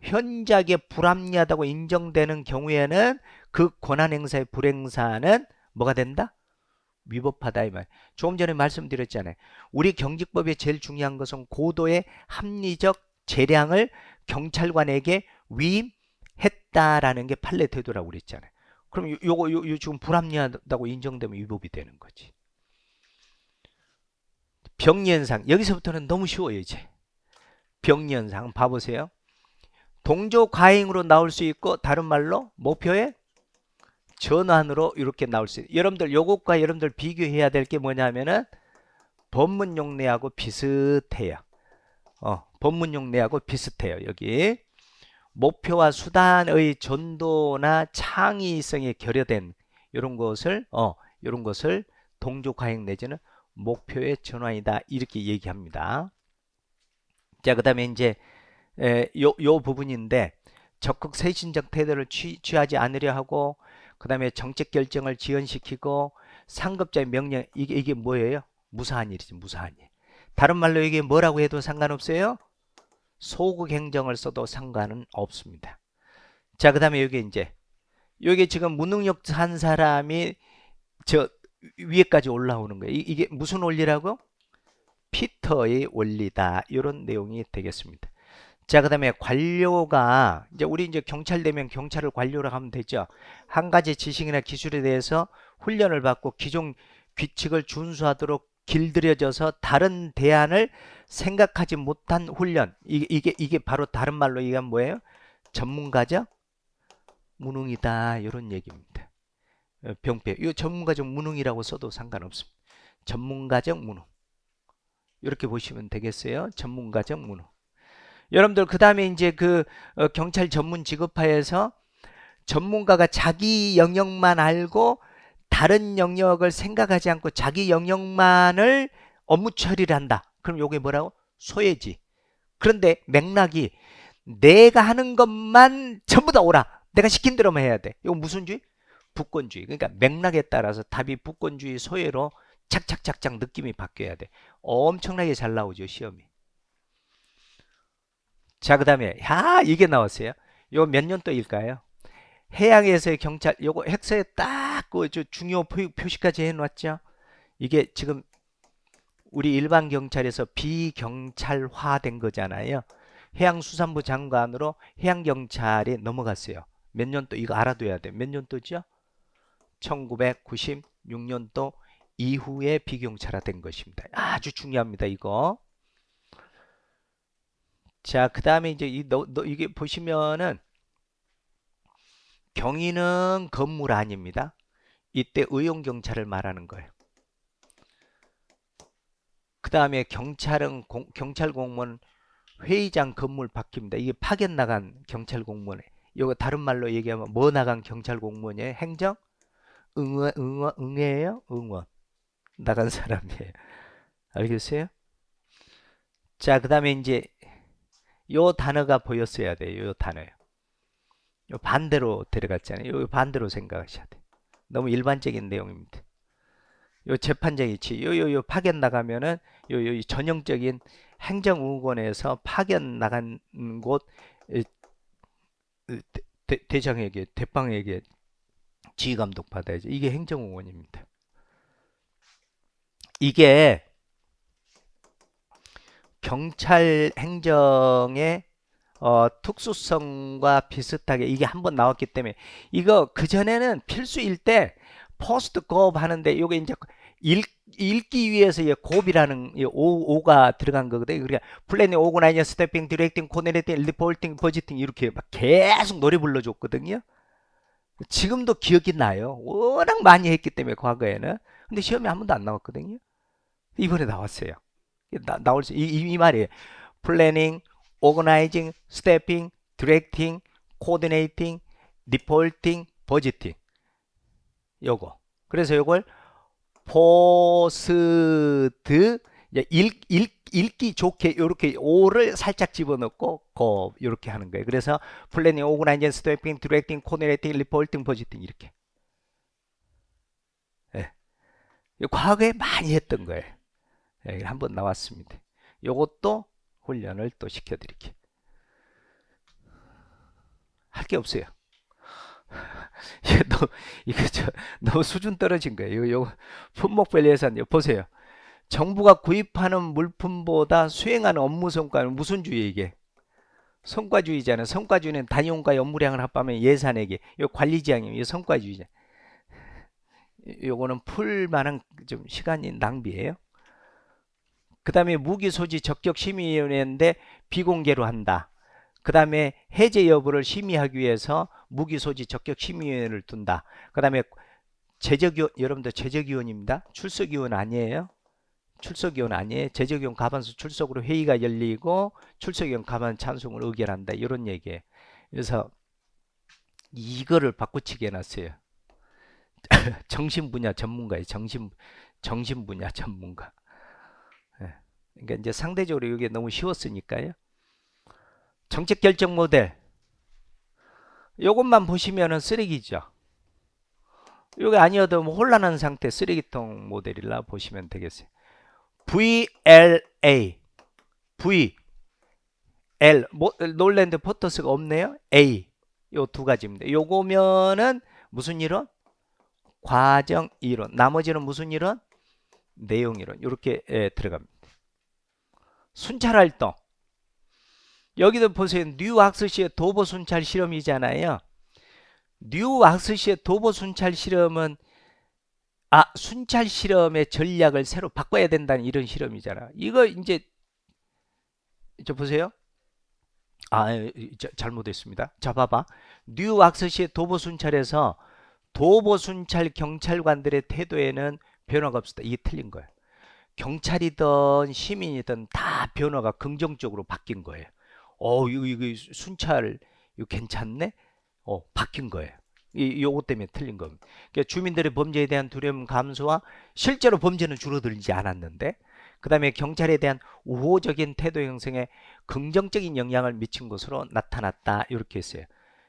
현저하게 불합리하다고 인정되는 경우에는 그 권한 행사의 불행사는 뭐가 된다? 위법하다 이 말. 조금 전에 말씀드렸잖아요. 우리 경직법에 제일 중요한 것은 고도의 합리적 재량을 경찰관에게 위임했다라는 게 판례 태도라고 그랬잖아요. 그럼 요거 지금 불합리하다고 인정되면 위법이 되는 거지. 병리현상. 여기서부터는 너무 쉬워요, 이제. 병리현상 봐보세요. 동조 과잉으로 나올 수 있고 다른 말로 목표의 전환으로 이렇게 나올 수 있어요. 여러분들 요것과 여러분들 비교해야 될 게 뭐냐면은 법문 용례하고 비슷해요. 법문 용례하고 비슷해요. 여기 목표와 수단의 전도나 창의성에 결여된 이런 것을 동조 과잉 내지는 목표의 전환이다 이렇게 얘기합니다. 자, 그다음에 이제 요 부분인데 적극 세신적 태도를 취하지 않으려 하고 그 다음에 정책 결정을 지연시키고 상급자의 명령 이게 뭐예요? 무사한 일이지, 무사한 일. 다른 말로 이게 뭐라고 해도 상관없어요? 소극 행정을 써도 상관은 없습니다. 자, 그 다음에 여기 이제 여기 지금 무능력한 사람이 저 위에까지 올라오는 거예요. 이게 무슨 원리라고? 피터의 원리다. 이런 내용이 되겠습니다. 자, 그 다음에 관료가 이제 우리 이제 경찰 되면 경찰을 관료로 하면 되죠. 한 가지 지식이나 기술에 대해서 훈련을 받고 기존 규칙을 준수하도록 길들여져서 다른 대안을 생각하지 못한 훈련. 이게 바로 다른 말로 얘기하면 뭐예요? 전문가적 무능이다. 이런 얘기입니다. 병폐. 이 전문가적 무능이라고 써도 상관없습니다. 전문가적 무능. 이렇게 보시면 되겠어요. 전문가적 무능. 여러분들 그 다음에 이제 경찰 전문 직업화에서 전문가가 자기 영역만 알고 다른 영역을 생각하지 않고 자기 영역만을 업무 처리를 한다. 그럼 요게 뭐라고? 소외지. 그런데 맥락이 내가 하는 것만 전부 다 오라. 내가 시킨 대로만 해야 돼. 이거 무슨 주의? 부권주의. 그러니까 맥락에 따라서 답이 부권주의 소외로 착착착착 느낌이 바뀌어야 돼. 엄청나게 잘 나오죠, 시험이. 자, 그 다음에 이게 나왔어요. 요 몇 년도일까요? 해양에서의 경찰 요거 획서에 딱 그 중요 표시까지 해놨죠. 이게 지금 우리 일반 경찰에서 비경찰화된 거잖아요. 해양수산부 장관으로 해양경찰이 넘어갔어요. 몇 년도 이거 알아둬야 돼. 몇 년도죠? 1996년도 이후에 비경찰화된 것입니다. 아주 중요합니다. 이거. 자, 그 다음에 이제 이게 보시면은 경위는 건물 아닙니다. 이때 의용경찰을 말하는 거예요. 그 다음에 경찰은 경찰 공무원 회의장 건물 바뀝니다. 이게 파견 나간 경찰 공무원에 이거 다른 말로 얘기하면 뭐 나간 경찰 공무원이에요? 행정? 응애예요? 응원 나간 사람이에요. 알겠어요? 자, 그 다음에 이제 요 단어가 보였어야 돼요. 요 단어요. 요 반대로 데려갔잖아요. 요 반대로 생각하셔야 돼요. 너무 일반적인 내용입니다. 요 재판장 이치, 요 파견 나가면은 요 전형적인 행정우건에서 파견 나간 곳 대장에게 대빵에게 지휘감독 받아야죠. 이게 행정우건입니다. 이게 경찰 행정의 특수성과 비슷하게 이게 한번 나왔기 때문에 이거 그전에는 필수일 때 포스트 곱 하는데 이게 이제 읽기 위해서 곱이라는 오가 들어간 거거든요. 그러니까 플래닝, 오거나이징, 스태핑, 디렉팅, 코디네이팅, 리포팅, 버지팅 이렇게 막 계속 노래 불러줬거든요. 지금도 기억이 나요. 워낙 많이 했기 때문에 과거에는. 근데 시험에 한 번도 안 나왔거든요. 이번에 나왔어요. 나올 수, 이 말이에요. 플래닝, 오거나이징, 스태핑, 디렉팅, 코디네이팅, 리포팅, 버지팅. 요거. 그래서 요걸 포스트 읽기 좋게 이렇게 오를 살짝 집어넣고 고 이렇게 하는 거예요. 그래서 플래닝, 오거나이징, 스태핑, 디렉팅, 코디네이팅, 리포팅, 버지팅 이렇게. 예. 과거에 많이 했던 거예요. 예, 한번 나왔습니다. 요것도 훈련을 또 시켜드릴게요. 할 게 없어요. 너무 수준 떨어진 거예요. 요 품목별 예산 보세요. 정부가 구입하는 물품보다 수행하는 업무 성과는 무슨 주의 이게? 성과주의잖아요. 성과주의는 단위원과 업무량을 합하면 예산액이 요 관리지향이에요. 성과주의자. 요거는 풀 만한 좀 시간이 낭비예요. 그 다음에 무기소지 적격심의위원회인데 비공개로 한다. 그 다음에 해제 여부를 심의하기 위해서 무기소지 적격심의위원회를 둔다. 그 다음에 제적위원, 여러분들 제적위원입니다. 출석위원 아니에요. 출석위원 아니에요. 제적위원 과반수 출석으로 회의가 열리고 출석위원 과반 찬성을 의결한다. 이런 얘기예요. 그래서 이거를 바꾸치게 해놨어요. 정신분야 전문가예요. 정신분야 전문가. 그러니까 이제 상대적으로 이게 너무 쉬웠으니까요. 정책 결정 모델. 요것만 보시면은 쓰레기죠. 이게 아니어도 뭐 혼란한 상태 쓰레기통 모델이라 보시면 되겠어요. VLA, V, L, 놀랜드 포터스가 없네요. A, 요 두 가지입니다. 요거면은 무슨 이론? 과정 이론. 나머지는 무슨 이론? 내용 이론. 이렇게 들어갑니다. 순찰 활동. 여기도 보세요. 뉴왁스시의 도보 순찰 실험이잖아요. 뉴왁스시의 도보 순찰 실험은 순찰 실험의 전략을 새로 바꿔야 된다는 이런 실험이잖아. 이거 이제 저 보세요. 잘못했습니다. 자, 봐봐. 뉴왁스시의 도보 순찰에서 도보 순찰 경찰관들의 태도에는 변화가 없었다. 이게 틀린 거예요. 경찰이든 시민이든 다 변화가 긍정적으로 바뀐 거예요. 이거 순찰 이거 괜찮네? 바뀐 거예요. 요것 때문에 틀린 겁니다. 그러니까 주민들의 범죄에 대한 두려움 감소와 실제로 범죄는 줄어들지 않았는데 그 다음에 경찰에 대한 우호적인 태도 형성에 긍정적인 영향을 미친 것으로 나타났다. 이렇게 했어요.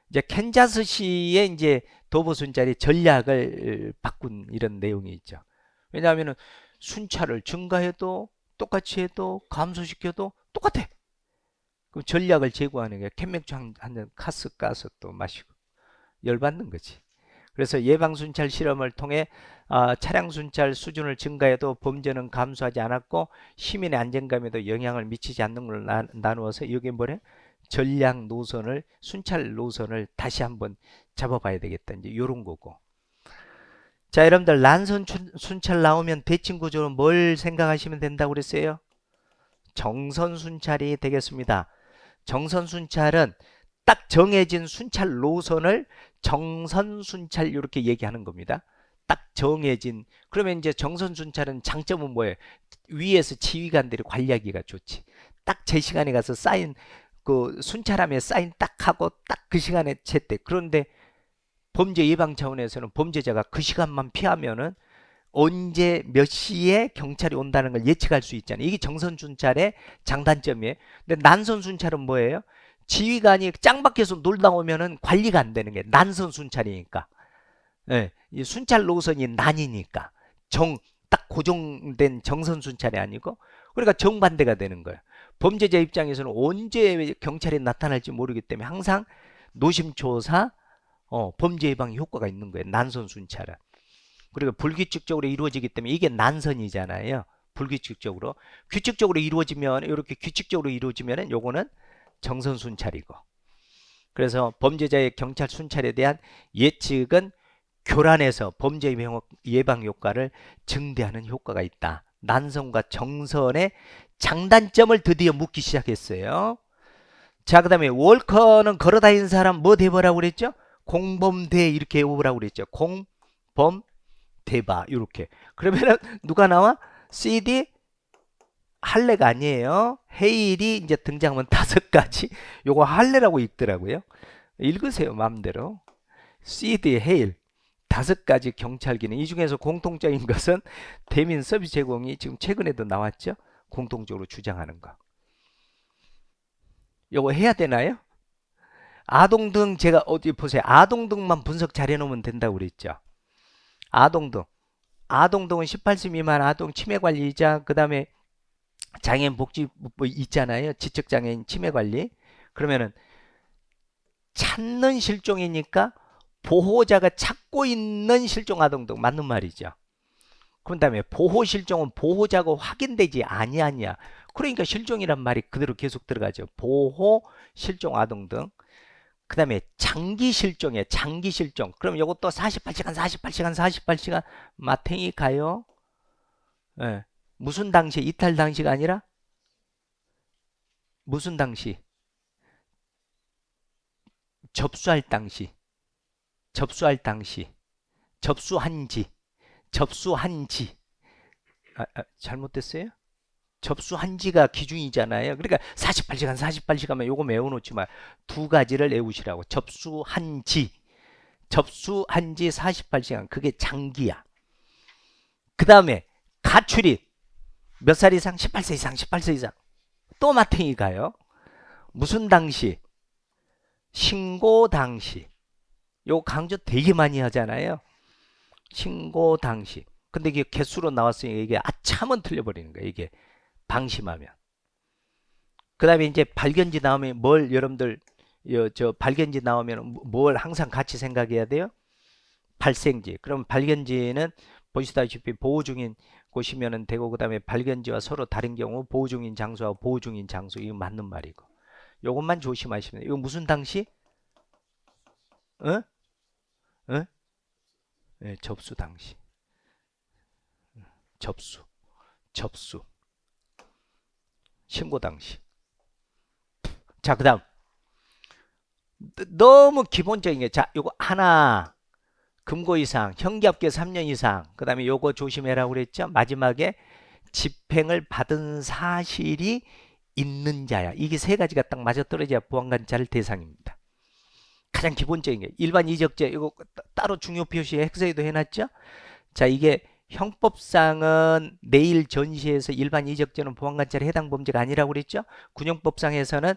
이제 캔자스시의 이제 도보 순찰이 전략을 바꾼 이런 내용이 있죠. 왜냐하면 순찰을 증가해도 똑같이 해도 감소시켜도 똑같아. 그럼 전략을 제고하는 게 캔맥주 한잔 카스 까서 또 마시고 열받는 거지. 그래서 예방순찰 실험을 통해 차량 순찰 수준을 증가해도 범죄는 감소하지 않았고 시민의 안전감에도 영향을 미치지 않는 걸 나누어서 이게 뭐래? 전략 노선을 순찰 노선을 다시 한번 잡아봐야 되겠다. 이제 이런 거고. 자, 여러분들 난선 순찰 나오면 대칭 구조로 뭘 생각하시면 된다고 그랬어요? 정선 순찰이 되겠습니다. 정선 순찰은 딱 정해진 순찰 노선을 정선 순찰 이렇게 얘기하는 겁니다. 딱 정해진. 그러면 이제 정선 순찰은 장점은 뭐예요? 위에서 지휘관들이 관리하기가 좋지. 딱 제 시간에 가서 사인 그 순찰함에 사인 딱 하고 딱 그 시간에 채택. 그런데 범죄 예방 차원에서는 범죄자가 그 시간만 피하면은 언제 몇 시에 경찰이 온다는 걸 예측할 수 있잖아요. 이게 정선 순찰의 장단점이에요. 근데 난선 순찰은 뭐예요? 지휘관이 짱박혀서 놀다 오면은 관리가 안 되는 게 난선 순찰이니까. 예, 이 순찰 노선이 난이니까 딱 고정된 정선 순찰이 아니고, 그러니까 정반대가 되는 거예요. 범죄자 입장에서는 언제 경찰이 나타날지 모르기 때문에 항상 노심초사 범죄 예방에 효과가 있는 거예요. 난선 순찰은. 그리고 불규칙적으로 이루어지기 때문에 이게 난선이잖아요. 불규칙적으로. 규칙적으로 이루어지면, 이렇게 규칙적으로 이루어지면은 요거는 정선 순찰이고. 그래서 범죄자의 경찰 순찰에 대한 예측은 교란에서 범죄 예방 효과를 증대하는 효과가 있다. 난선과 정선의 장단점을 드디어 묻기 시작했어요. 자, 그 다음에 월커는 걸어다니는 사람 뭐 대보라고 그랬죠? 공범대 이렇게 외우라고 그랬죠. 공범대바 이렇게. 그러면은 누가 나와? CD 할례가 아니에요. 헤일이 이제 등장하면 5가지. 요거 할례라고 읽더라고요. 읽으세요 마음대로. CD 헤일 5가지 경찰 기능. 이 중에서 공통적인 것은 대민 서비스 제공이 지금 최근에도 나왔죠. 공통적으로 주장하는 거. 요거 해야 되나요? 아동등 제가 어디 보세요. 아동등만 분석 잘 해놓으면 된다고 그랬죠. 아동등. 아동등은 18세 미만 아동 치매관리자, 그 다음에 장애인 복지부 있잖아요. 지적장애인 치매관리. 그러면은 찾는 실종이니까 보호자가 찾고 있는 실종 아동등 맞는 말이죠. 그런 다음에 보호 실종은 보호자가 확인되지 아니하냐. 그러니까 실종이란 말이 그대로 계속 들어가죠. 보호 실종 아동등. 그 다음에 장기 실종이에요. 장기 실종. 그럼 이것도 48시간 48시간 48시간 마탱이 가요. 예. 무슨 당시? 이탈 당시가 아니라 무슨 당시? 접수할 당시. 접수할 당시. 접수한지. 잘못됐어요? 접수한지가 기준이잖아요. 그러니까 48시간 48시간만 요거 외워놓지 마. 2가지를 외우시라고. 접수한지 48시간. 그게 장기야. 그 다음에 가출입 몇 살 이상? 18세 이상. 18세 이상. 또 마탱이 가요. 무슨 당시? 신고 당시. 요거 강조 되게 많이 하잖아요. 신고 당시. 근데 이게 개수로 나왔으니까 이게 아차면 틀려버리는 거예요. 이게 방심하면. 그 다음에 이제 발견지 나오면 뭘 여러분들 발견지 나오면 뭘 항상 같이 생각해야 돼요? 발생지. 그럼 발견지는 보시다시피 보호 중인 곳이면 되고, 그 다음에 발견지와 서로 다른 경우 보호 중인 장소와 보호 중인 장소, 이거 맞는 말이고. 요것만 조심하시면 돼요. 이거 무슨 당시? 어? 어? 네, 접수 당시. 접수. 신고 당시. 자, 그 다음. 너무 기본적인 게, 자, 요거 하나. 금고 이상, 형기합계 3년 이상. 그 다음에 요거 조심해라고 그랬죠. 마지막에 집행을 받은 사실이 있는 자야. 이게 3가지가 딱 맞아떨어져야 보안관찰 대상입니다. 가장 기본적인 게 일반 이적죄. 이거 따로 중요 표시에 엑셀에도 해놨죠. 자, 이게 형법상은 내일 전시에서 일반 이적죄는 보안관찰에 해당 범죄가 아니라고 그랬죠. 군형법상에서는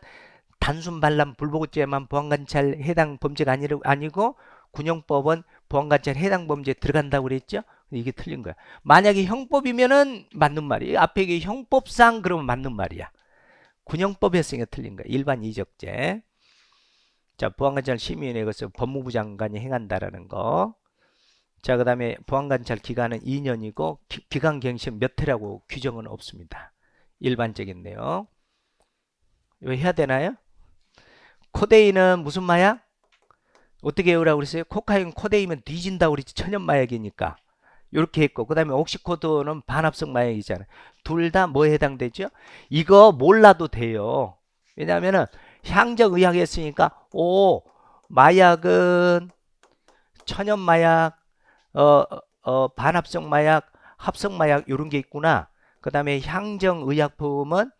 단순 반람 불보고죄만 보안관찰 해당 범죄가 아니고 군형법은 보안관찰 해당 범죄에 들어간다고 그랬죠. 이게 틀린 거야. 만약에 형법이면은 맞는 말이에요. 앞에 이게 형법상 그러면 맞는 말이야. 군형법에 했으니까 틀린 거야. 일반 이적죄. 자, 보안관찰 심의위원회 것을 법무부 장관이 행한다라는 거. 자, 그 다음에 보안관찰 기간은 2년이고 기간갱신 몇 회라고 규정은 없습니다. 일반적인 내용. 이거 해야 되나요? 코데인은 무슨 마약? 어떻게 외우라고 그랬어요? 코카인, 코데인은 뒤진다고 그랬지. 천연마약이니까. 이렇게 했고, 그 다음에 옥시코드는 반합성 마약이잖아요. 둘 다 뭐에 해당되죠? 이거 몰라도 돼요. 왜냐하면은 향정의학 했으니까 마약은 천연마약, 반합성 마약, 합성 마약 이런 게 있구나. 그 다음에 향정의약품은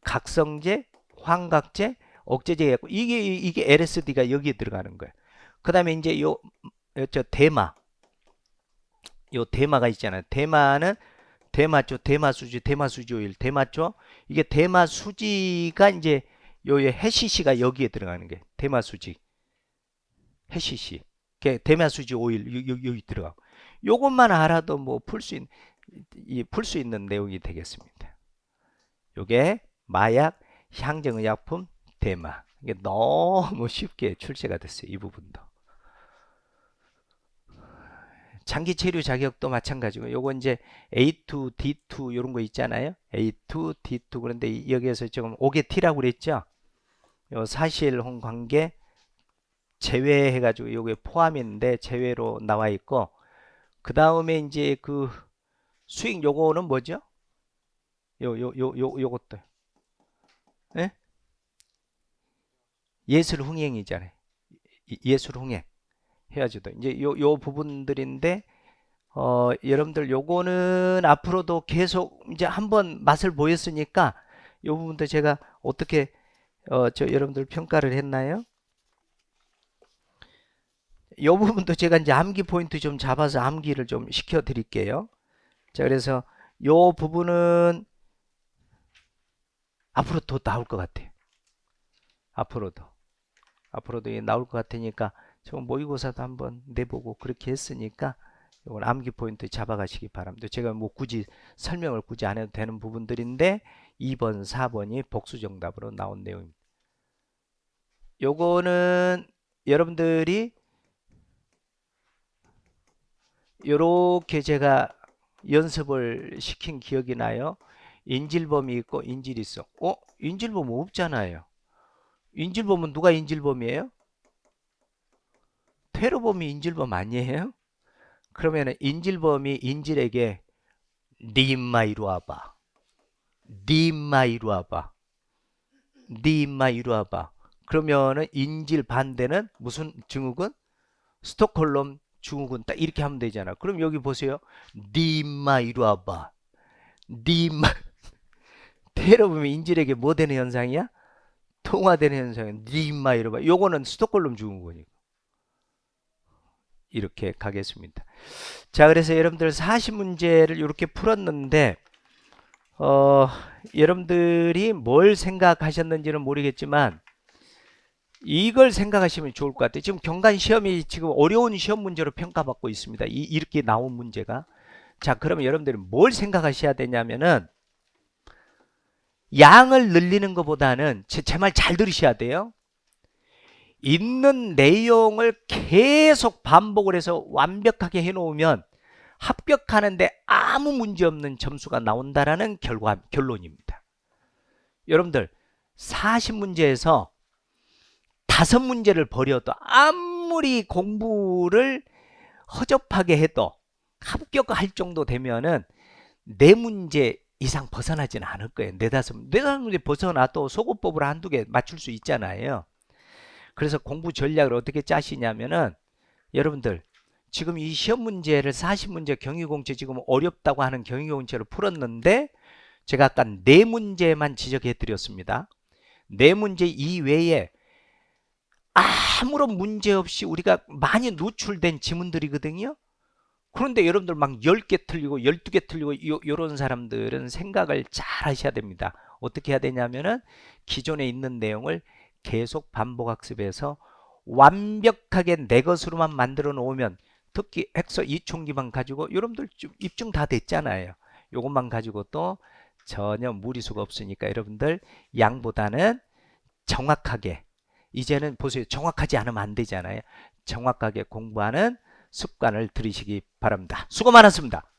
각성제, 환각제, 억제제가 있고, 이게 LSD가 여기에 들어가는 거예요. 그 다음에 이제 대마. 요 대마가 있잖아요. 대마는 대마초, 대마수지, 대마수지 오일, 대마초. 이게 대마수지가 이제 요의 해시시가 여기에 들어가는 게 대마수지, 해시시. 대마수지 오일 여기 들어가고. 요것만 알아도 뭐 풀 수 있는 내용이 되겠습니다. 요게 마약 향정의약품 대마. 이게 너무 쉽게 출제가 됐어요. 이 부분도. 장기 체류 자격도 마찬가지고 요거 이제 A2, D2 이런 거 있잖아요. A2, D2 그런데 여기에서 지금 5개 T라고 그랬죠. 요 사실혼 관계 제외해 가지고 요게 포함인데 제외로 나와 있고 그 다음에 이제 그 수익 요거는 뭐죠? 요것도 예? 예술 흥행이잖아요. 예술 흥행 해야지도 이제 요 부분들인데 여러분들 요거는 앞으로도 계속 이제 한번 맛을 보였으니까 요 부분도 제가 어떻게 여러분들 평가를 했나요? 요 부분도 제가 이제 암기 포인트 좀 잡아서 암기를 좀 시켜 드릴게요. 자, 그래서 요 부분은 앞으로 더 나올 것 같아요. 앞으로도 나올 것 같으니까 지금 모의고사도 한번 내보고 그렇게 했으니까 이건 암기 포인트 잡아가시기 바랍니다. 제가 뭐 굳이 설명을 굳이 안 해도 되는 부분들인데 2번, 4번이 복수 정답으로 나온 내용입니다. 요거는 여러분들이 요렇게 제가 연습을 시킨 기억이 나요. 인질범이 있고 인질이 있어. 인질범 없잖아요. 인질범은 누가 인질범이에요? 테러범이 인질범 아니에요? 그러면 인질범이 인질에게 네 임마 이리 와봐. 네 임마 이리 와봐. 네 임마 이리 와봐. 그러면은 인질 반대는 무슨 증후군? 스톡홀름 증후군 딱 이렇게 하면 되잖아. 그럼 여기 보세요. 네 임마 이리 와봐. 네 임마 테러범이 인질에게 뭐 되는 현상이야? 통화되는 현상이야. 네 임마 이리 와봐. 요거는 스톡홀름 증후군이고. 이렇게 가겠습니다. 자, 그래서 여러분들 40문제를 이렇게 풀었는데 여러분들이 뭘 생각하셨는지는 모르겠지만 이걸 생각하시면 좋을 것 같아요. 지금 경관 시험이 지금 어려운 시험 문제로 평가받고 있습니다. 이렇게 나온 문제가. 자, 그러면 여러분들이 뭘 생각하셔야 되냐면은 양을 늘리는 것보다는 제 말 잘 들으셔야 돼요. 있는 내용을 계속 반복을 해서 완벽하게 해놓으면 합격하는데 아무 문제 없는 점수가 나온다라는 결론입니다. 여러분들 40문제에서 5문제를 버려도 아무리 공부를 허접하게 해도 합격할 정도 되면은 4문제 이상 벗어나지는 않을 거예요. 4-5문제 벗어나도 소거법으로 한두 개 맞출 수 있잖아요. 그래서 공부 전략을 어떻게 짜시냐면은 여러분들 지금 이 시험 문제를 40문제 경위공채 지금 어렵다고 하는 경위공채를 풀었는데 제가 아까 4문제만 지적해 드렸습니다. 4문제 이외에 아무런 문제 없이 우리가 많이 노출된 지문들이거든요. 그런데 여러분들 막 10개 틀리고 12개 틀리고 이런 사람들은 생각을 잘 하셔야 됩니다. 어떻게 해야 되냐면은 기존에 있는 내용을 계속 반복학습해서 완벽하게 내 것으로만 만들어 놓으면 특히 헥서 이총기만 가지고 여러분들 좀 입증 다 됐잖아요. 요것만 가지고 또 전혀 무리수가 없으니까 여러분들 양보다는 정확하게 이제는 보세요. 정확하지 않으면 안 되잖아요. 정확하게 공부하는 습관을 들이시기 바랍니다. 수고 많았습니다.